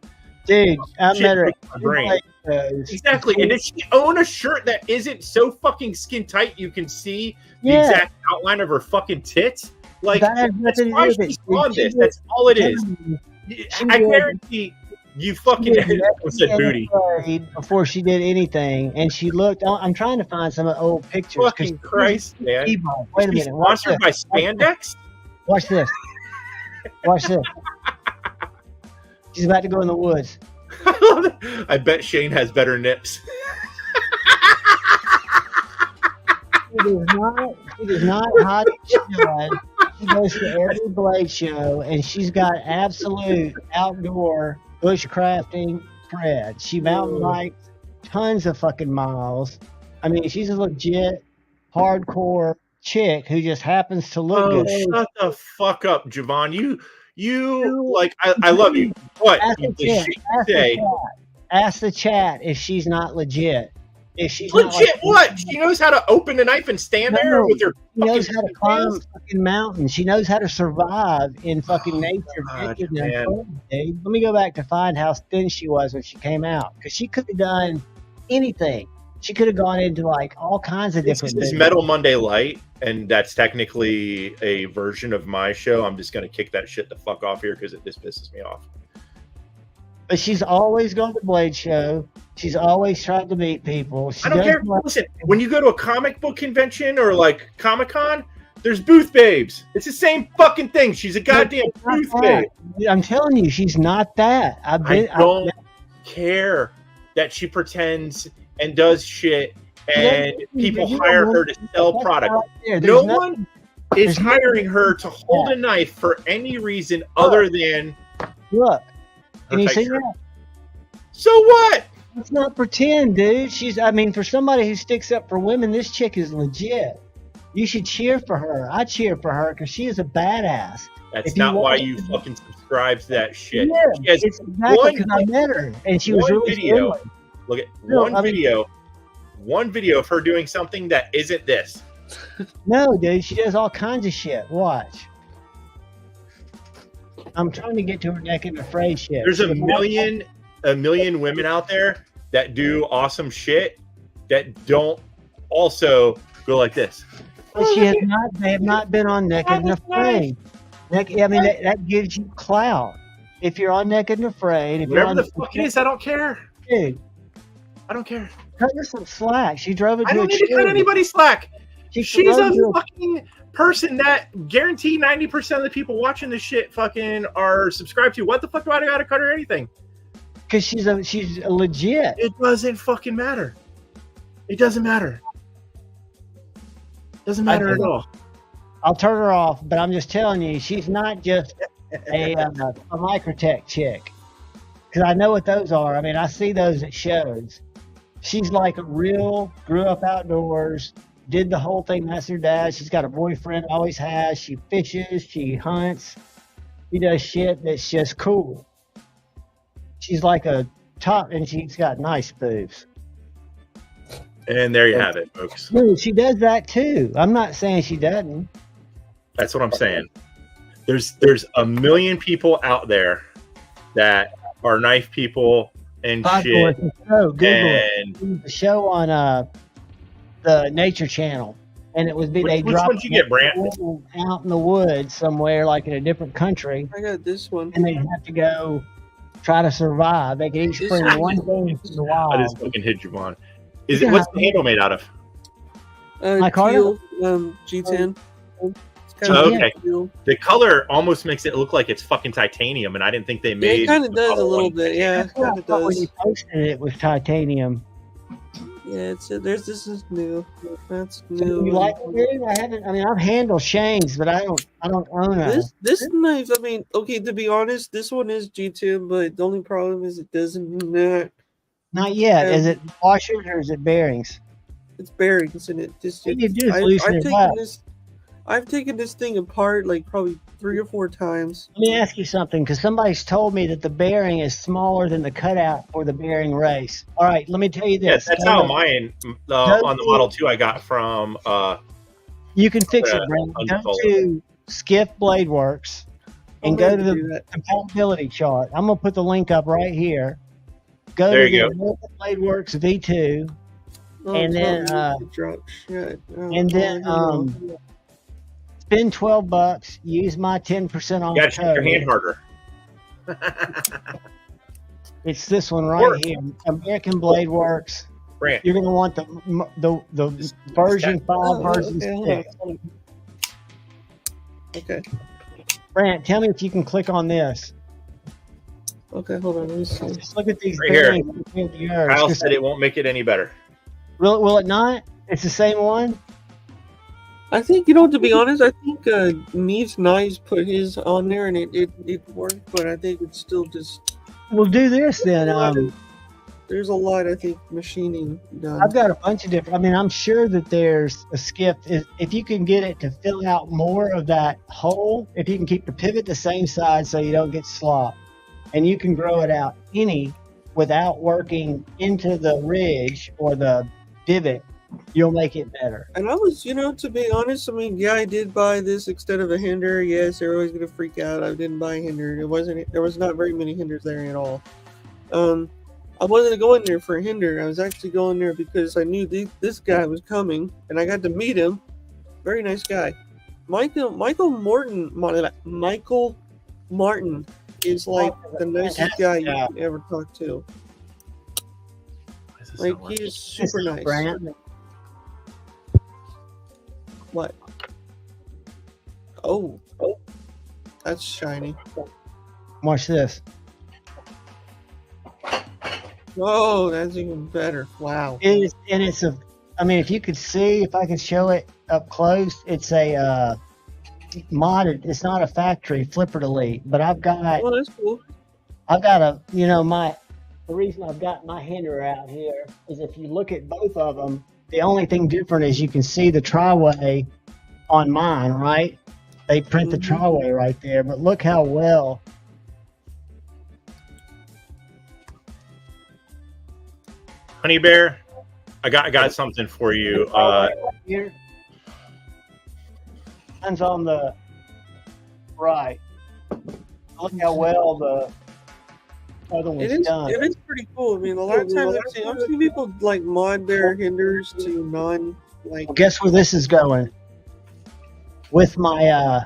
Speaker 1: Dude, I
Speaker 2: Shit
Speaker 1: met her
Speaker 2: breaks
Speaker 1: at
Speaker 2: my
Speaker 1: two
Speaker 2: brain.
Speaker 1: Blade shows.
Speaker 2: Exactly. And does she own a shirt that isn't so fucking skin tight you can see the
Speaker 1: Yeah,
Speaker 2: exact outline of her fucking tits? Like,
Speaker 1: that has
Speaker 2: that's
Speaker 1: nothing to
Speaker 2: why
Speaker 1: do with it.
Speaker 2: she's
Speaker 1: Dude,
Speaker 2: on
Speaker 1: she
Speaker 2: this.
Speaker 1: did,
Speaker 2: That's all it
Speaker 1: I'm
Speaker 2: is.
Speaker 1: telling you, she
Speaker 2: I
Speaker 1: did,
Speaker 2: guarantee you
Speaker 1: she
Speaker 2: fucking
Speaker 1: did
Speaker 2: I said
Speaker 1: Naked and
Speaker 2: booty.
Speaker 1: Afraid before she did anything, and she looked. I'm trying to find some old pictures because
Speaker 2: Fucking Christ, man.
Speaker 1: wait a
Speaker 2: Is she
Speaker 1: minute. Watch
Speaker 2: sponsored
Speaker 1: this.
Speaker 2: by spandex?
Speaker 1: Watch this. Watch this. She's about to go in the woods.
Speaker 2: I love it. I bet Shane has better nips.
Speaker 1: She does not hide shed. She goes to every Blade show, and she's got absolute outdoor bushcrafting cred. She mountain bikes tons of fucking miles. I mean, she's a legit hardcore chick who just happens to look
Speaker 2: Oh,
Speaker 1: good.
Speaker 2: shut the fuck up, Javon. You like I love you. What
Speaker 1: Ask
Speaker 2: did
Speaker 1: the chat.
Speaker 2: she say?
Speaker 1: Ask the chat if she's not legit. If she's
Speaker 2: Legit
Speaker 1: not like,
Speaker 2: what? She knows how to open a knife and stand there
Speaker 1: No,
Speaker 2: with her
Speaker 1: she knows
Speaker 2: fucking
Speaker 1: how to climb
Speaker 2: hands?
Speaker 1: fucking mountains. She knows how to survive in fucking nature.
Speaker 2: God,
Speaker 1: naked and
Speaker 2: man.
Speaker 1: cold, dude. Let me go back to find how thin she was when she came out, because she could have done anything. She could have gone into like all kinds of
Speaker 2: This
Speaker 1: different.
Speaker 2: is
Speaker 1: things.
Speaker 2: Metal Monday Light, and that's technically a version of my show. I'm just gonna kick that shit the fuck off here because this pisses me off.
Speaker 1: But she's always gone to Blade Show. She's always tried to meet people. She
Speaker 2: I don't
Speaker 1: does
Speaker 2: care.
Speaker 1: like-
Speaker 2: Listen, when you go to a comic book convention or like Comic Con, there's booth babes. It's the same fucking thing. She's a goddamn
Speaker 1: Not
Speaker 2: booth
Speaker 1: that.
Speaker 2: babe.
Speaker 1: I'm telling you, she's not that.
Speaker 2: I don't care that she pretends and does shit and people hire her to sell product. No one is hiring her to hold a knife for any reason other than
Speaker 1: Look. Can you
Speaker 2: Okay,
Speaker 1: see
Speaker 2: sure.
Speaker 1: that?
Speaker 2: so what?
Speaker 1: Let's not pretend, dude. I mean, for somebody who sticks up for women, this chick is legit. You should cheer for her. I cheer for her because she is a badass.
Speaker 2: That's
Speaker 1: If you
Speaker 2: not why
Speaker 1: want-
Speaker 2: you fucking subscribe to that shit.
Speaker 1: Yeah,
Speaker 2: She has
Speaker 1: it's exactly
Speaker 2: one-
Speaker 1: because I met her and she was
Speaker 2: one
Speaker 1: really
Speaker 2: video.
Speaker 1: friendly.
Speaker 2: Look at
Speaker 1: No,
Speaker 2: one
Speaker 1: I mean-
Speaker 2: video of her doing something that isn't this.
Speaker 1: No, dude, she does all kinds of shit. Watch. I'm trying to get to her Naked and Afraid shit.
Speaker 2: There's a million women out there that do awesome shit that don't also go like this.
Speaker 1: But she has not. They have not been on Naked and Afraid. I mean, that gives you clout. If you're on Naked and Afraid, if you're
Speaker 2: Whatever
Speaker 1: on
Speaker 2: the fuck it is, I don't care.
Speaker 1: dude,
Speaker 2: I don't care.
Speaker 1: cut her some slack. She drove it
Speaker 2: I
Speaker 1: to
Speaker 2: don't
Speaker 1: a
Speaker 2: need to cut
Speaker 1: charity.
Speaker 2: anybody slack.
Speaker 1: She
Speaker 2: She's
Speaker 1: drove
Speaker 2: a
Speaker 1: to
Speaker 2: fucking person that guarantee 90% of the people watching this shit fucking are subscribed to. What the fuck do I gotta cut her anything?
Speaker 1: because she's a legit.
Speaker 2: It doesn't fucking matter. It doesn't matter. Doesn't matter at all.
Speaker 1: I'll turn her off, but I'm just telling you, she's not just a microtech chick. Because I know what those are. I mean, I see those at shows. She's like a real, grew up outdoors, did the whole thing. That's her dad. She's got a boyfriend, always has. She fishes, she hunts. She does shit that's just cool. She's like a top, and she's got nice boobs.
Speaker 2: And there you have it, folks.
Speaker 1: Dude, she does that too. I'm not saying she doesn't.
Speaker 2: That's what I'm saying. There's a million people out there that are knife people and shit.
Speaker 1: Google it.
Speaker 2: And
Speaker 1: It was a show on the Nature Channel, and it was
Speaker 2: Which
Speaker 1: they
Speaker 2: ones
Speaker 1: dropped
Speaker 2: you get, Brant?
Speaker 1: out in the woods somewhere, like in a different country,
Speaker 3: I got this one.
Speaker 1: and they have to go try to survive. They can each
Speaker 3: This
Speaker 1: bring
Speaker 3: is-
Speaker 1: one thing into the
Speaker 2: I
Speaker 1: wild.
Speaker 2: just fucking hit Javon. What's the handle made out of?
Speaker 1: Like
Speaker 3: Teal, G10. It's
Speaker 2: Oh,
Speaker 3: kinda
Speaker 2: okay.
Speaker 3: teal.
Speaker 2: The color almost makes it look like it's fucking titanium, and I didn't think they
Speaker 3: Yeah,
Speaker 2: made.
Speaker 3: it kind of
Speaker 2: the
Speaker 3: does a
Speaker 2: color
Speaker 3: little
Speaker 2: one.
Speaker 3: bit. Yeah,
Speaker 1: That's what I
Speaker 3: kind of
Speaker 1: thought when
Speaker 3: does.
Speaker 1: you posted it was titanium.
Speaker 3: Yeah, this is new. That's
Speaker 1: So
Speaker 3: new.
Speaker 1: you like it, dude? I've handled Shane's, but I don't own it.
Speaker 3: This knife, I mean, okay, to be honest, this one is G2, but the only problem is it doesn't
Speaker 1: Not yet.
Speaker 3: Yeah.
Speaker 1: Is it washers or is it bearings?
Speaker 3: it's bearings in it. Just
Speaker 1: What you do is loosen it up.
Speaker 3: I've taken this thing apart like probably 3 or 4 times.
Speaker 1: Let me ask you something, because somebody's told me that the bearing is smaller than the cutout for the bearing race. All right, let me tell you
Speaker 2: Yes,
Speaker 1: this.
Speaker 2: that's how mine on the Model 2 I got from.
Speaker 1: You can fix it,
Speaker 2: Yeah,
Speaker 1: Brandon. Go
Speaker 2: unfold.
Speaker 1: to Skiff Blade Works and
Speaker 3: I'm
Speaker 1: go
Speaker 3: gonna
Speaker 1: to
Speaker 3: do
Speaker 1: the
Speaker 3: that.
Speaker 1: compatibility chart. I'm gonna put the link up right here. Go
Speaker 2: There
Speaker 1: to the
Speaker 2: you go.
Speaker 1: American Blade Works V2,
Speaker 3: Oh,
Speaker 1: and
Speaker 3: it's
Speaker 1: then
Speaker 3: not me to drop shit. Oh,
Speaker 1: and then
Speaker 3: I don't know.
Speaker 1: spend $12. Use my 10%
Speaker 2: You
Speaker 1: off
Speaker 2: gotta shake your
Speaker 1: code.
Speaker 2: hand harder.
Speaker 1: It's this one right
Speaker 2: Or-
Speaker 1: here, American Blade Works.
Speaker 2: Brant,
Speaker 1: You're gonna want the version 5,
Speaker 3: Oh,
Speaker 1: version
Speaker 3: okay,
Speaker 1: 6.
Speaker 3: hold on. Okay,
Speaker 1: Brant, tell me if you can click on this.
Speaker 3: okay, hold on. Let me see.
Speaker 1: Just look at these
Speaker 2: Right here.
Speaker 1: bearings between the ears.
Speaker 2: Kyle
Speaker 1: 'Cause-
Speaker 2: said it won't make it any better.
Speaker 1: will it not? It's the same one.
Speaker 3: I think, to be honest, I think Neve's Knives put his on there and it worked, but I think it's still just
Speaker 1: We'll do this then.
Speaker 3: there's a lot, I think, machining done.
Speaker 1: I've got a bunch of different. I mean, I'm sure that there's a skip. If you can get it to fill out more of that hole, if you can keep the pivot the same size so you don't get slop, and you can grow it out without working into the ridge or the divot, you'll make it better.
Speaker 3: And I was, to be honest, I mean, yeah, I did buy this instead of a hinder. Yes, they're always gonna freak out. I didn't buy a hinder. There was not very many hinders there at all. I wasn't going there for a hinder. I was actually going there because I knew this guy was coming, and I got to meet him. Very nice guy, Michael Martin is like the nicest guy you can ever talk to. Like, he is super nice.
Speaker 1: Brant.
Speaker 3: What? Oh, that's shiny.
Speaker 1: Watch this.
Speaker 3: Oh, that's even better. Wow.
Speaker 1: I mean, if you could see, if I could show it up close, it's a modded. It's not a factory flipper delete, but I've got.
Speaker 3: Oh, that's cool.
Speaker 1: The reason I've got my hinder out here is if you look at both of them, the only thing different is you can see the tri-way on mine, right? They print the tri-way right there, but look how well.
Speaker 2: Honey Bear, I got something for you.
Speaker 1: Here. Mine's on the right. Look how well the other one's done.
Speaker 3: It is pretty cool. I mean, a lot of times I've seen people like mod their hinders to non like.
Speaker 1: Well, guess where this is going? With my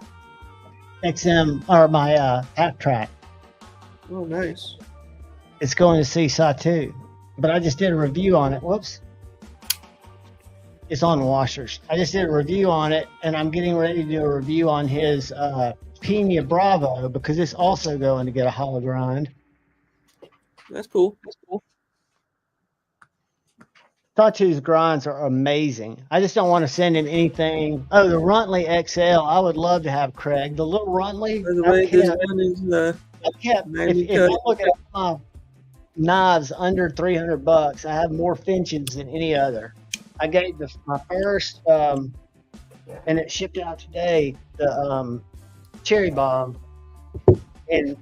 Speaker 1: XM or my half track.
Speaker 3: Oh, nice.
Speaker 1: It's going to Seesaw too. But I just did a review on it. Whoops. It's on washers. I just did a review on it, and I'm getting ready to do a review on his Pina Bravo because it's also going to get a hollow grind.
Speaker 3: That's cool.
Speaker 1: Sawtooth's grinds are amazing. I just don't want to send him anything. Oh, the Runtley XL. I would love to have Craig. The little Runtley.
Speaker 3: By the way, this one is
Speaker 1: If I look at my knives under $300, I have more Finchins than any other. I gave my first, and it shipped out today, the Cherry Bomb. And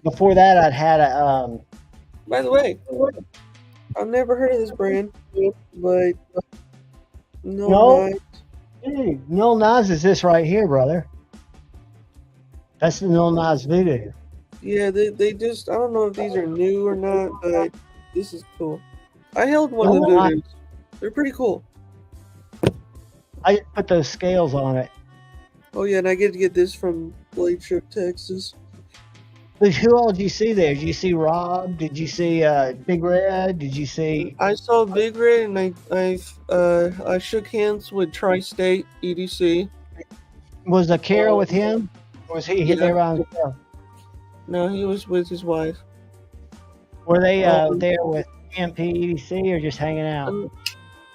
Speaker 1: before that, I'd had a.
Speaker 3: By the way, I've never heard of this brand, but
Speaker 1: No, Knives is this right here, brother. That's the Mill Knives Voodoo.
Speaker 3: Yeah, they just, I don't know if these are new or not, but this is cool. I held one of the Voodoos. They're pretty cool.
Speaker 1: I put those scales on it.
Speaker 3: Oh yeah, and I get to get this from Blade Trip, Texas.
Speaker 1: But who all did you see there? Did you see Rob? Did you see Big Red? Did you see?
Speaker 3: I saw Big Red, and I shook hands with Tri-State EDC.
Speaker 1: Was the Carol with him? Or was he there by himself?
Speaker 3: No, he was with his wife.
Speaker 1: Were they there with MP EDC or just hanging out?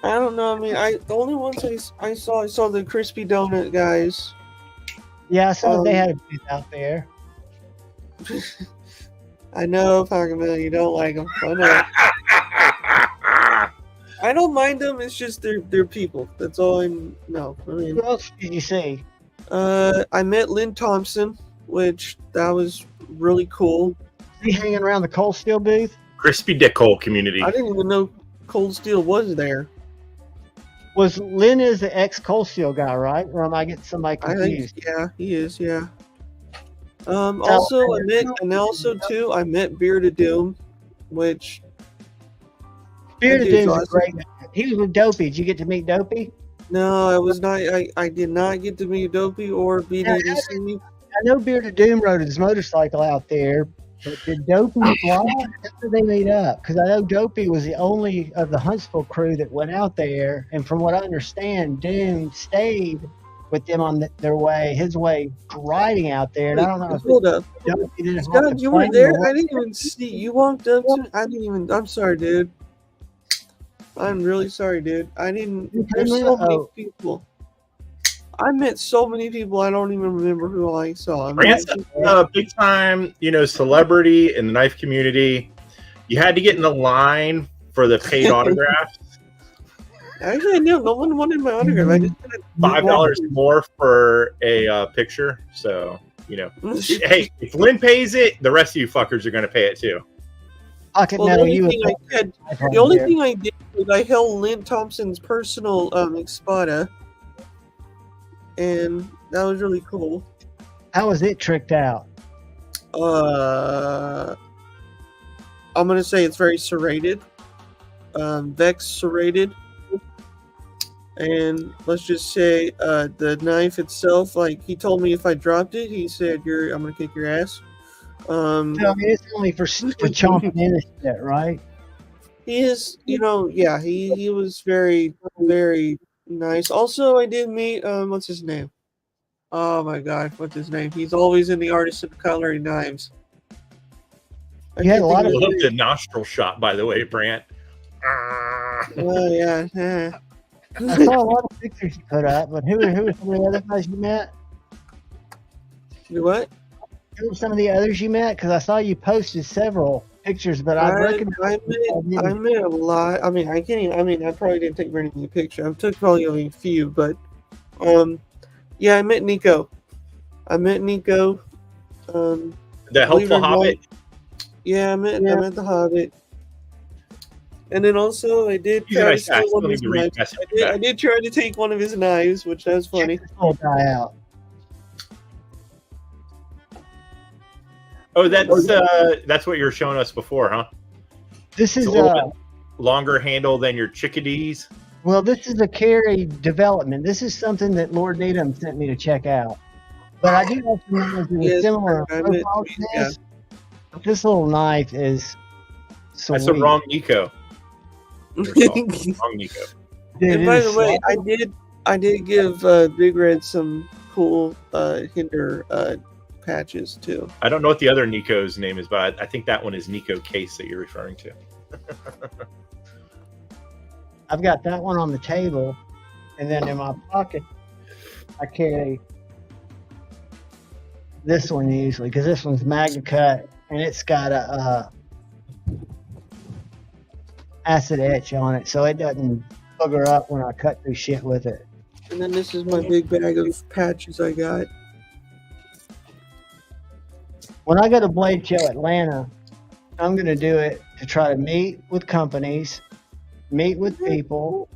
Speaker 3: I don't know. I mean, the only ones I saw the Crispy Donut guys.
Speaker 1: Yeah, I saw they had a booth out there.
Speaker 3: I know, Pokemon, you don't like them. I know. I don't mind them. It's just they're people. That's all I know. I mean,
Speaker 1: Who else did you see?
Speaker 3: I met Lynn Thompson, which that was really cool.
Speaker 1: Was he hanging around the Cold Steel booth?
Speaker 2: Crispy Dickhole community.
Speaker 3: I didn't even know Cold Steel was there.
Speaker 1: Was Lynn is the ex Cold Steel guy, right? Or am I getting somebody confused?
Speaker 3: Yeah, he is. Yeah. Also, I met Bearded Doom, which
Speaker 1: Bearded
Speaker 3: dude's
Speaker 1: Doom's a
Speaker 3: awesome.
Speaker 1: great guy. He was with Dopey. Did you get to meet Dopey?
Speaker 3: No, I was not. I did not get to meet Dopey or BDDC.
Speaker 1: I know Bearded Doom rode his motorcycle out there, but did Dopey fly? How did they meet up? Because I know Dopey was the only of the Huntsville crew that went out there, and from what I understand, Doom stayed with them on their way, his way riding out there. And I don't know if
Speaker 3: Hold up.
Speaker 1: Dopey didn't have
Speaker 3: God,
Speaker 1: to
Speaker 3: you were
Speaker 1: plan
Speaker 3: there?
Speaker 1: or
Speaker 3: I didn't even see. You walked up to me. I didn't even. I'm sorry, dude. I'm really sorry, dude. I didn't. There's so many people. I met so many people. I don't even remember who I saw.
Speaker 2: Brant's a big time, celebrity in the knife community. You had to get in the line for the paid autographs.
Speaker 3: Actually, no one wanted my autograph. I just
Speaker 2: $5 more for a picture. So, hey, if Lynn pays it, the rest of you fuckers are going to pay it too.
Speaker 1: Pocket
Speaker 3: Well,
Speaker 1: metal,
Speaker 3: the only thing I did was I held Lynn Thompson's personal espada, and that was really cool.
Speaker 1: How was it tricked out?
Speaker 3: I'm gonna say it's very serrated, Vex serrated, and let's just say the knife itself. Like he told me if I dropped it, he said, I'm gonna kick your ass."
Speaker 1: So, I mean, it's only for chomping in and shit, right?
Speaker 3: He is, he was very, very nice. Also, I did meet, what's his name? Oh my God, what's his name? He's always in the Artisan Cutlery Knives.
Speaker 1: You had a lot of
Speaker 2: love the nostril shot, by the way, Brant.
Speaker 3: Oh yeah.
Speaker 1: I saw a lot of pictures you put up, but who were some of the other guys you met?
Speaker 3: You what?
Speaker 1: Who were some of the others you met? Because I saw you posted several pictures, but I
Speaker 3: met a lot. I mean, I probably didn't take very many pictures. I took probably only a few, but yeah, I met Nico.
Speaker 2: The helpful Hobbit.
Speaker 3: Yeah, I met the Hobbit. And then also I did try to steal one of his knives. I did try to take one of his knives, which was funny.
Speaker 1: Check this whole guy out.
Speaker 2: Oh, that's what you were showing us before, huh?
Speaker 1: This is
Speaker 2: a little bit longer handle than your chickadees.
Speaker 1: Well, this is a carry development. This is something that Lord Needham sent me to check out. But I do have some knives that are similar profile to this. But this little knife is sweet.
Speaker 2: That's the wrong Nico. Wrong Nico.
Speaker 3: Dude, and by the way, I did give Big Red some cool hinder patches too.
Speaker 2: I don't know what the other Nico's name is, but I think that one is Nico Case that you're referring to.
Speaker 1: I've got that one on the table, and then in my pocket, I carry this one usually because this one's Magna Cut, and it's got a acid etch on it, so it doesn't bugger up when I cut through shit with it.
Speaker 3: And then this is my big bag of patches I got.
Speaker 1: When I go to Blade Show Atlanta, I'm going to do it to try to meet with companies, meet with people,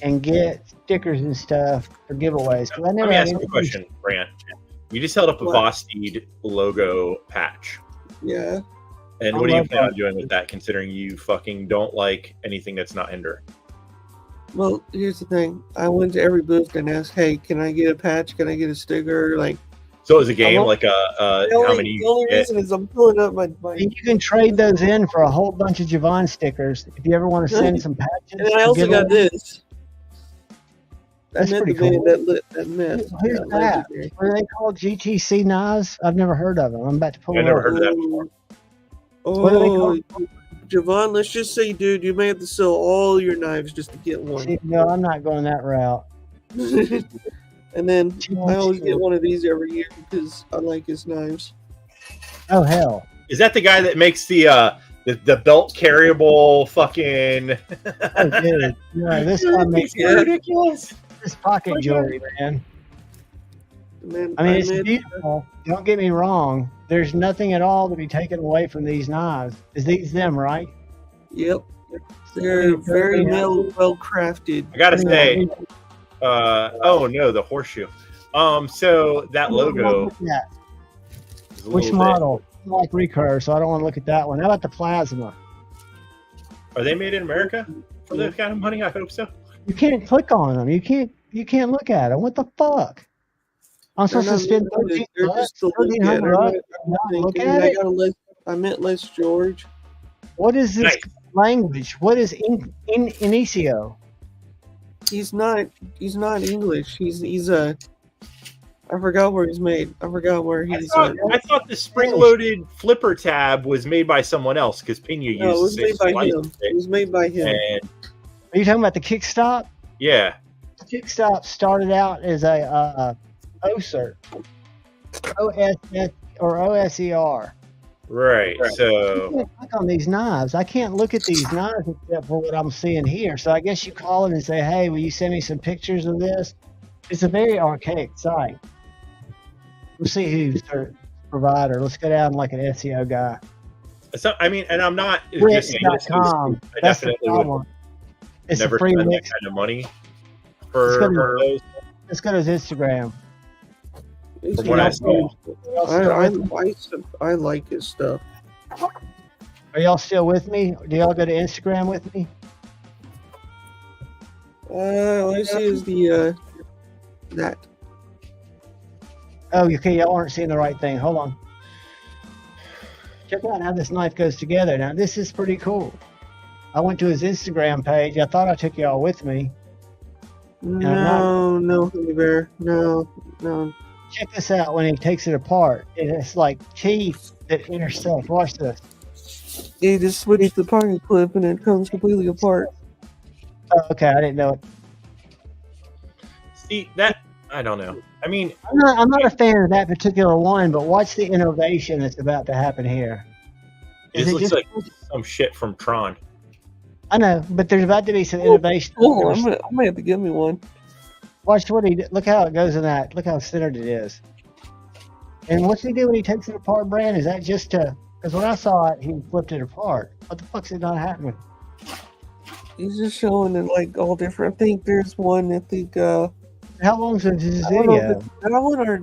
Speaker 1: and get stickers and stuff for giveaways.
Speaker 2: Let me ask you a question, Brant. You just held up a Vosteed logo patch.
Speaker 3: Yeah.
Speaker 2: And what do you plan on doing with that, considering you fucking don't like anything that's not Ender?
Speaker 3: Well, here's the thing. I went to every booth and asked, hey, can I get a patch? Can I get a sticker?
Speaker 2: So it was a game, how many?
Speaker 3: The only reason is I'm pulling up my.
Speaker 1: And you can trade those in for a whole bunch of Javon stickers if you ever want to send some patches.
Speaker 3: And I also got this.
Speaker 1: That's pretty cool.
Speaker 3: That myth.
Speaker 1: Who's that? What are they called? GTC knives? I've never heard of them. I'm about to pull it up.
Speaker 2: I never heard of that before.
Speaker 3: What are they called? Javon, let's just say, dude, you may have to sell all your knives just to get one.
Speaker 1: See, no, I'm not going that route.
Speaker 3: And then I always get one of these every year because I like his knives.
Speaker 1: Oh hell!
Speaker 2: Is that the guy that makes the belt carryable fucking?
Speaker 1: Oh, dude, no, this one makes it ridiculous. This pocket jewelry, man. I mean, it's beautiful. Don't get me wrong. There's nothing at all to be taken away from these knives. Is these them, right?
Speaker 3: Yep. They're very well crafted.
Speaker 2: I gotta say. Oh no, the horseshoe. So that logo. Just a
Speaker 1: Which
Speaker 2: little
Speaker 1: model? I don't like recurve, so I don't want to look at that one. How about the plasma?
Speaker 2: bit. Are they made in America for that kind of money? I hope so.
Speaker 1: You can't click on them. You can't look at them. What the fuck? I'm
Speaker 3: They're
Speaker 1: supposed to
Speaker 3: not
Speaker 1: spend
Speaker 3: made, they're just to look at.
Speaker 1: $1,300 to look at it?
Speaker 3: I meant Les George.
Speaker 1: What is this
Speaker 2: Nice.
Speaker 1: language? What is Inicio?
Speaker 3: He's not English. He's a. I forgot where he's made. I forgot where
Speaker 2: I
Speaker 3: he's.
Speaker 2: thought the spring-loaded flipper tab was made by someone else because Pena uses
Speaker 3: No, it was made by him.
Speaker 2: stick.
Speaker 3: It was made by him.
Speaker 2: And
Speaker 1: Are you talking about the kickstop?
Speaker 2: yeah,
Speaker 1: The kickstop started out as a OSER, OSS or OSER.
Speaker 2: right.
Speaker 1: I
Speaker 2: So
Speaker 1: can't click on these knives. I can't look at these knives except for what I'm seeing here. So I guess you call it and say, "Hey, will you send me some pictures of this?" It's a very archaic site. We'll see who's their provider. Let's go down like an SEO guy.
Speaker 2: I mean, and I'm not just saying this.
Speaker 1: Wix.com.
Speaker 2: I
Speaker 1: That's the
Speaker 2: definitely would
Speaker 1: problem. It's
Speaker 2: never
Speaker 1: a free
Speaker 2: spend that
Speaker 1: Wix.
Speaker 2: kind of money
Speaker 1: Let's
Speaker 2: for
Speaker 1: go to-
Speaker 2: those.
Speaker 1: Let's go to his Instagram.
Speaker 2: From what I saw.
Speaker 3: I like his stuff.
Speaker 1: Are y'all still with me? Do y'all go to Instagram with me?
Speaker 3: All I see is the that.
Speaker 1: Oh, okay. Y'all aren't seeing the right thing. Hold on. Check out how this knife goes together. Now, this is pretty cool. I went to his Instagram page. I thought I took y'all with me.
Speaker 3: No, honey bear. No.
Speaker 1: Check this out when he takes it apart. It's like teeth that intersect. Watch this.
Speaker 3: You just switch the pocket clip and it comes completely apart.
Speaker 1: Oh, okay, I didn't know it.
Speaker 2: See that? I don't know. I mean,
Speaker 1: I'm not a fan of that particular one, but watch the innovation that's about to happen here.
Speaker 2: it
Speaker 1: Is it
Speaker 2: looks
Speaker 1: just-
Speaker 2: like some shit from Tron.
Speaker 1: I know, but there's about to be some innovation.
Speaker 3: Oh, I'm gonna have to give me one.
Speaker 1: Watch what he did. Look how it goes in that. Look how centered it is. And what's he do when he takes it apart, Brand? Is that just to? Because when I saw it, he flipped it apart. What the fuck's it not happening?
Speaker 3: He's just showing it like all different. I think there's one. I think
Speaker 1: How long's this
Speaker 3: I don't know if
Speaker 1: video?
Speaker 3: it's that one or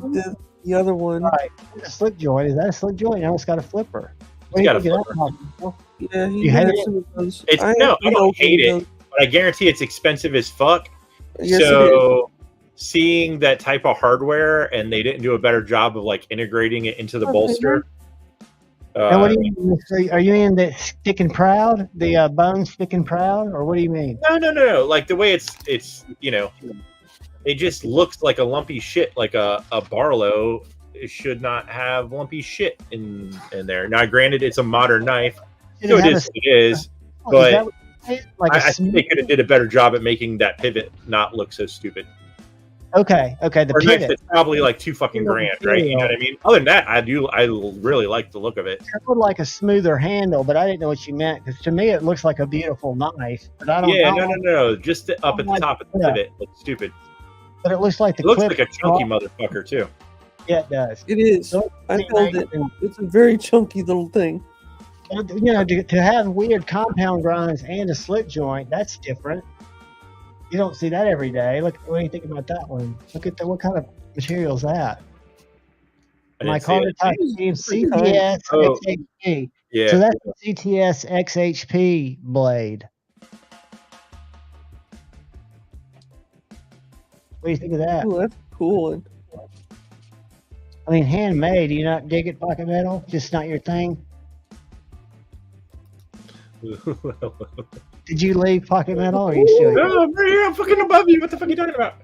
Speaker 3: the other one.
Speaker 1: All right, a slip joint. Is that a slip joint? No, it's got a flipper. What
Speaker 2: It's
Speaker 1: do
Speaker 2: got
Speaker 1: you
Speaker 2: a
Speaker 1: think of
Speaker 2: flipper.
Speaker 1: that, Michael?
Speaker 3: Yeah, he
Speaker 1: You hate
Speaker 3: did
Speaker 1: it?
Speaker 3: some of those.
Speaker 2: I don't hate it, but I guarantee it's expensive as fuck.
Speaker 3: Yes, it is.
Speaker 2: So seeing that type of hardware and they didn't do a better job of like integrating it into the
Speaker 3: Okay.
Speaker 2: bolster.
Speaker 1: And what do you mean? So are you in the stick and proud, the bone stick and proud, or what do you mean?
Speaker 2: No. Like the way it's it just looks like a lumpy shit. Like a Barlow should not have lumpy shit in there. Now, granted, it's a modern knife,
Speaker 1: Did
Speaker 2: so
Speaker 1: it
Speaker 2: it
Speaker 1: have
Speaker 2: is.
Speaker 1: a-
Speaker 2: It is.
Speaker 1: is
Speaker 2: but
Speaker 1: that what you said? Like
Speaker 2: I
Speaker 1: a
Speaker 2: think they could have did a better job at making that pivot not look so stupid.
Speaker 1: Okay, the
Speaker 2: Or a knife
Speaker 1: pivot.
Speaker 2: that's probably like $2,000, right? You know what I mean? Other than that, I really like the look of it.
Speaker 1: It would like a smoother handle, but I didn't know what you meant because to me it looks like a beautiful knife. But I don't
Speaker 2: Yeah,
Speaker 1: know.
Speaker 2: no. Just up at the top of the
Speaker 1: Yeah.
Speaker 2: pivot looks stupid.
Speaker 1: But it looks like the
Speaker 2: It looks
Speaker 1: clip.
Speaker 2: like a chunky motherfucker too.
Speaker 1: Yeah, it does.
Speaker 3: It is.
Speaker 1: So,
Speaker 3: I held it. It's a very chunky little thing.
Speaker 1: you know, to have weird compound grinds and a slip joint, that's different. You don't see that every day. Look, what do you think about that one? Look at what kind of material is that?
Speaker 2: I
Speaker 1: My
Speaker 2: didn't see it.
Speaker 1: Carter type CTS
Speaker 2: Oh.
Speaker 1: XHP.
Speaker 2: Yeah.
Speaker 1: So that's a CTS XHP blade. What do you think of that?
Speaker 3: Ooh, that's cool. And
Speaker 1: I mean, handmade. Do you not dig it, pocket metal? Just not your thing? Did you leave pocket metal or are you still here?
Speaker 2: No, I'm right here. I'm fucking above you. What the fuck are you talking about?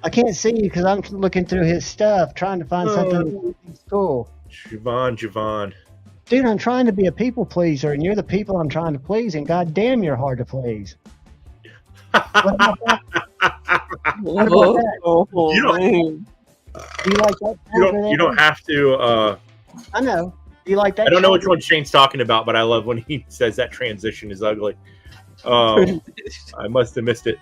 Speaker 1: I can't see you because I'm looking through his stuff, trying to find something that's cool.
Speaker 2: Javon.
Speaker 1: Dude, I'm trying to be a people pleaser, and you're the people I'm trying to please, and goddamn, you're hard to please. What about that? What about that?
Speaker 3: Oh,
Speaker 2: You don't-
Speaker 3: man.
Speaker 1: Do you like that?
Speaker 2: You don't have to.
Speaker 1: I know. Do you like that?
Speaker 2: I don't know which
Speaker 1: shit?
Speaker 2: one Shane's talking about, but I love when he says that transition is ugly. I must have missed it.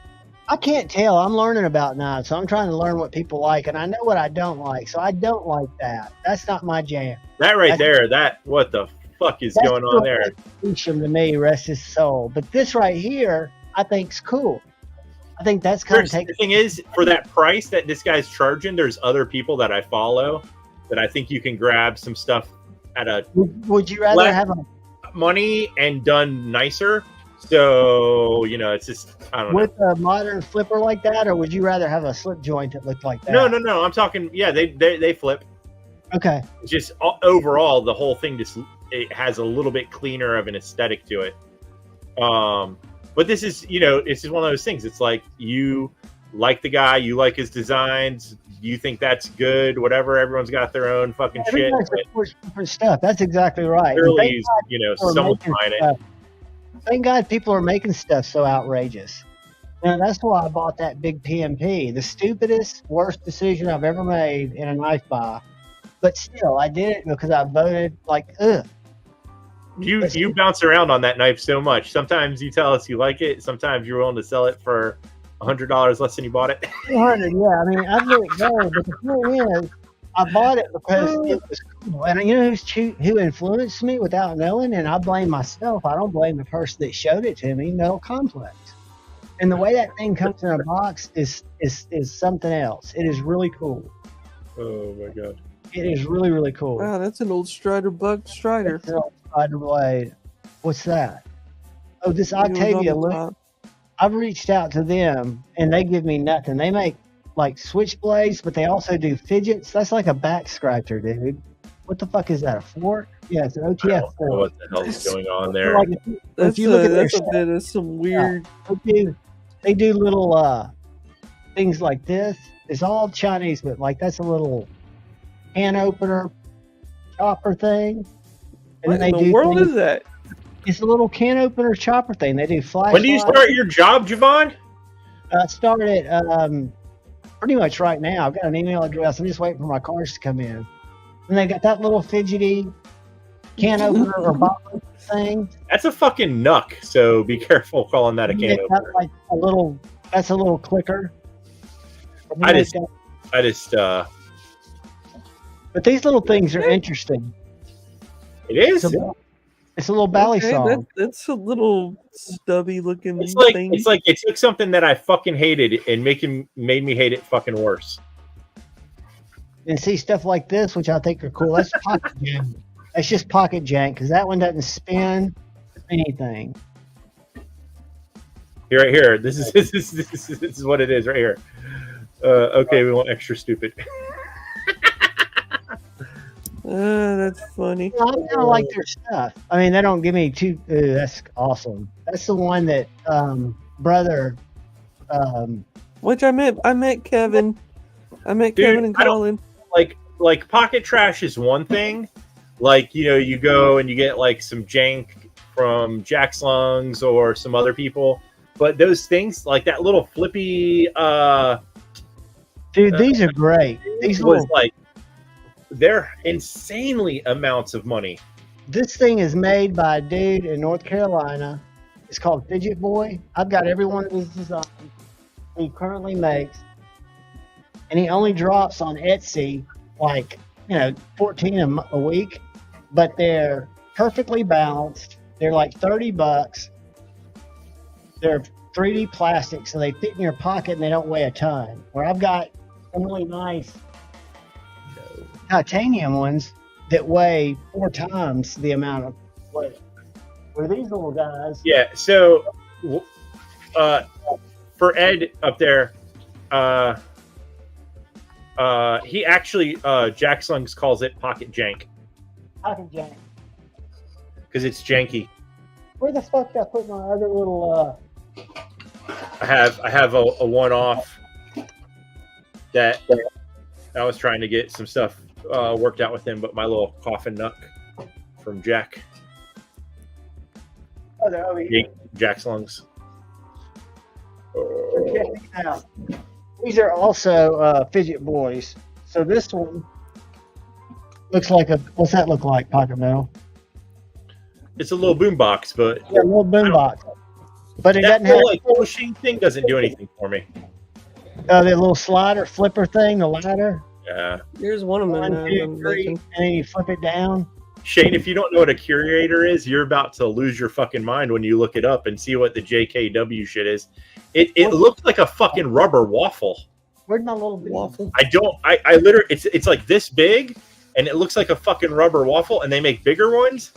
Speaker 1: I can't tell. I'm learning about knives, so I'm trying to learn what people like, and I know what I don't like, so I don't like that. That's not my jam.
Speaker 2: That right there. What the fuck is going on there?
Speaker 1: To me, rest his soul. But this right here, I think's cool. I think that's kind of
Speaker 2: The
Speaker 1: taking.
Speaker 2: thing is, for that price that this guy's charging, there's other people that I follow that I think you can grab some stuff at a
Speaker 1: Would you rather
Speaker 2: less
Speaker 1: have a
Speaker 2: money and done nicer. So it's just I don't know.
Speaker 1: with a modern flipper like that, or would you rather have a slip joint that looked like that?
Speaker 2: No. I'm talking. Yeah, they flip.
Speaker 1: Okay.
Speaker 2: It's just overall the whole thing it has a little bit cleaner of an aesthetic to it. But this is it's just one of those things. It's like you like the guy, you like his designs, you think that's good, whatever. Everyone's got their own fucking shit.
Speaker 1: Supports different stuff. That's exactly right.
Speaker 2: Clearly, someone's buying it.
Speaker 1: Thank God people are making stuff so outrageous. Now, that's why I bought that big PMP. The stupidest, worst decision I've ever made in a knife buy. But still, I did it because I voted like, ugh.
Speaker 2: You bounce around on that knife so much. Sometimes you tell us you like it. Sometimes you're willing to sell it for $100 less than you bought it.
Speaker 1: 200, yeah. I mean, I let it go. But the thing is, I bought it because it was cool. And you know who influenced me without knowing? And I blame myself. I don't blame the person that showed it to me. Metal Complex. And the way that thing comes in a box is something else. It is really cool.
Speaker 2: Oh my god.
Speaker 1: It is really, really cool.
Speaker 3: Wow, that's an old Strider Bug Strider.
Speaker 1: It's an old Strider blade. What's that? Oh, this Octavia look. I've reached out to them and they give me nothing. They make like switchblades, but they also do fidgets. That's like a back scratcher, dude. What the fuck is that? A fork? Yeah, it's an OTF fork.
Speaker 2: What the hell is going on there?
Speaker 1: Like if you look at their
Speaker 3: that's a bit of some weird.
Speaker 1: They do little things like this. It's all Chinese, but like that's a little can opener chopper thing. And
Speaker 3: What in the world is that?
Speaker 1: It's a little can opener chopper thing. They do flashlights.
Speaker 2: When do you start your job, Javon?
Speaker 1: I started pretty much right now. I've got an email address. I'm just waiting for my cars to come in. And they got that little fidgety can opener or bottle thing.
Speaker 2: That's a fucking nuck. So be careful calling that a can opener.
Speaker 1: Like that's a little clicker.
Speaker 2: I just.
Speaker 1: But these little things are interesting.
Speaker 2: It is.
Speaker 1: It's a little bally song.
Speaker 3: That's a little stubby looking
Speaker 2: thing. It's like it took something that I fucking hated and made me hate it fucking worse.
Speaker 1: And see stuff like this, which I think are cool. That's pocket jank. That's just pocket jank because that one doesn't spin anything.
Speaker 2: Here, right here. This is what it is right here. Okay, we want extra stupid.
Speaker 3: That's funny.
Speaker 1: Well, I kind of like their stuff. I mean, they don't give me too. That's awesome. That's the one that brother.
Speaker 3: Which I met Kevin. Kevin and Colin.
Speaker 2: Like pocket trash is one thing. Like you go and you get like some jank from Jack Slungs or some other people, but those things like that little flippy.
Speaker 1: Dude, these are great. These
Speaker 2: was like. They're insanely amounts of money.
Speaker 1: This thing is made by a dude in North Carolina. It's called Fidget Boy. I've got every one of his designs he currently makes. And he only drops on Etsy like, 14 a week. But they're perfectly balanced. They're like $30. They're 3D plastic, so they fit in your pocket and they don't weigh a ton. Where I've got some really nice titanium ones that weigh 4 times the amount of weight. For these little guys.
Speaker 2: Yeah, so for Ed up there, he actually Jack Slungs calls it pocket jank.
Speaker 1: Pocket jank.
Speaker 2: Because it's janky.
Speaker 1: Where the fuck did I put my other little
Speaker 2: I have a one-off that I was trying to get some stuff worked out with him, but my little coffin nuck from Jack.
Speaker 1: Oh, they're over here.
Speaker 2: Jack Slungs.
Speaker 1: Check these out. These are also fidget boys. So this one looks like what's that look like, Pocket Metal?
Speaker 2: It's a little boombox, but
Speaker 1: yeah, a little boombox. But it doesn't have
Speaker 2: like pushing thing doesn't do anything for me.
Speaker 1: The little slider flipper thing, the ladder.
Speaker 2: Yeah.
Speaker 3: Here's one of them.
Speaker 1: 1, 2, 3, and then you flip it down.
Speaker 2: Shane, if you don't know what a curator is, you're about to lose your fucking mind when you look it up and see what the JKW shit is. It looks like a fucking rubber waffle.
Speaker 1: Where's my little waffle?
Speaker 2: I literally, it's like this big, and it looks like a fucking rubber waffle, and they make bigger ones.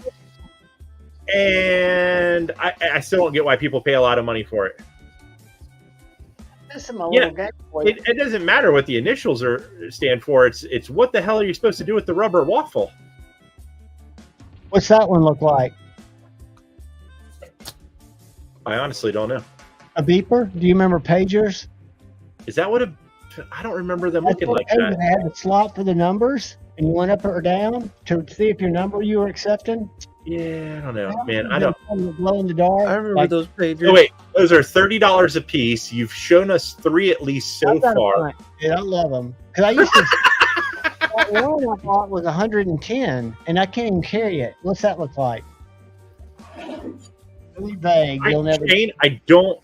Speaker 2: And I still don't get why people pay a lot of money for it.
Speaker 1: This is my little Game Boy.
Speaker 2: It doesn't matter what the initials stand for. It's what the hell are you supposed to do with the rubber waffle?
Speaker 1: What's that one look like?
Speaker 2: I honestly don't know.
Speaker 1: A beeper? Do you remember pagers?
Speaker 2: Is that what I don't remember them looking like
Speaker 1: They
Speaker 2: that.
Speaker 1: had the slot for the numbers, and you went up or down to see if your number you were accepting.
Speaker 2: Yeah, I don't know, man. I don't.
Speaker 1: Glow in the dark.
Speaker 3: I remember those pages.
Speaker 2: Oh wait, those are $30 a piece. You've shown us 3 at least so far.
Speaker 1: Dude, I love them because I used to. That one I bought was 110, and I can't even carry it. What's that look like? Really vague. You'll never.
Speaker 2: Shane, I don't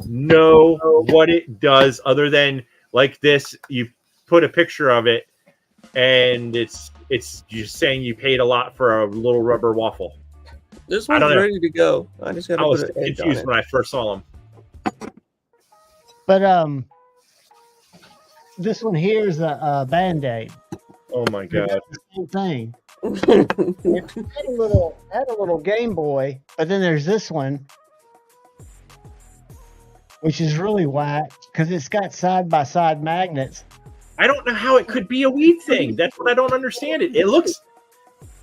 Speaker 2: know what it does other than like this. You put a picture of it, and it's just saying you paid a lot for a little rubber waffle.
Speaker 3: This one's ready to go. I just got to put an edge on it.
Speaker 2: Confused when I first saw them.
Speaker 1: But this one here is a Band-Aid.
Speaker 2: Oh my god!
Speaker 1: It's the same thing. It had a little Game Boy, but then there's this one, which is really whack because it's got side-by-side magnets.
Speaker 2: I don't know how it could be a weed thing. That's what I don't understand. It looks.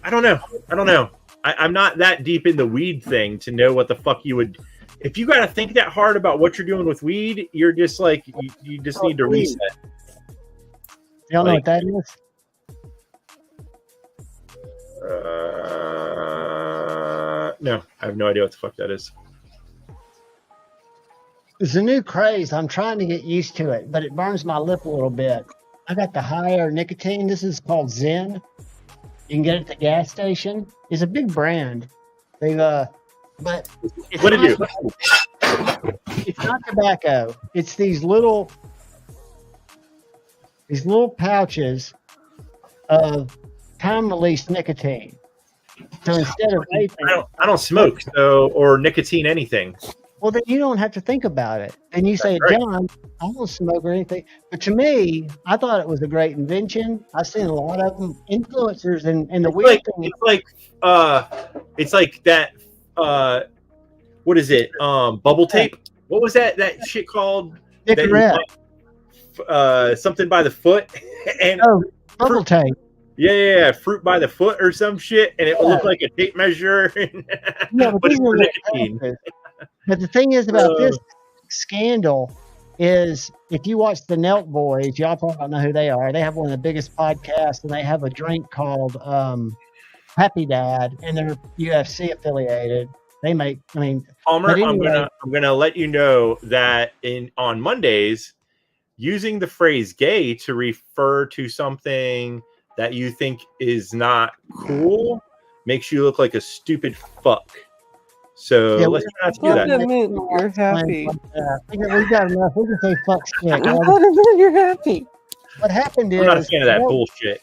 Speaker 2: I don't know. I'm not that deep in the weed thing to know what the fuck you would. If you got to think that hard about what you're doing with weed, you're just like you just need to reset.
Speaker 1: Y'all know what that is?
Speaker 2: No, I have no idea what the fuck that is.
Speaker 1: It's a new craze. I'm trying to get used to it, but it burns my lip a little bit. I got the higher nicotine. This is called Zen. You can get it at the gas station. It's a big brand. They've but it's
Speaker 2: what did you?
Speaker 1: It's not tobacco. It's these little pouches of time-released nicotine. So instead of vaping,
Speaker 2: I don't smoke, or nicotine anything.
Speaker 1: Well, then you don't have to think about it. And you say,
Speaker 2: right.
Speaker 1: John, I don't smoke or anything. But to me, I thought it was a great invention. I've seen a lot of them influencers, and the weird thing.
Speaker 2: It's like that. What is it? Bubble tape. What was that shit called? Something by the foot. And
Speaker 1: bubble tape.
Speaker 2: Yeah, fruit by the foot or some shit, and it would look like a tape measure.
Speaker 1: Yeah,
Speaker 2: but it's for nicotine.
Speaker 1: But the thing is about this scandal is if you watch the Nelk Boys, y'all probably don't know who they are. They have one of the biggest podcasts, and they have a drink called Happy Dad, and they're UFC affiliated. They make,
Speaker 2: Palmer, anyway, I'm gonna let you know that on Mondays, using the phrase "gay" to refer to something that you think is not cool makes you look like a stupid fuck. So let's try not to do that.
Speaker 3: You're happy.
Speaker 1: We got enough. We can say fuck shit.
Speaker 3: You're happy.
Speaker 1: What happened is
Speaker 2: I'm not a fan of that bullshit.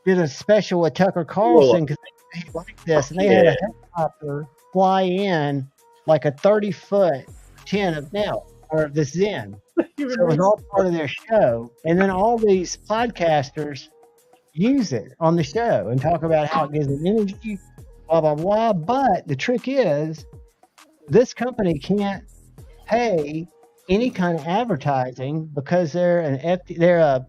Speaker 1: Did a special with Tucker Carlson because they liked this, and they had a helicopter fly in like a 30-foot tin of Nelk or the Zen. So it was all part of their show, and then all these podcasters use it on the show and talk about how it gives them energy, blah blah blah. But the trick is, this company can't pay any kind of advertising because they're a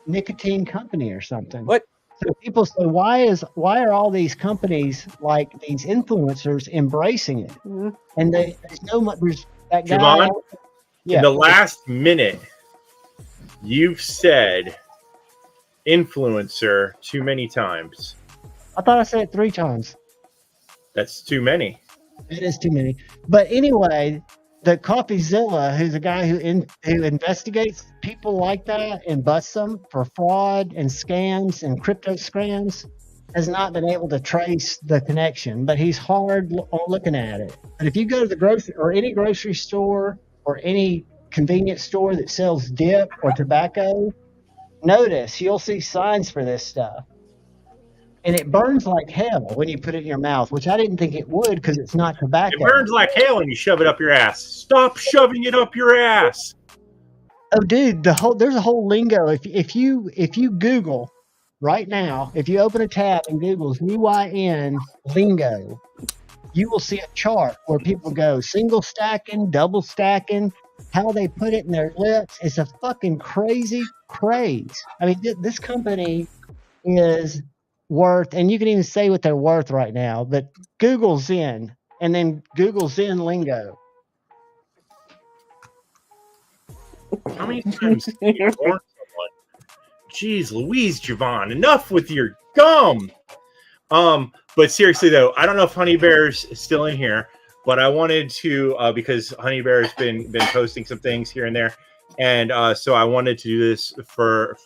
Speaker 1: nicotine company or something.
Speaker 3: What?
Speaker 1: So people say, why are all these companies like these influencers embracing it? Mm-hmm. And there's that guy.
Speaker 2: Javon, in the last minute, you've said influencer too many times.
Speaker 1: I thought I said it 3 times.
Speaker 2: That's too many.
Speaker 1: It is too many. But anyway, the CoffeeZilla, who's a guy who investigates people like that and busts them for fraud and scams and crypto scams, has not been able to trace the connection. But he's hard on looking at it. But if you go to the grocery or any grocery store or any convenience store that sells dip or tobacco, notice you'll see signs for this stuff. And it burns like hell when you put it in your mouth, which I didn't think it would because it's not tobacco.
Speaker 2: It burns like hell when you shove it up your ass. Stop shoving it up your ass.
Speaker 1: Oh, dude, there's a whole lingo. If you Google right now, if you open a tab and Google's UIN lingo, you will see a chart where people go single stacking, double stacking, how they put it in their lips. It's a fucking crazy craze. I mean, this company is worth, and you can even say what they're worth right now, but Google Zen and then Google Zen lingo.
Speaker 2: How many times can you warn someone? Jeez Louise, Javon, enough with your gum. But seriously though, I don't know if Honey Bear's still in here, but I wanted to because Honey Bear's been posting some things here and there, and so I wanted to do this for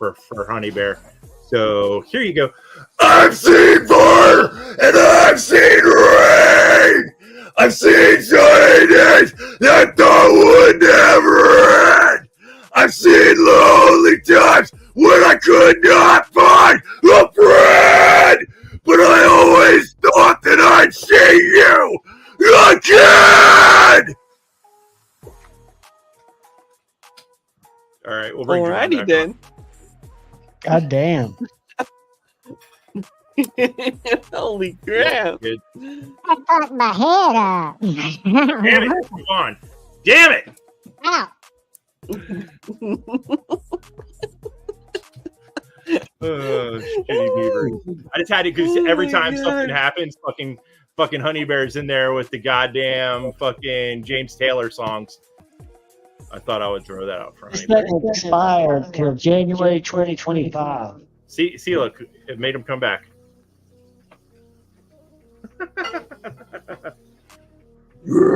Speaker 2: Honey Bear. So here you go. I've seen fire and I've seen rain. I've seen sunny days that thought would never end. I've seen lonely times when I could not find a friend. But I always thought that I'd see you again! Alright, we'll bring
Speaker 3: Alrighty then.
Speaker 1: God damn.
Speaker 3: Holy crap.
Speaker 4: I fucked my head up.
Speaker 2: Damn it, come on. Damn it!
Speaker 4: Ow.
Speaker 2: Shitty beaver. I just had to, because every time something happens, fucking Honey Bear's in there with the goddamn fucking James Taylor songs. I thought I would throw that out for Honey
Speaker 1: This
Speaker 2: Bear.
Speaker 1: doesn't expire until January 2025.
Speaker 2: See, look, it made him come back.
Speaker 1: But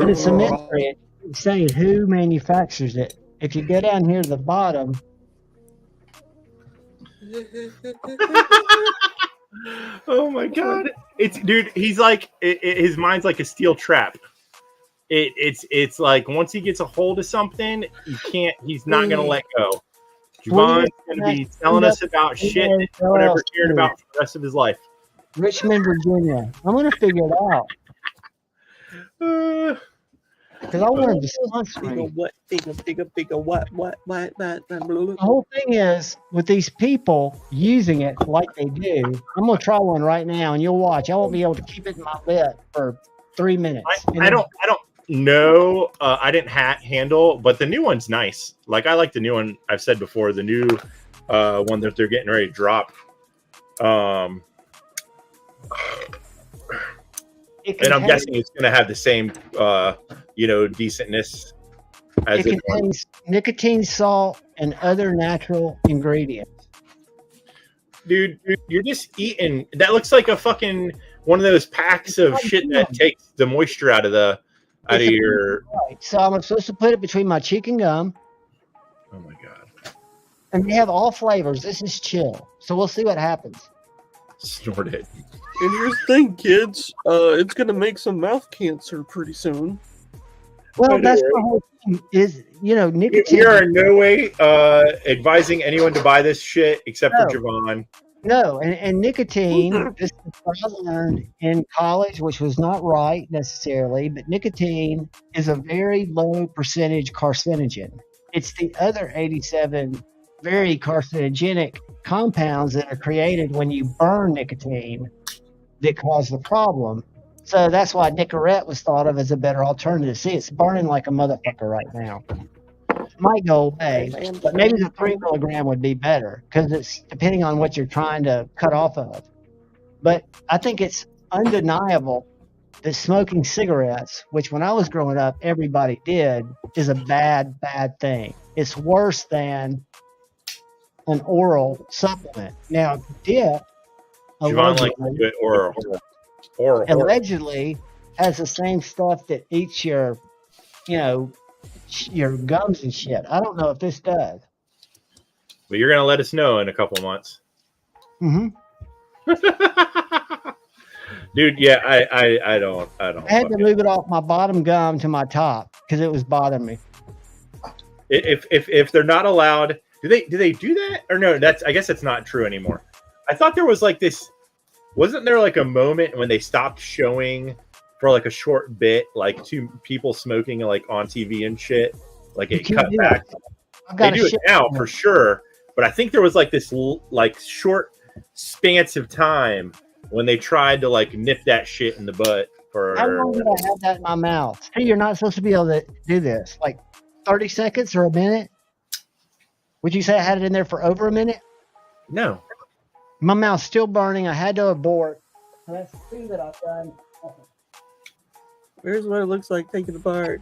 Speaker 1: it's a mystery. It's saying who manufactures it. If you go down here to the bottom,
Speaker 2: Oh my god! It's dude. He's like his mind's like a steel trap. It's like once he gets a hold of something, he's not gonna let go. Javon's gonna be telling us about shit that he'll never cared about for the rest of his life.
Speaker 1: Richmond, Virginia. I'm gonna figure it out because I want to sponsor me.
Speaker 3: What?
Speaker 1: The whole thing is with these people using it like they do. I'm gonna try one right now, and you'll watch. I won't be able to keep it in my lip for 3 minutes.
Speaker 2: I don't know. I didn't handle, but the new one's nice. Like I like the new one. I've said before, the new one that they're getting ready to drop. And I'm guessing it's going to have the same, decentness as
Speaker 1: it contains nicotine, salt, and other natural ingredients.
Speaker 2: Dude, you're just eating. That looks like a fucking one of those packs of shit that takes the moisture out of your.
Speaker 1: Right. So I'm supposed to put it between my cheek and gum.
Speaker 2: Oh my god!
Speaker 1: And they have all flavors. This is chill. So we'll see what happens.
Speaker 2: Snort it.
Speaker 3: And here's the thing, kids. It's gonna make some mouth cancer pretty soon.
Speaker 1: Well, that's the whole thing. Is nicotine.
Speaker 2: We are in no way advising anyone to buy this shit except for Javon.
Speaker 1: No, and nicotine. This is what I learned in college, which was not right necessarily, but nicotine is a very low percentage carcinogen. It's the other 87 very carcinogenic compounds that are created when you burn nicotine that cause the problem. So that's why Nicorette was thought of as a better alternative. See, it's burning like a motherfucker right now. It might go away, but maybe the 3 milligram would be better because it's depending on what you're trying to cut off of. But I think it's undeniable that smoking cigarettes, which when I was growing up, everybody did, is a bad, bad thing. It's worse than an oral supplement. Now, dip,
Speaker 2: Javon likes to do it oral.
Speaker 1: Allegedly has the same stuff that eats your gums and shit. I don't know if this does.
Speaker 2: But you're gonna let us know in a couple months.
Speaker 1: Mm-hmm.
Speaker 2: Dude, yeah, I don't.
Speaker 1: I had to move it off my bottom gum to my top because it was bothering me.
Speaker 2: If they're not allowed, do they do that or no? I guess that's not true anymore. I thought there was like this. Wasn't there like a moment when they stopped showing for like a short bit, like two people smoking like on TV and shit? Like it cut back. They do it now for sure, but I think there was like this like short spans of time when they tried to like nip that shit in the butt for.
Speaker 1: How long did I have that in my mouth? Hey, you're not supposed to be able to do this. Like 30 seconds or a minute? Would you say I had it in there for over a minute?
Speaker 2: No.
Speaker 1: My mouth's still burning. I had to abort. So that's 2 that I've done.
Speaker 3: Here's what it looks like taken apart.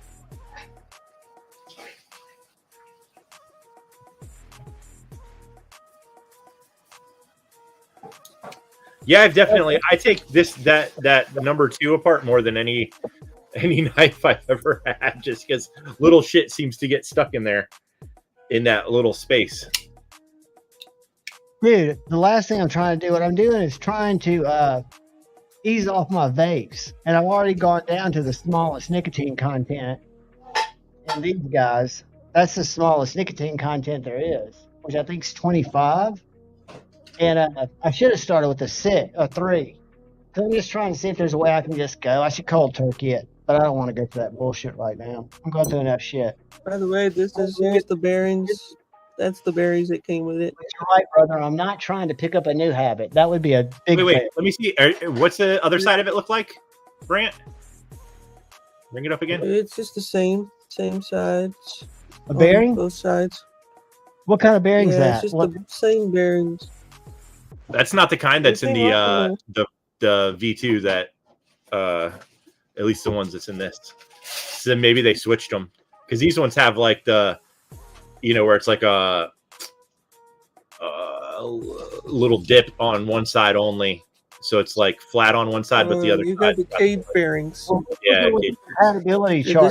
Speaker 2: Yeah, I've definitely. I take that number 2 apart more than any knife I've ever had, just because little shit seems to get stuck in there, in that little space.
Speaker 1: Dude, the last thing I'm trying to do, what I'm doing is trying to ease off my vapes, and I've already gone down to the smallest nicotine content in these guys. That's the smallest nicotine content there is, which I think is 25. And I should have started with a 3. So I'm just trying to see if there's a way I can just go. I should cold turkey it, but I don't want to go through that bullshit right now. I'm going through enough shit.
Speaker 3: By the way, here's the bearings. That's the bearings that came with it.
Speaker 1: But you're right, brother. I'm not trying to pick up a new habit. That would be a big
Speaker 2: Wait.
Speaker 1: thing.
Speaker 2: Let me see. What's the other side of it look like, Brant? Bring it up again.
Speaker 3: It's just the same sides.
Speaker 1: A bearing?
Speaker 3: Both sides.
Speaker 1: What kind of bearing is
Speaker 3: Yeah,
Speaker 1: that?
Speaker 3: it's just
Speaker 1: What?
Speaker 3: the same bearings.
Speaker 2: That's not the kind that's in the V2 that at least the ones that's in this. So maybe they switched them, because these ones have like the, where it's like a little dip on one side only, so it's like flat on one side, but the other.
Speaker 3: You got the cage bearings.
Speaker 2: Yeah.
Speaker 1: Compatibility
Speaker 3: Yeah,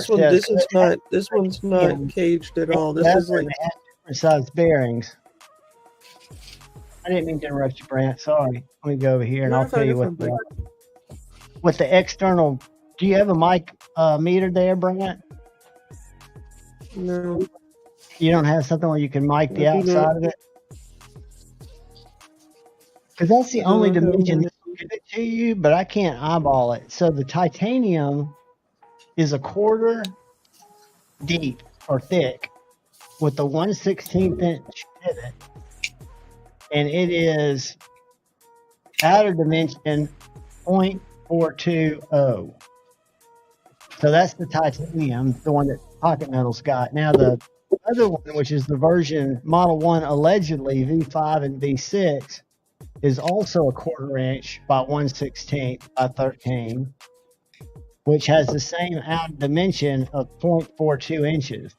Speaker 1: chart.
Speaker 3: this one's not caged at all. This is like
Speaker 1: different size bearings. I didn't mean to interrupt you, Brant. Sorry. Let me go over here and I'll tell you what the external. Do you have a mic meter there, Brant?
Speaker 3: no.
Speaker 1: You don't have something where you can mic the outside of it? Because that's the only dimension that will give it to you, but I can't eyeball it. So the titanium is a 1/4 deep or thick with the 1/16 inch pivot, and it is outer dimension 0.420. So that's the titanium, the one that Pocket Metal's got. Now the other one, which is the version Model 1 allegedly V5 and V6, is also a 1/4 inch by 1/16 by 13, which has the same outer dimension of 0.42 inches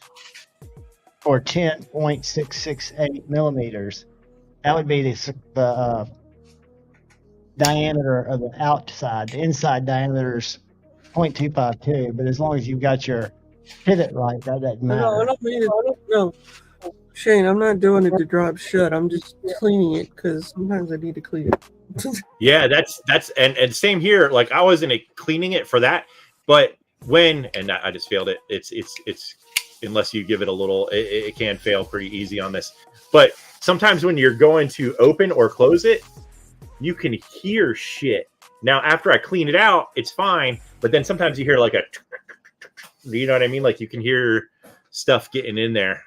Speaker 1: or 10.668 millimeters. That would be the diameter of the outside. The inside diameter is 0.252, but as long as you've got your pivot right, that doesn't matter.
Speaker 3: No, I don't mean it. No, Shane, I'm not doing it to drop shut. I'm just cleaning it because sometimes I need to clean it.
Speaker 2: Yeah, that's and same here. Like I wasn't cleaning it for that, but I just failed it. It's unless you give it a little, it can fail pretty easy on this. But sometimes when you're going to open or close it, you can hear shit. Now after I clean it out, it's fine. But then sometimes you hear like you know what I mean? Like you can hear stuff getting in there.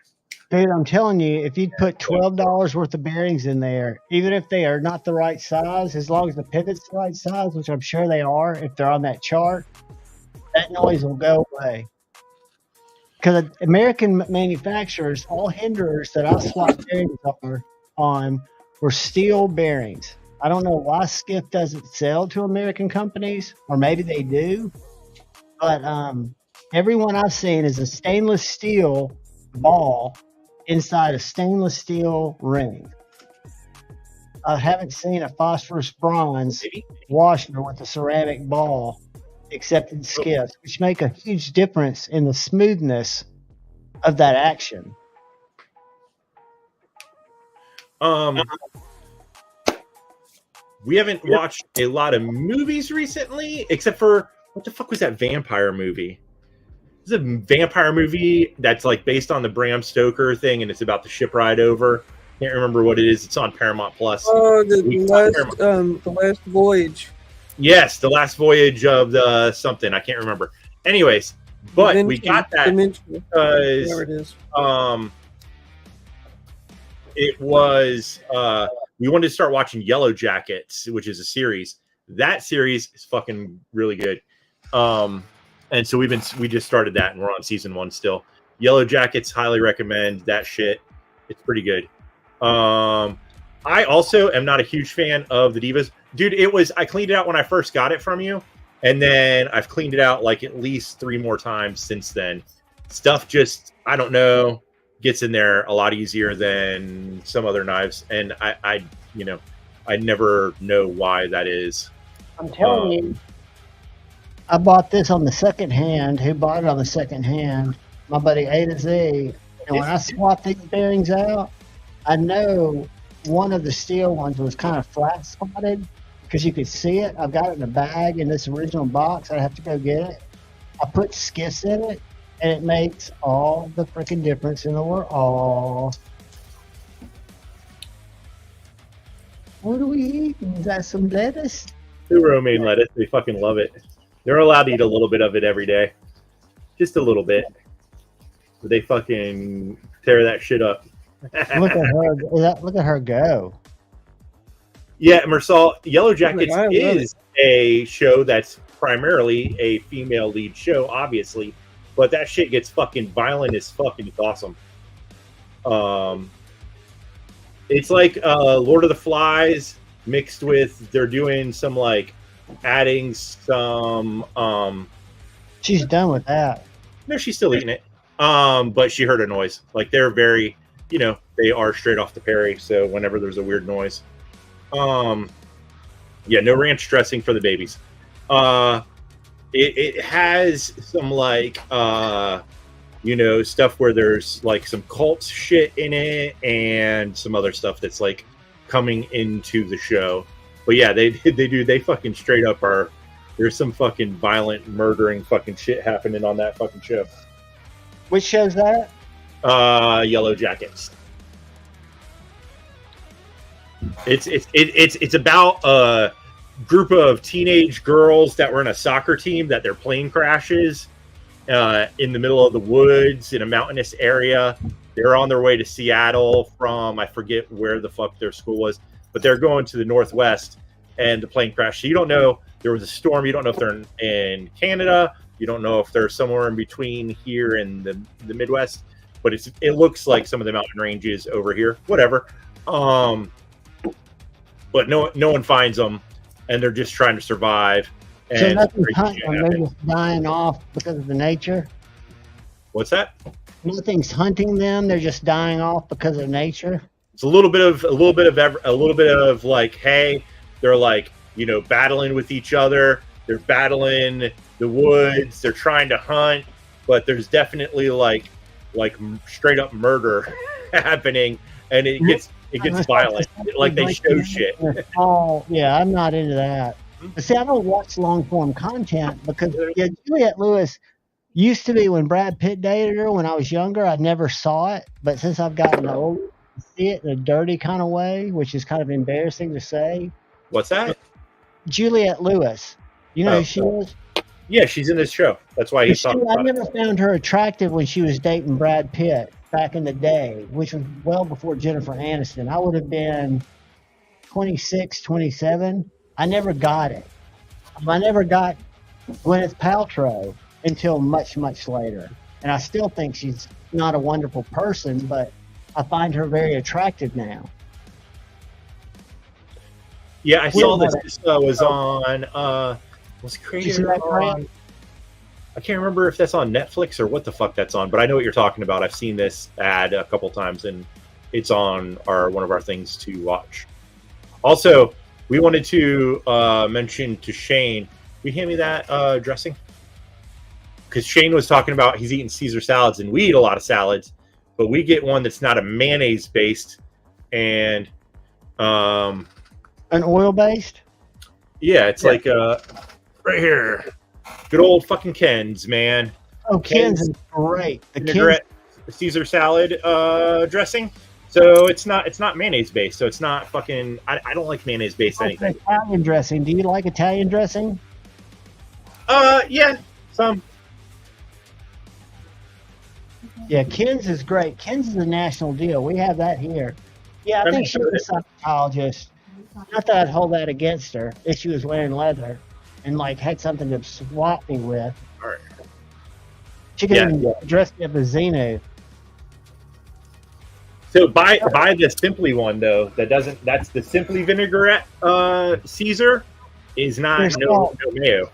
Speaker 1: Dude, I'm telling you, if you put $12 worth of bearings in there, even if they are not the right size, as long as the pivot's the right size, which I'm sure they are, if they're on that chart, that noise will go away. Because American manufacturers, all hinderers that I swapped bearings on were steel bearings. I don't know why Skiff doesn't sell to American companies, or maybe they do, but everyone I've seen is a stainless steel ball inside a stainless steel ring. I haven't seen a phosphorus bronze washer with a ceramic ball except in Skiffs, which make a huge difference in the smoothness of that action.
Speaker 2: We haven't watched a lot of movies recently, except for what the fuck was that vampire movie? It's a vampire movie that's like based on the Bram Stoker thing, and it's about the ship ride over. Can't remember what it is. It's on Paramount Plus.
Speaker 3: Oh, the last voyage.
Speaker 2: Yes, the last voyage of the something. I can't remember. Anyways, but we got that because
Speaker 3: there it is.
Speaker 2: it was we wanted to start watching Yellow Jackets, which is a series. That series is fucking really good. And so we just started that, and we're on season 1 still. Yellow Jackets, highly recommend that shit. It's pretty good. I also am not a huge fan of the Divas. Dude, I cleaned it out when I first got it from you, and then I've cleaned it out like at least 3 more times since then. Stuff just, I don't know, gets in there a lot easier than some other knives, and I never know why that is.
Speaker 1: I'm telling you, I bought this on the second hand. Who bought it on the second hand? My buddy A to Z. And when I swap these bearings out, I know one of the steel ones was kind of flat spotted because you could see it. I've got it in a bag in this original box. I have to go get it. I put skiffs in it, and it makes all the freaking difference in the world. What are we eating? Is that some lettuce?
Speaker 2: The romaine lettuce, they fucking love it. They're allowed to eat a little bit of it every day. Just a little bit. But they fucking tear that shit up.
Speaker 1: Look at her. Look at her go.
Speaker 2: Yeah, Mersal, Yellow Jackets is a show that's primarily a female lead show, obviously. But that shit gets fucking violent as fucking. It's awesome. It's like Lord of the Flies mixed with, they're doing some like adding some
Speaker 1: She's done with that.
Speaker 2: No, she's still eating it. But she heard a noise. Like they're very, they are straight off the Perry, so whenever there's a weird noise. Yeah, no ranch dressing for the babies. It has some like stuff where there's like some cult shit in it and some other stuff that's like coming into the show. But yeah, they fucking straight up are. There's some fucking violent murdering fucking shit happening on that fucking show.
Speaker 1: Which show's that?
Speaker 2: Yellow Jackets. It's about a group of teenage girls that were in a soccer team that their plane crashes in the middle of the woods in a mountainous area. They're on their way to Seattle from, I forget where the fuck their school was, but they're going to the Northwest, and the plane crashed. So you don't know. There was a storm. You don't know if they're in Canada. You don't know if they're somewhere in between here and the Midwest. But it looks like some of the mountain ranges over here. Whatever. But no one finds them, and they're just trying to survive. And
Speaker 1: so nothing's hunting them. They're just dying off because of the nature.
Speaker 2: What's that?
Speaker 1: Nothing's hunting them. They're just dying off because of nature.
Speaker 2: It's a little bit of like, hey, they're like, battling with each other. They're battling the woods. They're trying to hunt, but there's definitely like straight up murder happening, and it gets violent. Like they show shit.
Speaker 1: Oh yeah, I'm not into that. But see, I don't watch long form content because Juliette Lewis used to be when Brad Pitt dated her when I was younger. I never saw it, but since I've gotten old, I see it in a dirty kind of way, which is kind of embarrassing to say.
Speaker 2: What's that?
Speaker 1: Juliette Lewis. You know who she is?
Speaker 2: Yeah, she's in this show. That's why he's talking about
Speaker 1: I never found her attractive when she was dating Brad Pitt back in the day, which was well before Jennifer Aniston. I would have been 26, 27. I never got it. I never got Gwyneth Paltrow until much, much later. And I still think she's not a wonderful person, but I find her very attractive now.
Speaker 2: Yeah, I saw this was on was created on, I can't remember if that's on Netflix or what the fuck that's on, but I know what you're talking about. I've seen this ad a couple times, and it's on one of our things to watch. Also, we wanted to mention to Shane, will you hand me that dressing? Because Shane was talking about he's eating Caesar salads, and we eat a lot of salads, but we get one that's not a mayonnaise based, and
Speaker 1: an oil based?
Speaker 2: Yeah, it's like right here. Good old fucking Ken's, man.
Speaker 1: Oh, Ken's is great. The
Speaker 2: Ken's Caesar salad dressing. So it's not mayonnaise based. So it's not fucking. I don't like mayonnaise based anything.
Speaker 1: Italian dressing. Do you like Italian dressing?
Speaker 2: Yeah, some.
Speaker 1: Yeah, Ken's is great. Ken's is a national deal. We have that here. Yeah, I
Speaker 2: I
Speaker 1: think
Speaker 2: mean,
Speaker 1: she was a psychologist. Not that I'd hold that against her if she was wearing leather and like had something to swap me with.
Speaker 2: all right.
Speaker 1: She could
Speaker 2: Yeah,
Speaker 1: even dress me up as Xenu.
Speaker 2: So buy the Simply one though. That's the Simply vinaigrette Caesar is not
Speaker 1: There's
Speaker 2: no mayo.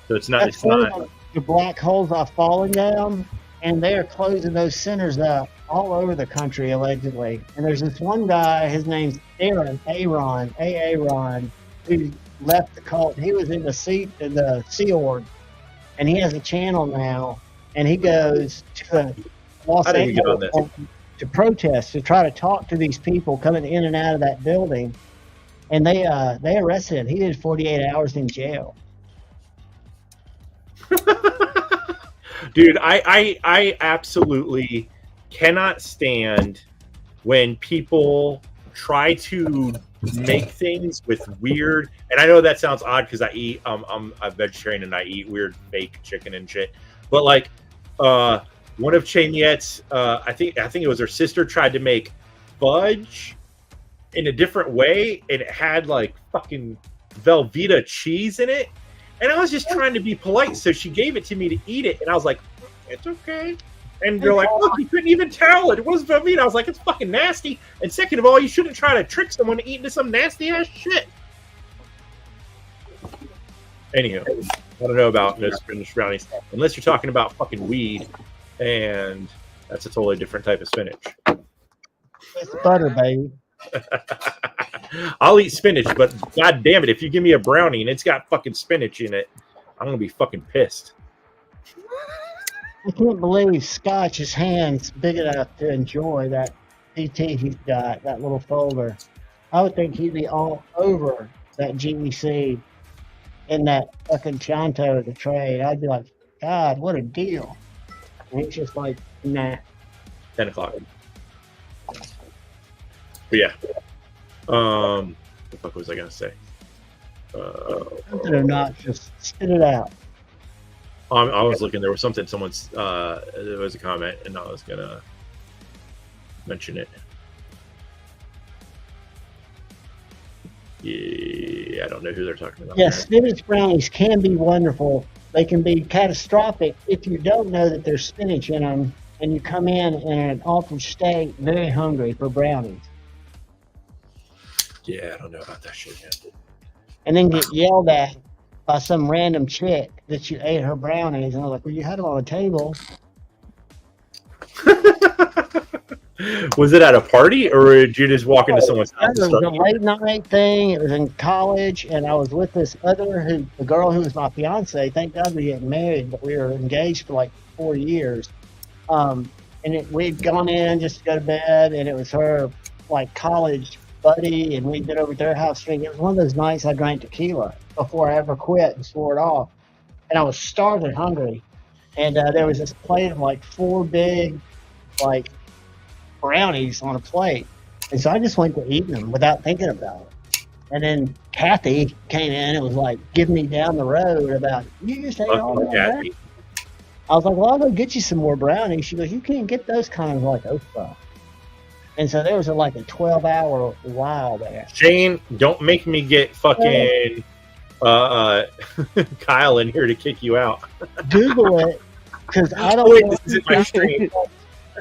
Speaker 2: So it's not.
Speaker 1: That's
Speaker 2: It's
Speaker 1: one
Speaker 2: not.
Speaker 1: of the black holes are falling down, and they are closing those centers up all over the country allegedly. And there's this one guy, his name's Aaron, who left the cult. He was in the Sea Org, and he has a channel now, and he goes to Los
Speaker 2: I didn't get on
Speaker 1: Angeles to protest, to try to talk to these people coming in and out of that building. And they arrested him. He did 48 hours in jail.
Speaker 2: Dude, I absolutely cannot stand when people try to make things with weird. And I know that sounds odd because I eat. I'm a vegetarian and I eat weird fake chicken and shit. But like, one of Chaniette's, I think it was her sister, tried to make fudge in a different way, and it had like fucking Velveeta cheese in it. And I was just trying to be polite, so she gave it to me to eat it, and I was like, "It's okay." And they're like, "Look, you couldn't even tell it was Velveeta." I was like, "It's fucking nasty." And second of all, you shouldn't try to trick someone to eat into some nasty ass shit. Anyhow, I don't know about no spinach brownies unless you're talking about fucking weed, and that's a totally different type of spinach.
Speaker 1: It's butter, baby.
Speaker 2: I'll eat spinach, but god damn it, if you give me a brownie and it's got fucking spinach in it, I'm gonna be fucking pissed.
Speaker 1: I can't believe Scotch's hand's big enough to enjoy that PT he's got, that little folder. I would think he'd be all over that GEC in that fucking Chanto of the trade. I'd be like, God, what a deal. And he's just like, nah.
Speaker 2: 10 o'clock. But yeah. What the fuck was I gonna say?
Speaker 1: Something obnoxious. Spit it out.
Speaker 2: I was looking. There was something. Someone's. There was a comment, and I was gonna mention it. Yeah, I don't know who they're talking about.
Speaker 1: Yes, spinach brownies can be wonderful. They can be catastrophic if you don't know that there's spinach in them, and you come in an altered state, very hungry for brownies.
Speaker 2: Yeah, I don't know about that shit yet.
Speaker 1: And then get yelled at by some random chick that you ate her brownies, and I was like, well, you had them on the table.
Speaker 2: Was it at a party, or did you just walk into someone's house?
Speaker 1: It was a late night thing. It was in college, and I was with this the girl who was my fiance. Thank God we getting married, but we were engaged for like 4 years. We'd gone in just to go to bed, and it was her like college buddy, and we'd been over at their house drinking. It was one of those nights I drank tequila before I ever quit and swore it off. And I was starving and hungry. And there was this plate of like 4 big like brownies on a plate. And so I just went to eating them without thinking about it. And then Kathy came in and was like giving me down the road about, you just ate all that brownies? I was like, well, I'll go get you some more brownies. She goes, you can't get those kind of like Oprah. And so there was like a 12-hour while there.
Speaker 2: Shane, don't make me get fucking Kyle in here to kick you out.
Speaker 1: Google it, because I don't
Speaker 2: Wait,
Speaker 1: know.
Speaker 2: this is my stream.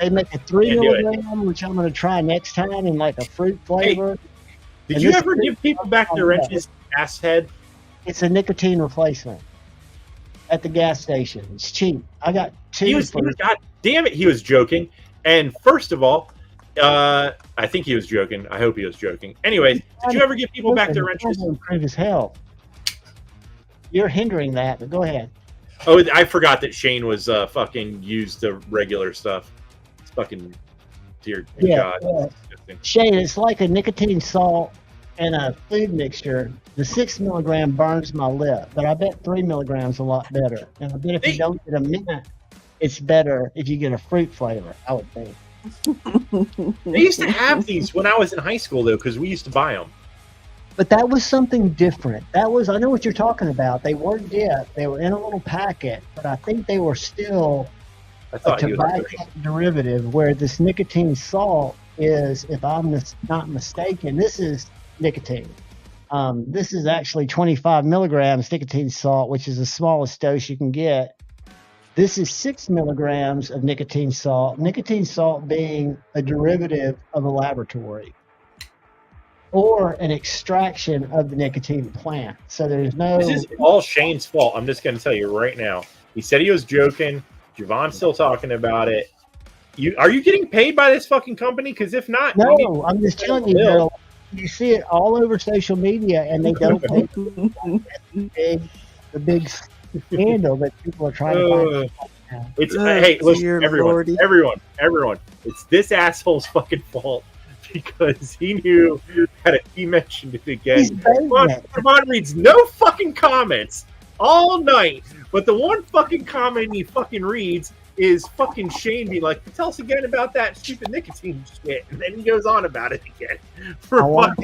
Speaker 1: They make a 3 milligram, which I'm going to try next time in like a fruit flavor.
Speaker 2: Hey, did you ever give people back their wrenches, ass head?
Speaker 1: It's a nicotine replacement at the gas station. It's cheap. I got 2.
Speaker 2: God damn it, he was joking. And first of all, I think he was joking. I hope he was joking. Anyways, did you ever give people back their wrenches?
Speaker 1: Improve his health. You're hindering that, but go ahead.
Speaker 2: Oh, I forgot that Shane was fucking used the regular stuff. It's fucking dear God.
Speaker 1: Yeah. Shane, it's like a nicotine salt and a food mixture. The 6 milligram burns my lip, but I bet 3 milligrams a lot better. And I bet if you don't get a mint, it's better if you get a fruit flavor, I would think.
Speaker 2: They used to have these when I was in high school, though, because we used to buy them.
Speaker 1: But that was something different. I know what you're talking about. They weren't dipped. They were in a little packet, but I think they were still a tobacco derivative, where this nicotine salt is, if I'm not mistaken, this is nicotine. This is actually 25 milligrams nicotine salt, which is the smallest dose you can get. This is 6 milligrams of nicotine salt being a derivative of a laboratory or an extraction of the nicotine plant. So there's no...
Speaker 2: This is all Shane's fault. I'm just going to tell you right now. He said he was joking. Javon's still talking about it. Are you getting paid by this fucking company? Because if not...
Speaker 1: No, I'm just telling you, girl. You see it all over social media, and they don't pay the big scandal that people are trying to find.
Speaker 2: It's hey, listen, everyone. It's this asshole's fucking fault because he knew that he mentioned it again. Javon reads no fucking comments all night, but the one fucking comment he fucking reads is fucking Shane being like, tell us again about that stupid nicotine shit, and then he goes on about it again. I want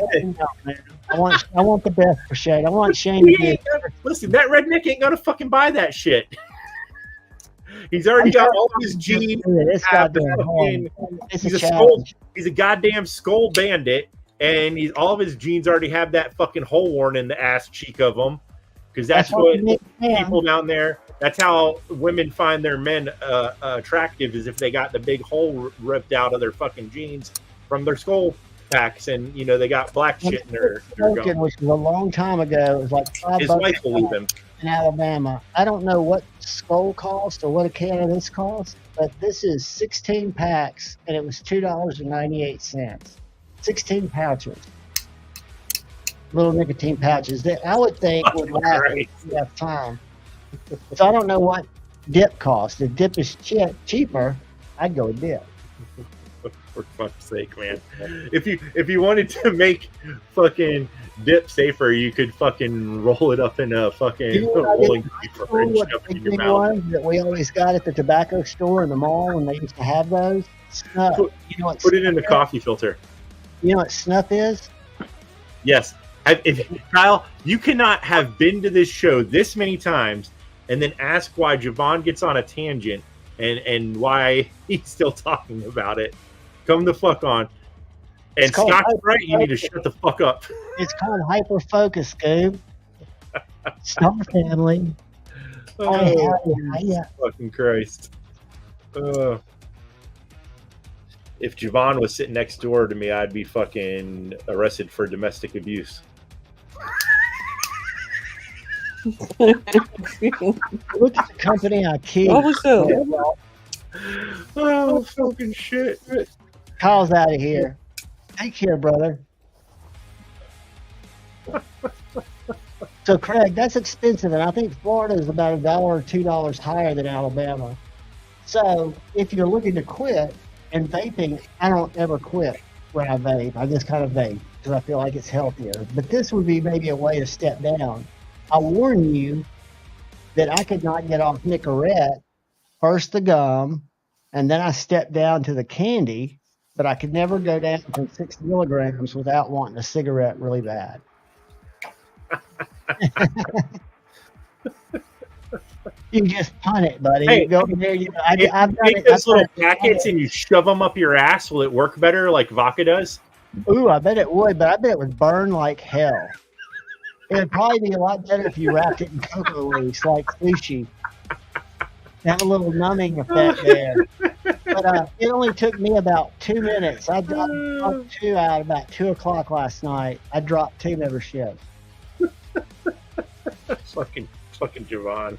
Speaker 1: the best for Shane. I want Shane to get...
Speaker 2: Listen, that redneck ain't gonna fucking buy that shit. He's already got all his genes. He's a goddamn skull bandit, and all of his genes already have that fucking hole worn in the ass cheek of them, because that's what people down there. That's how women find their men attractive, is if they got the big hole ripped out of their fucking jeans from their skull packs, and they got black shit in their gum.
Speaker 1: Which was a long time ago. It was like $5
Speaker 2: his wife will leave him
Speaker 1: in Alabama. I don't know what skull cost or what a can of this cost, but this is 16 packs, and it was $2.98. 16 pouches, little nicotine pouches that I would think would last enough time. So I don't know what dip costs. If dip is cheaper, I'd go with dip.
Speaker 2: For fuck's sake, man! If you wanted to make fucking dip safer, you could fucking roll it up in a fucking rolling paper and shove it in your mouth.
Speaker 1: That we always got at the tobacco store in the mall when they used to have those. Snuff.
Speaker 2: Put it in a coffee filter.
Speaker 1: You know what snuff is?
Speaker 2: Yes. Kyle, you cannot have been to this show this many times and then ask why Javon gets on a tangent and why he's still talking about it. Come the fuck on. And Scott's right, you need to shut the fuck up.
Speaker 1: It's called hyper focus, Scoob. Star Family.
Speaker 2: Fucking Christ. If Javon was sitting next door to me, I'd be fucking arrested for domestic abuse.
Speaker 1: Look at the company I keep.
Speaker 3: What was that?
Speaker 2: Oh, fucking shit.
Speaker 1: Kyle's out of here. Take care, brother. So, Craig, that's expensive, and I think Florida is about $1 or $2 higher than Alabama. So, if you're looking to quit, and vaping, I don't ever quit when I vape. I just kind of vape because I feel like it's healthier. But this would be maybe a way to step down. I warn you that I could not get off Nicorette, first the gum, and then I stepped down to the candy, but I could never go down from 6 milligrams without wanting a cigarette really bad. You just punt it, buddy.
Speaker 2: Hey,
Speaker 1: you go there.
Speaker 2: I've take those little packets and you shove them up your ass. Will it work better like vodka does?
Speaker 1: Ooh, I bet it would, but I bet it would burn like hell. It would probably be a lot better if you wrapped it in cocoa leaves like sushi. Have a little numbing effect there. But it only took me about 2 minutes. I dropped 2 out about 2 o'clock last night. I dropped 2 memberships.
Speaker 2: Fucking Javon.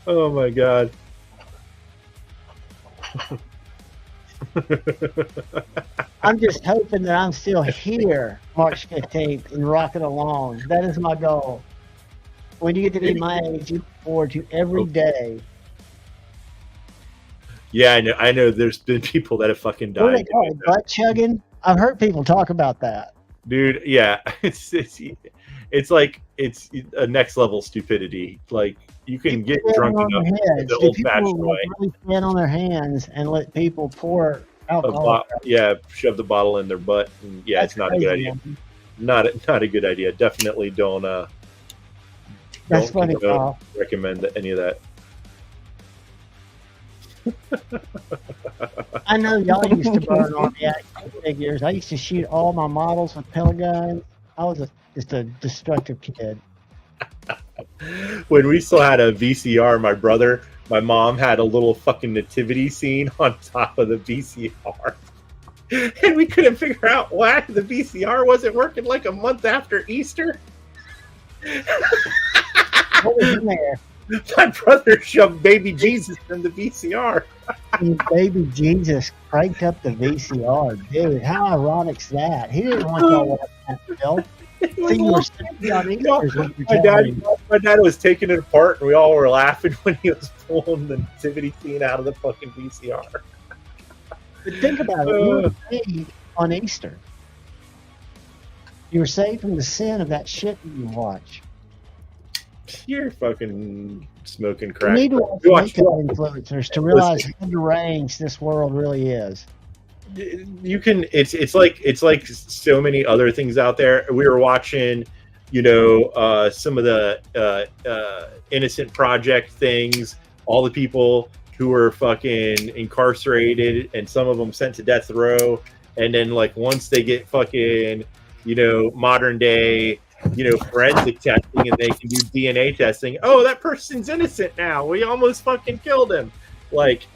Speaker 2: Oh my god.
Speaker 1: I'm just hoping that I'm still here March 15th and rocking along. That is my goal. When you get to be my age, you look forward to every day.
Speaker 2: Yeah, I know there's been people that have fucking died.
Speaker 1: What do they call it? Butt chugging? I've heard people talk about that.
Speaker 2: Dude, yeah. It's like it's a next level stupidity. Like you can get drunk enough the old fashioned way.
Speaker 1: Really stand on their hands and let people pour alcohol.
Speaker 2: Shove the bottle in their butt. And
Speaker 1: That's
Speaker 2: it's not
Speaker 1: crazy,
Speaker 2: a good idea.
Speaker 1: Man.
Speaker 2: Not a good idea. Definitely don't.
Speaker 1: That's funny, Carl.
Speaker 2: Recommend any of that.
Speaker 1: I know y'all used to burn all the action figures. I used to shoot all my models with pellet guns. I was just a destructive kid.
Speaker 2: When we still had a VCR, my mom had a little fucking nativity scene on top of the VCR. And we couldn't figure out why the VCR wasn't working like a month after Easter.
Speaker 1: What was in there?
Speaker 2: My brother shoved baby Jesus in the VCR.
Speaker 1: And baby Jesus cranked up the VCR. Dude, how ironic's that? He didn't want y'all watching that film. See, you were sitting on Easter's what you're telling me.
Speaker 2: My dad was taking it apart, and we all were laughing when he was pulling the nativity scene out of the fucking VCR.
Speaker 1: But think about it. You were saved on Easter. You were saved from the sin of that shit that you watch.
Speaker 2: You're fucking smoking
Speaker 1: You
Speaker 2: crack.
Speaker 1: need to watch influencers to realize how deranged this world really is.
Speaker 2: You can. It's like so many other things out there. We were watching, some of the Innocent Project things. All the people who were fucking incarcerated, and some of them sent to death row. And then, like, once they get fucking, modern day, forensic testing, and they can do DNA testing. Oh, that person's innocent now. We almost fucking killed him. Like,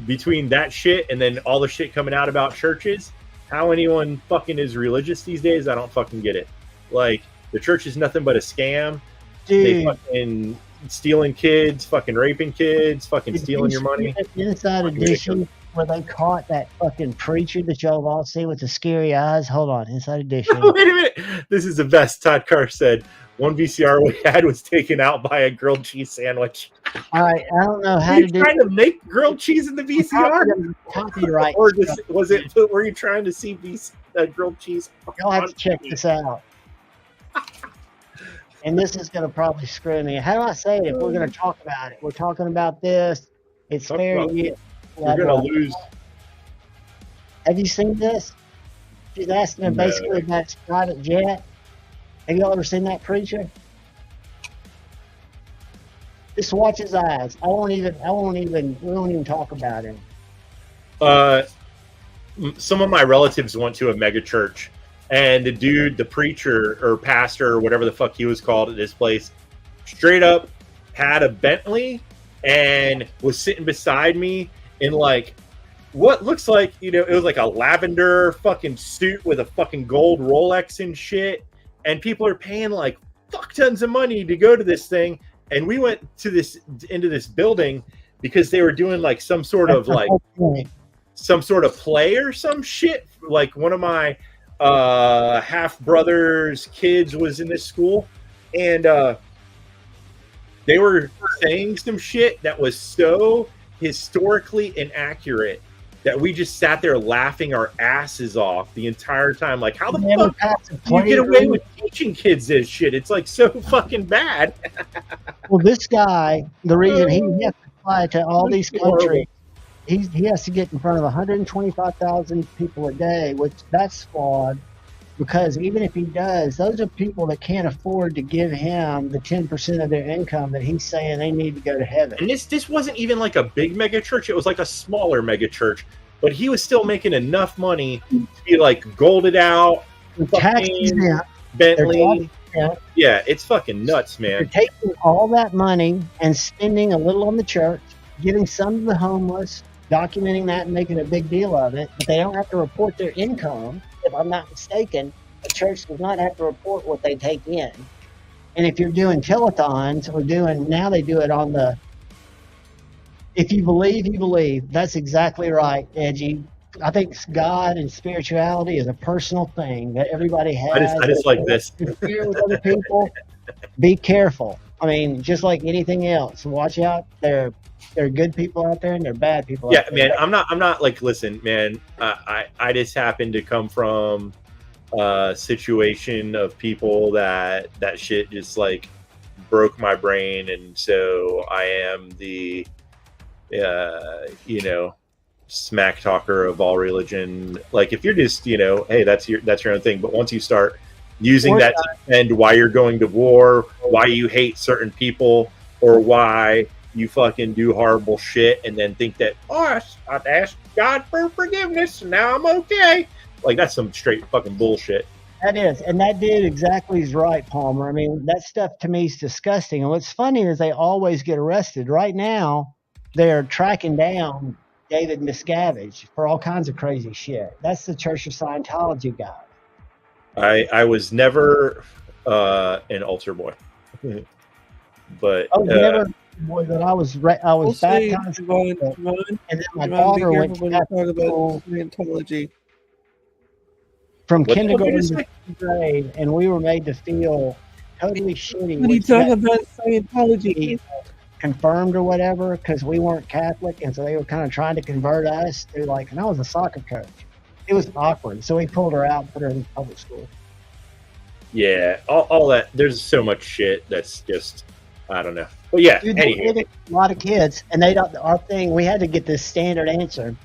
Speaker 2: between that shit and then all the shit coming out about churches, how anyone fucking is religious these days, I don't fucking get it. Like, the church is nothing but a scam.
Speaker 1: Dude.
Speaker 2: They fucking stealing kids, fucking raping kids, fucking stealing your money.
Speaker 1: Inside Edition, where they caught that fucking preacher that y'all have all seen with the scary eyes. Hold on, Inside Edition.
Speaker 2: Wait a minute. This is the best. Todd Carr said one VCR we had was taken out by a grilled cheese sandwich.
Speaker 1: All right, I don't know how
Speaker 2: Were you
Speaker 1: to do
Speaker 2: trying to make grilled cheese in the VCR?
Speaker 1: Copyright.
Speaker 2: Or were you trying to see grilled cheese?
Speaker 1: Y'all have to check this out. And this is going to probably screw me. How do I say it if we're going to talk about it? We're talking about this. It's fair to you.
Speaker 2: You're going to lose.
Speaker 1: Have you seen this? She's asking him basically about his private jet. Have y'all ever seen that preacher? Just watch his eyes. We won't even talk about him.
Speaker 2: Some of my relatives went to a mega church, and the dude, the preacher or pastor or whatever the fuck he was called at this place, straight up had a Bentley and was sitting beside me in like what looks like, it was like a lavender fucking suit with a fucking gold Rolex and shit. And people are paying like fuck tons of money to go to this thing. And we went into this building because they were doing like some sort of play or some shit. Like one of my half brother's kids was in this school, and they were saying some shit that was so historically inaccurate that we just sat there laughing our asses off the entire time. Like, how the fuck do you get away with teaching kids this shit? It's like so fucking bad.
Speaker 1: Well, this guy, the reason he has to fly to all these countries, he has to get in front of 125,000 people a day, which that's flawed. Because even if he does, those are people that can't afford to give him the 10% of their income that he's saying they need to go to heaven.
Speaker 2: And this wasn't even like a big mega church. It was like a smaller mega church. But he was still making enough money to be like golded out, Bentley. Yeah, it's fucking nuts, man.
Speaker 1: They're taking all that money and spending a little on the church, giving some to the homeless, documenting that and making a big deal of it. But they don't have to report their income. If I'm not mistaken, the church does not have to report what they take in. And if you're doing telethons now they do it on the, if you believe, you believe. That's exactly right, Edgy. I think God and spirituality is a personal thing that everybody has.
Speaker 2: I just like this.
Speaker 1: Interfere with other people. Be careful. I mean, just like anything else, watch out. There are good people out there and there are bad people out there.
Speaker 2: Yeah, man, I'm not like, listen, man, I just happen to come from a situation of people that shit just like broke my brain, and so I am the smack talker of all religion. Like, if you're just, hey, that's your own thing, but once you start using that to defend why you're going to war, why you hate certain people, or why you fucking do horrible shit and then think that, oh, I asked God for forgiveness and now I'm okay. Like, that's some straight fucking bullshit.
Speaker 1: That is, and that dude exactly is right, Palmer. I mean, that stuff to me is disgusting. And what's funny is they always get arrested. Right now, they're tracking down David Miscavige for all kinds of crazy shit. That's the Church of Scientology guy.
Speaker 2: I was never an altar boy, but
Speaker 1: I was never boy, but I was
Speaker 3: We'll see,
Speaker 1: baptized,
Speaker 3: Javon,
Speaker 1: and then my
Speaker 3: Javon, be
Speaker 1: daughter went
Speaker 3: careful
Speaker 1: to
Speaker 3: when you talk
Speaker 1: Catholic
Speaker 3: about
Speaker 1: school
Speaker 3: Scientology.
Speaker 1: from
Speaker 2: What the hell did
Speaker 1: kindergarten
Speaker 2: you
Speaker 1: to
Speaker 2: say?
Speaker 1: 6th grade, and we were made to feel totally shitty.
Speaker 3: What are you
Speaker 1: which
Speaker 3: talking
Speaker 1: that-
Speaker 3: about Scientology?
Speaker 1: confirmed or whatever because we weren't Catholic, and so they were kind of trying to convert us to like. And I was a soccer coach. It was awkward, so we pulled her out, and put her in public school.
Speaker 2: Yeah, all that. There's so much shit that's just, I don't know. But yeah,
Speaker 1: Dude, they
Speaker 2: anywho.
Speaker 1: did a lot of kids, and they don't. Our thing, we had to get this standard answer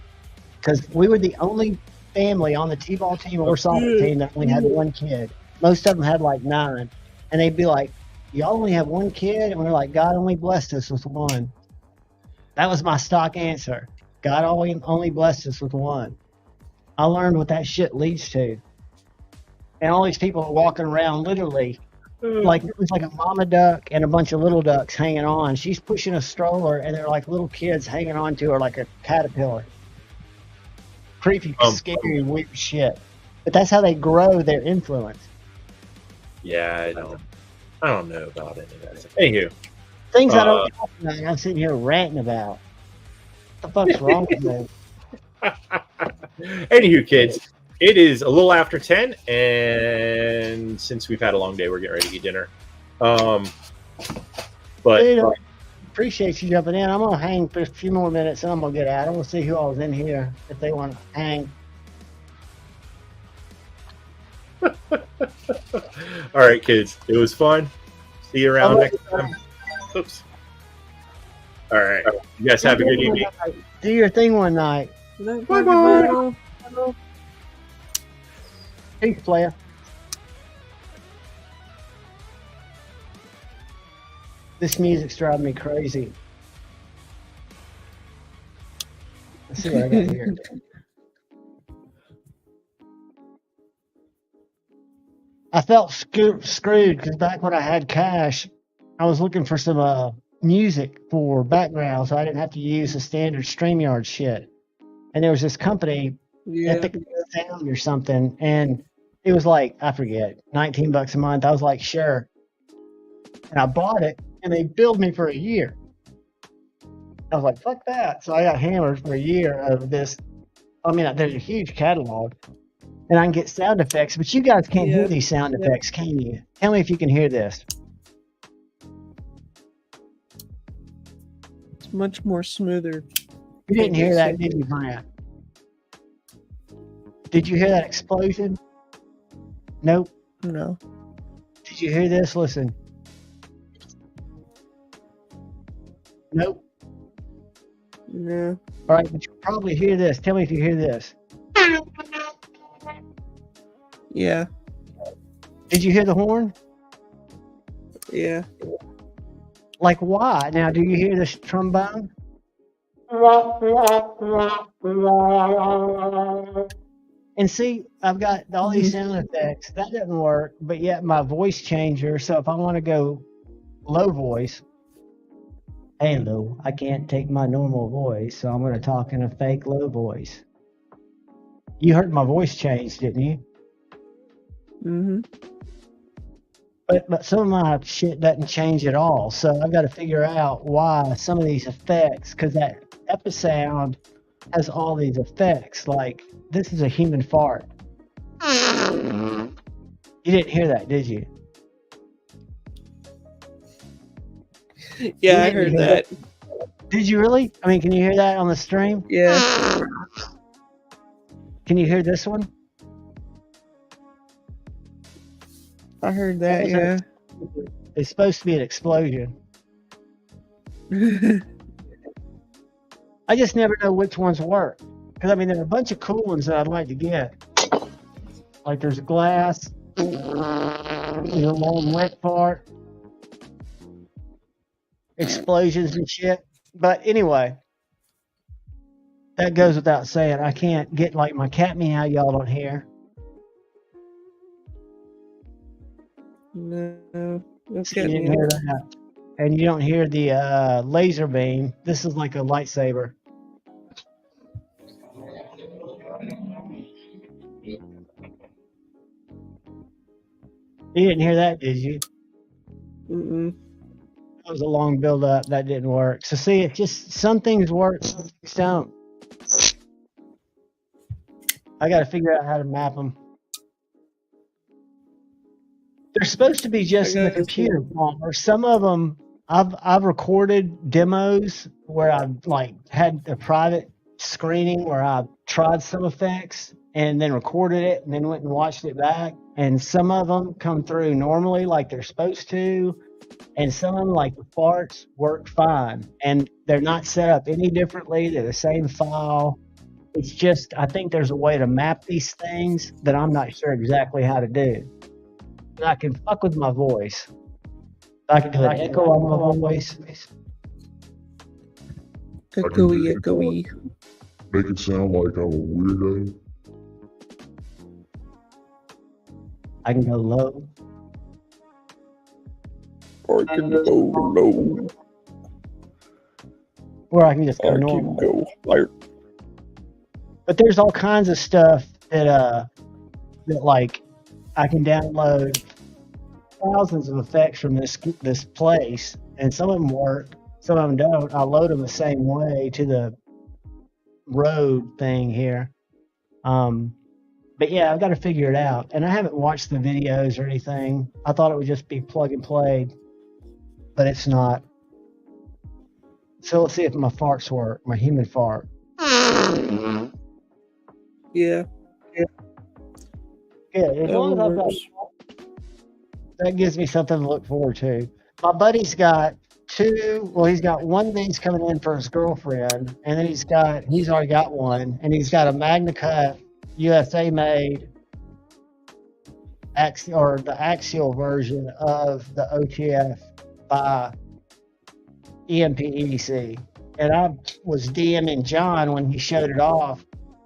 Speaker 1: because we were the only family on the t-ball team or soccer team that only had one kid. Most of them had like 9, and they'd be like, "Y'all only have one kid," and we're like, "God only blessed us with one." That was my stock answer. God only blessed us with one. I learned what that shit leads to, and all these people are walking around literally. Like it was like a mama duck and a bunch of little ducks hanging on. She's pushing a stroller, and they're like little kids hanging on to her like a caterpillar. Creepy, scary, weird shit. But that's how they grow their influence.
Speaker 2: Yeah, I don't know about any of that stuff. Anywho,
Speaker 1: Things I don't talk about, I'm sitting here ranting about. What the fuck's wrong with me?
Speaker 2: anywho, kids, it is a little after 10, and since we've had a long day, we're getting ready to eat dinner. But
Speaker 1: Dude, I appreciate you jumping in. I'm gonna hang for a few more minutes, and I'm gonna get out. I want to see who all's in here if they want to hang.
Speaker 2: all right, kids, it was fun. See you around next time. Oops. All right, you guys have a good evening.
Speaker 1: Do your thing one night.
Speaker 2: Bye-bye.
Speaker 1: Peace, player. This music's driving me crazy. Let's see what I got here. I felt screwed because back when I had cash, I was looking for some music for background, so I didn't have to use the standard StreamYard shit. And there was this company, Epic Sound or something, and it was like, I forget, $19 a month. I was like, sure. And I bought it, and they billed me for a year. I was like, fuck that. So I got hammered for a year of this. I mean, there's a huge catalog, and I can get sound effects, but you guys can't hear these sound effects, can you? Tell me if you can hear this.
Speaker 3: It's much more smoother.
Speaker 1: You didn't hear that, did you, Brian? Did you hear that explosion? Nope.
Speaker 3: No.
Speaker 1: Did you hear this? Listen. Nope.
Speaker 3: No.
Speaker 1: All right, but you probably hear this. Tell me if you hear this.
Speaker 3: Yeah.
Speaker 1: Did you hear the horn?
Speaker 3: Yeah.
Speaker 1: Like why? Now, do you hear this trombone? And see, I've got all these sound effects. That doesn't work, but yet my voice changer. So if I want to go low voice, hello, I can't take my normal voice, so I'm going to talk in a fake low voice. You heard my voice change, didn't you?
Speaker 3: Mm-hmm.
Speaker 1: But some of my shit doesn't change at all. So I've got to figure out why some of these effects, because that Episound has all these effects. Like, this is a human fart. You didn't hear that, did you?
Speaker 3: Yeah, I heard that.
Speaker 1: Did you really? I mean, can you hear that on the stream?
Speaker 3: Yeah.
Speaker 1: Can you hear this one?
Speaker 3: I heard that, yeah.
Speaker 1: It's supposed to be an explosion. I just never know which ones work. Because, I mean, there are a bunch of cool ones that I'd like to get. Like, there's glass, long wet fart. explosions and shit. But anyway, that goes without saying. I can't get like my cat meow y'all don't hear.
Speaker 3: No,
Speaker 1: So
Speaker 3: okay.
Speaker 1: you didn't hear that. And you don't hear the laser beam. This is like a lightsaber. You didn't hear that, did you?
Speaker 3: Mm-mm.
Speaker 1: That was a long build up. That didn't work. So see, it's just some things work, some things don't. I got to figure out how to map them. They're supposed to be just in the computer, or some of them. I've recorded demos where I've like had a private screening where I tried some effects and then recorded it and then went and watched it back. And some of them come through normally like they're supposed to, and some of them like the farts work fine, and they're not set up any differently. They're the same file. It's just I think there's a way to map these things that I'm not sure exactly how to do. But I can fuck with my voice. I can do an echo on my voice.
Speaker 3: Echoey, echoey.
Speaker 5: Make it sound like I'm a weirdo.
Speaker 1: I can go low.
Speaker 6: I can go low.
Speaker 1: Or I can just
Speaker 6: I
Speaker 1: go
Speaker 6: can
Speaker 1: normal.
Speaker 6: go higher.
Speaker 1: But there's all kinds of stuff that like I can download thousands of effects from this place, and some of them work, some of them don't. I load them the same way to the road thing here. But yeah, I've got to figure it out, and I haven't watched the videos or anything. I thought it would just be plug and play, but it's not. So let's see if my farts work, my human fart.
Speaker 3: Yeah.
Speaker 1: Yeah, as long as I've got, that gives me something to look forward to. My buddy's got he's got one thing's coming in for his girlfriend, and then he's already got one, and he's got a Magna Cut USA made the axial version of the OTF by EMP EDC. And I was DMing John when he showed it off,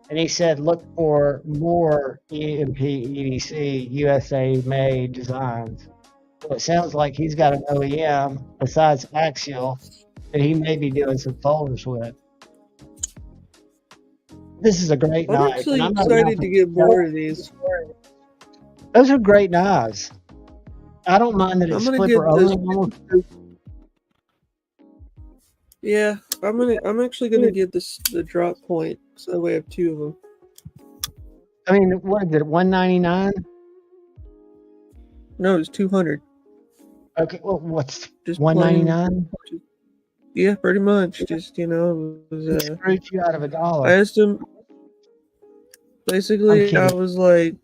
Speaker 1: and he said, look for more EMP EDC USA made designs. So it sounds like he's got an OEM besides Axial that he may be doing some folders with. This is a great
Speaker 3: I'm
Speaker 1: knife.
Speaker 3: actually
Speaker 1: and I'm
Speaker 3: excited to get more of these.
Speaker 1: Those are great knives. I don't mind that it's
Speaker 3: I'm gonna
Speaker 1: flipper
Speaker 3: get
Speaker 1: only.
Speaker 3: Yeah, I'm actually gonna get the drop point, so that way I have two of them.
Speaker 1: I mean, what is it? $199?
Speaker 3: No, it's 200.
Speaker 1: Okay, well, what's
Speaker 3: Just
Speaker 1: $199?
Speaker 3: Yeah, pretty much. Just it was,
Speaker 1: Screwed you out of
Speaker 3: I
Speaker 1: $1.
Speaker 3: asked him. Basically, I was like,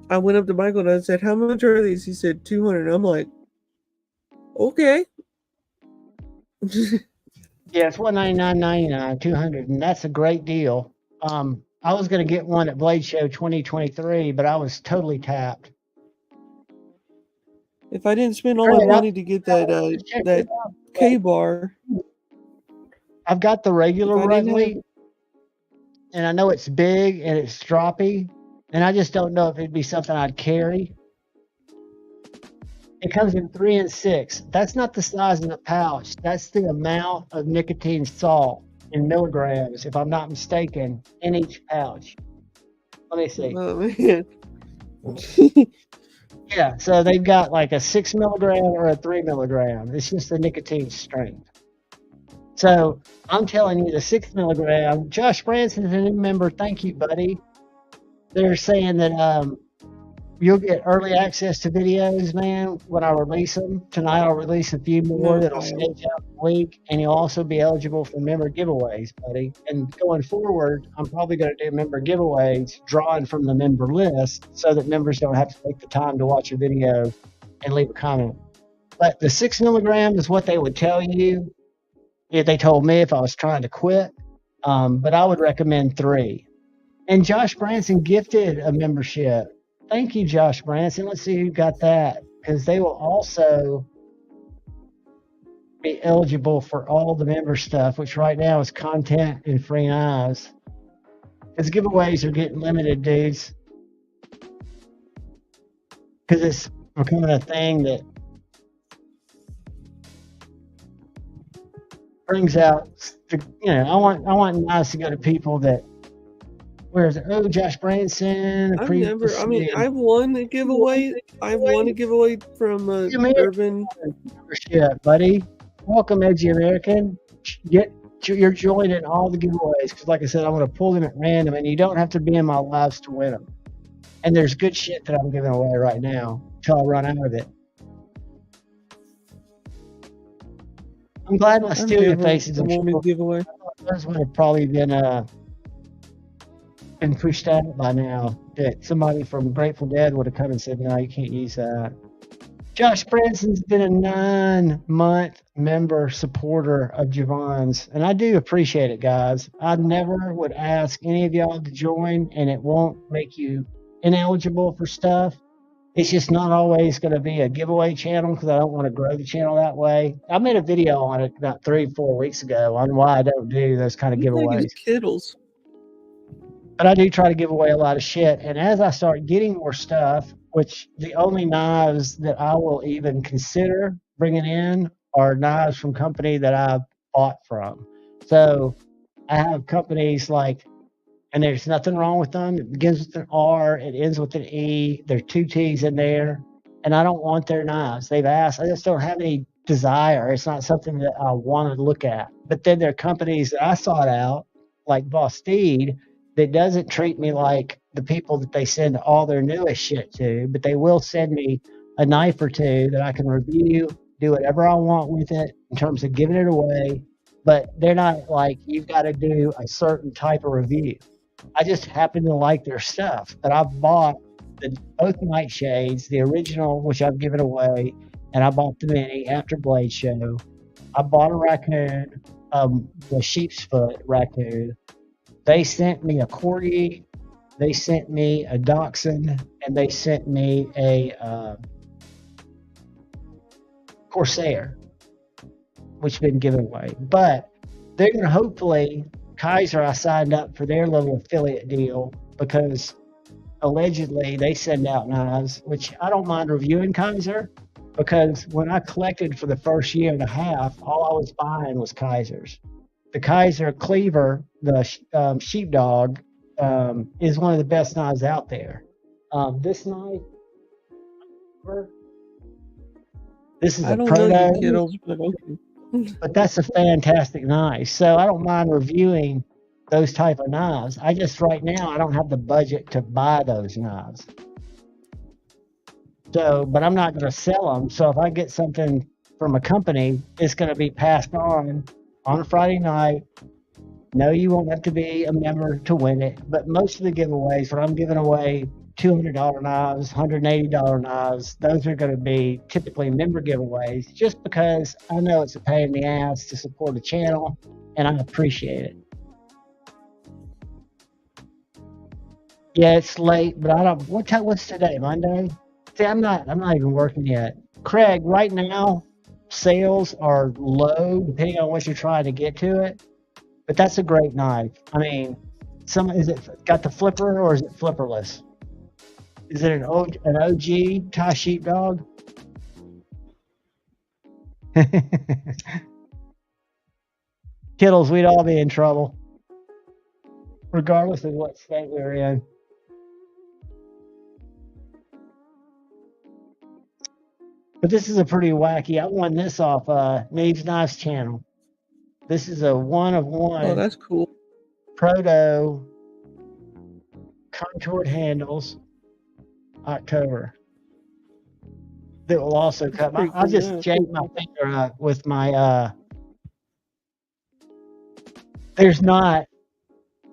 Speaker 3: I went up to Michael and I said, "How much are these?" He said 200. I'm like, okay.
Speaker 1: Yeah, it's $199.99, 200, and that's a great deal. I was going to get one at Blade Show 2023, but I was totally tapped.
Speaker 3: If I didn't spend all my money to get that K-bar,
Speaker 1: I've got the regular
Speaker 3: If I didn't
Speaker 1: Runley, and I know it's big and it's stroppy, and I just don't know if it'd be something I'd carry. It comes in 3 and 6. That's not the size of the pouch. That's the amount of nicotine salt in milligrams, if I'm not mistaken, in each pouch. Let me see.
Speaker 3: oh man.
Speaker 1: Yeah, so they've got like a 6 milligram or a 3 milligram. It's just the nicotine strength. So I'm telling you, the 6 milligram. Josh Branson's a new member. Thank you, buddy. They're saying that you'll get early access to videos, man, when I release them. Tonight I'll release a few more that'll stage out in a week, and you'll also be eligible for member giveaways, buddy. And going forward, I'm probably going to do member giveaways drawing from the member list so that members don't have to take the time to watch a video and leave a comment. But the 6 milligram is what they would tell you if they told me if I was trying to quit. But I would recommend 3. And Josh Branson gifted a membership. Thank you, Josh Branson. Let's see who got that, because they will also be eligible for all the member stuff, which right now is content and free knives. Because giveaways are getting limited, dudes. Because it's becoming a thing that brings out, I want knives to go to people that, where is it? Oh, Josh Branson.
Speaker 3: I've won a giveaway. I've won a giveaway from Urban.
Speaker 1: Membership, buddy. Welcome, Edgy American. You're joining all the giveaways because, like I said, I'm going to pull them at random, and you don't have to be in my lives to win them. And there's good shit that I'm giving away right now until I run out of it. I'm glad my Steal Faces
Speaker 3: giveaway.
Speaker 1: Those would have probably been pushed out by now. That somebody from Grateful Dead would have come and said, "No, you can't use that." Josh Branson's been a 9-month member supporter of Javon's, and I do appreciate it, guys. I never would ask any of y'all to join, and it won't make you ineligible for stuff. It's just not always going to be a giveaway channel because I don't want to grow the channel that way. I made a video on it about 3-4 weeks ago on why I don't do those kind of giveaways.
Speaker 3: Kittles.
Speaker 1: But I do try to give away a lot of shit. And as I start getting more stuff, which the only knives that I will even consider bringing in are knives from company that I bought from. So I have companies like, and there's nothing wrong with them. It begins with an R, it ends with an E. There are 2 T's in there, and I don't want their knives. They've asked. I just don't have any desire. It's not something that I want to look at. But then there are companies that I sought out, like Boss Steed, that doesn't treat me like the people that they send all their newest shit to, but they will send me a knife or two that I can review, do whatever I want with it in terms of giving it away. But they're not like, you've got to do a certain type of review. I just happen to like their stuff. But I've bought both nightshades, the original, which I've given away, and I bought the mini after Blade Show. I bought a raccoon, the sheep's foot raccoon. They sent me a corgi, they sent me a dachshund, and they sent me a Corsair, which has been given away. But they're going to hopefully, Kaiser, I signed up for their little affiliate deal because allegedly they send out knives, which I don't mind reviewing Kaiser because when I collected for the first year and a half, all I was buying was Kaisers. The Kaiser Cleaver, the sheepdog, is one of the best knives out there. This knife, this is a proto, but that's a fantastic knife. So I don't mind reviewing those type of knives. I just right now I don't have the budget to buy those knives. So, but I'm not going to sell them. So if I get something from a company, it's going to be passed on a Friday night. No, you won't have to be a member to win it. But most of the giveaways, when I'm giving away $200 knives, $180 knives, those are going to be typically member giveaways just because I know it's a pain in the ass to support a channel, and I appreciate it. Yeah, it's late, but I don't. What's today? Monday? See, I'm not even working yet. Craig, right now, sales are low depending on what you're trying to get to it. But that's a great knife. I mean, is it got the flipper or is it flipperless? Is it an OG Thai sheepdog? Kittles, we'd all be in trouble, regardless of what state we were in. But this is a pretty wacky. I won this off Neve's Knives channel. This is a 1 of 1.
Speaker 3: Oh, that's cool.
Speaker 1: Proto contoured handles, October. That will also cut. I'll just jake my finger up with my. There's not,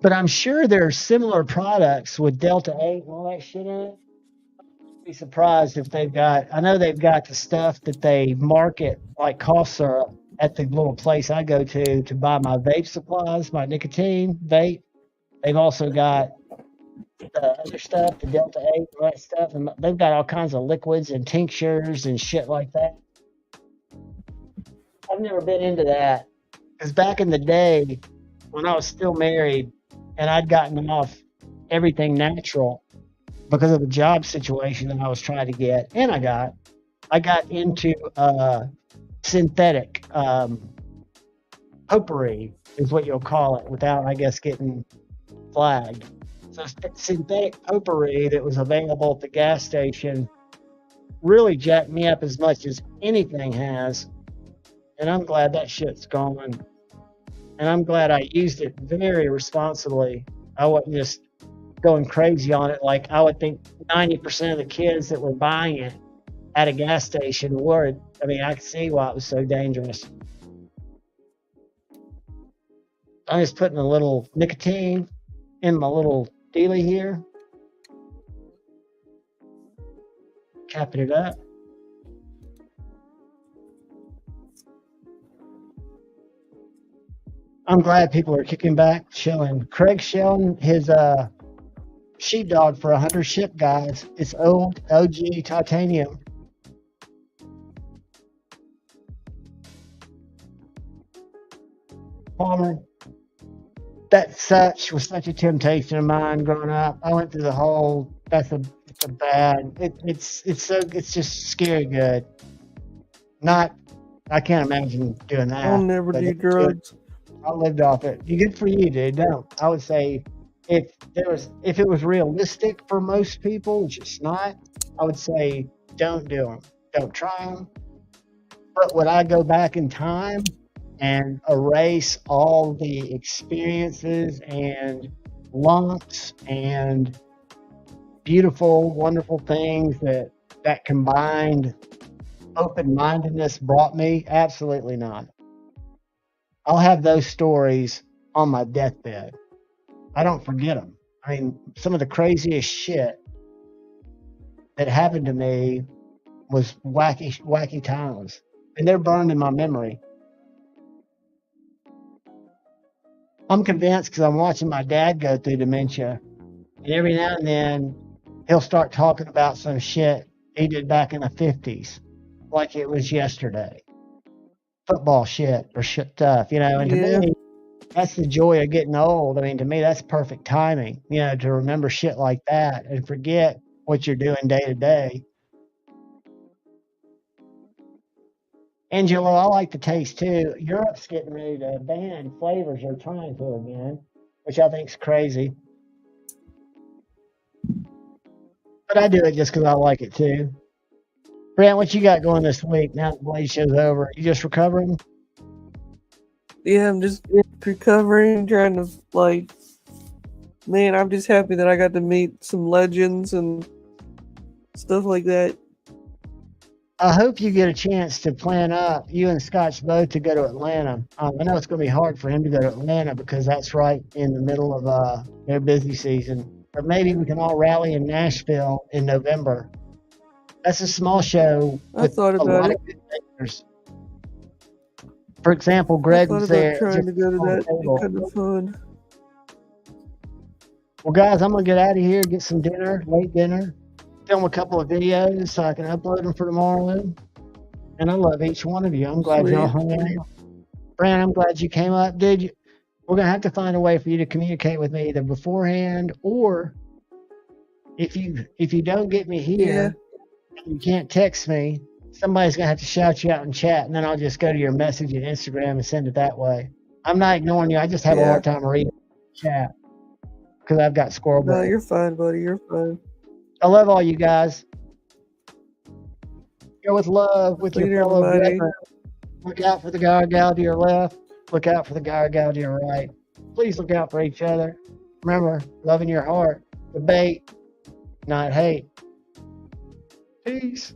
Speaker 1: but I'm sure there's similar products with Delta 8 and all that shit in it. Be surprised if they've got. I know they've got the stuff that they market like cough syrup at the little place I go to buy my vape supplies, my nicotine vape. They've also got the other stuff, the Delta 8 and all that stuff, and they've got all kinds of liquids and tinctures and shit like that. I've never been into that. Because back in the day, when I was still married and I'd gotten off everything natural because of the job situation that I was trying to get, and I got into synthetic potpourri, is what you'll call it, without, I guess, getting flagged. So synthetic potpourri that was available at the gas station really jacked me up as much as anything has. And I'm glad that shit's gone. And I'm glad I used it very responsibly. I wasn't just going crazy on it like I would think 90% of the kids that were buying it at a gas station would. I mean, I could see why it was so dangerous. I'm just putting a little nicotine in my little dealie here. Capping it up. I'm glad people are kicking back, showing. Craig's showing his sheepdog for 100 ship, guys. It's old OG titanium. Palmer, that was such a temptation of mine growing up. I went through the whole. It's a bad. It's just scary good. Not. I can't imagine doing that.
Speaker 3: I'll never do drugs.
Speaker 1: I lived off it. Good for you, dude. Don't. I would say if it was realistic for most people, which it's not, I would say don't do them. Don't try them. But would I go back in time and erase all the experiences and lumps and beautiful, wonderful things that combined open-mindedness brought me? Absolutely not. I'll have those stories on my deathbed. I don't forget them. I mean, some of the craziest shit that happened to me was wacky times, and they're burned in my memory. I'm convinced because I'm watching my dad go through dementia, and every now and then he'll start talking about some shit he did back in the 50s, like it was yesterday. Football shit or shit stuff, and to me, that's the joy of getting old. I mean, to me, that's perfect timing, to remember shit like that and forget what you're doing day to day. Angelo, I like the taste too. Europe's getting ready to ban flavors they're trying to again, which I think's crazy. But I do it just because I like it too. Brent, what you got going this week now the Blade show's over? You just recovering?
Speaker 3: Yeah, I'm just recovering, trying to, man, I'm just happy that I got to meet some legends and stuff like that.
Speaker 1: I hope you get a chance to plan up, you and Scotch both, to go to Atlanta. I know it's going to be hard for him to go to Atlanta because that's right in the middle of their busy season. But maybe we can all rally in Nashville in November. That's a small show with a lot of good thinkers. For example, Greg was there.
Speaker 3: Trying to go to that. It's kind of fun.
Speaker 1: Well, guys, I'm going to get out of here, get some dinner, late dinner, film a couple of videos so I can upload them for tomorrow. And I love each one of you. I'm glad y'all hung out. Brand, I'm glad you came up. We're going to have to find a way for you to communicate with me either beforehand or if you don't get me here, you can't text me, somebody's going to have to shout you out in chat, and then I'll just go to your message at Instagram and send it that way. I'm not ignoring you. I just have a hard time reading chat because I've got squirrel brain.
Speaker 3: No, you're fine, buddy. You're fine.
Speaker 1: I love all you guys. Go with love with your fellow brethren. Look out for the guy or gal to your left. Look out for the guy or gal to your right. Please look out for each other. Remember, love in your heart. Debate, not hate. Peace.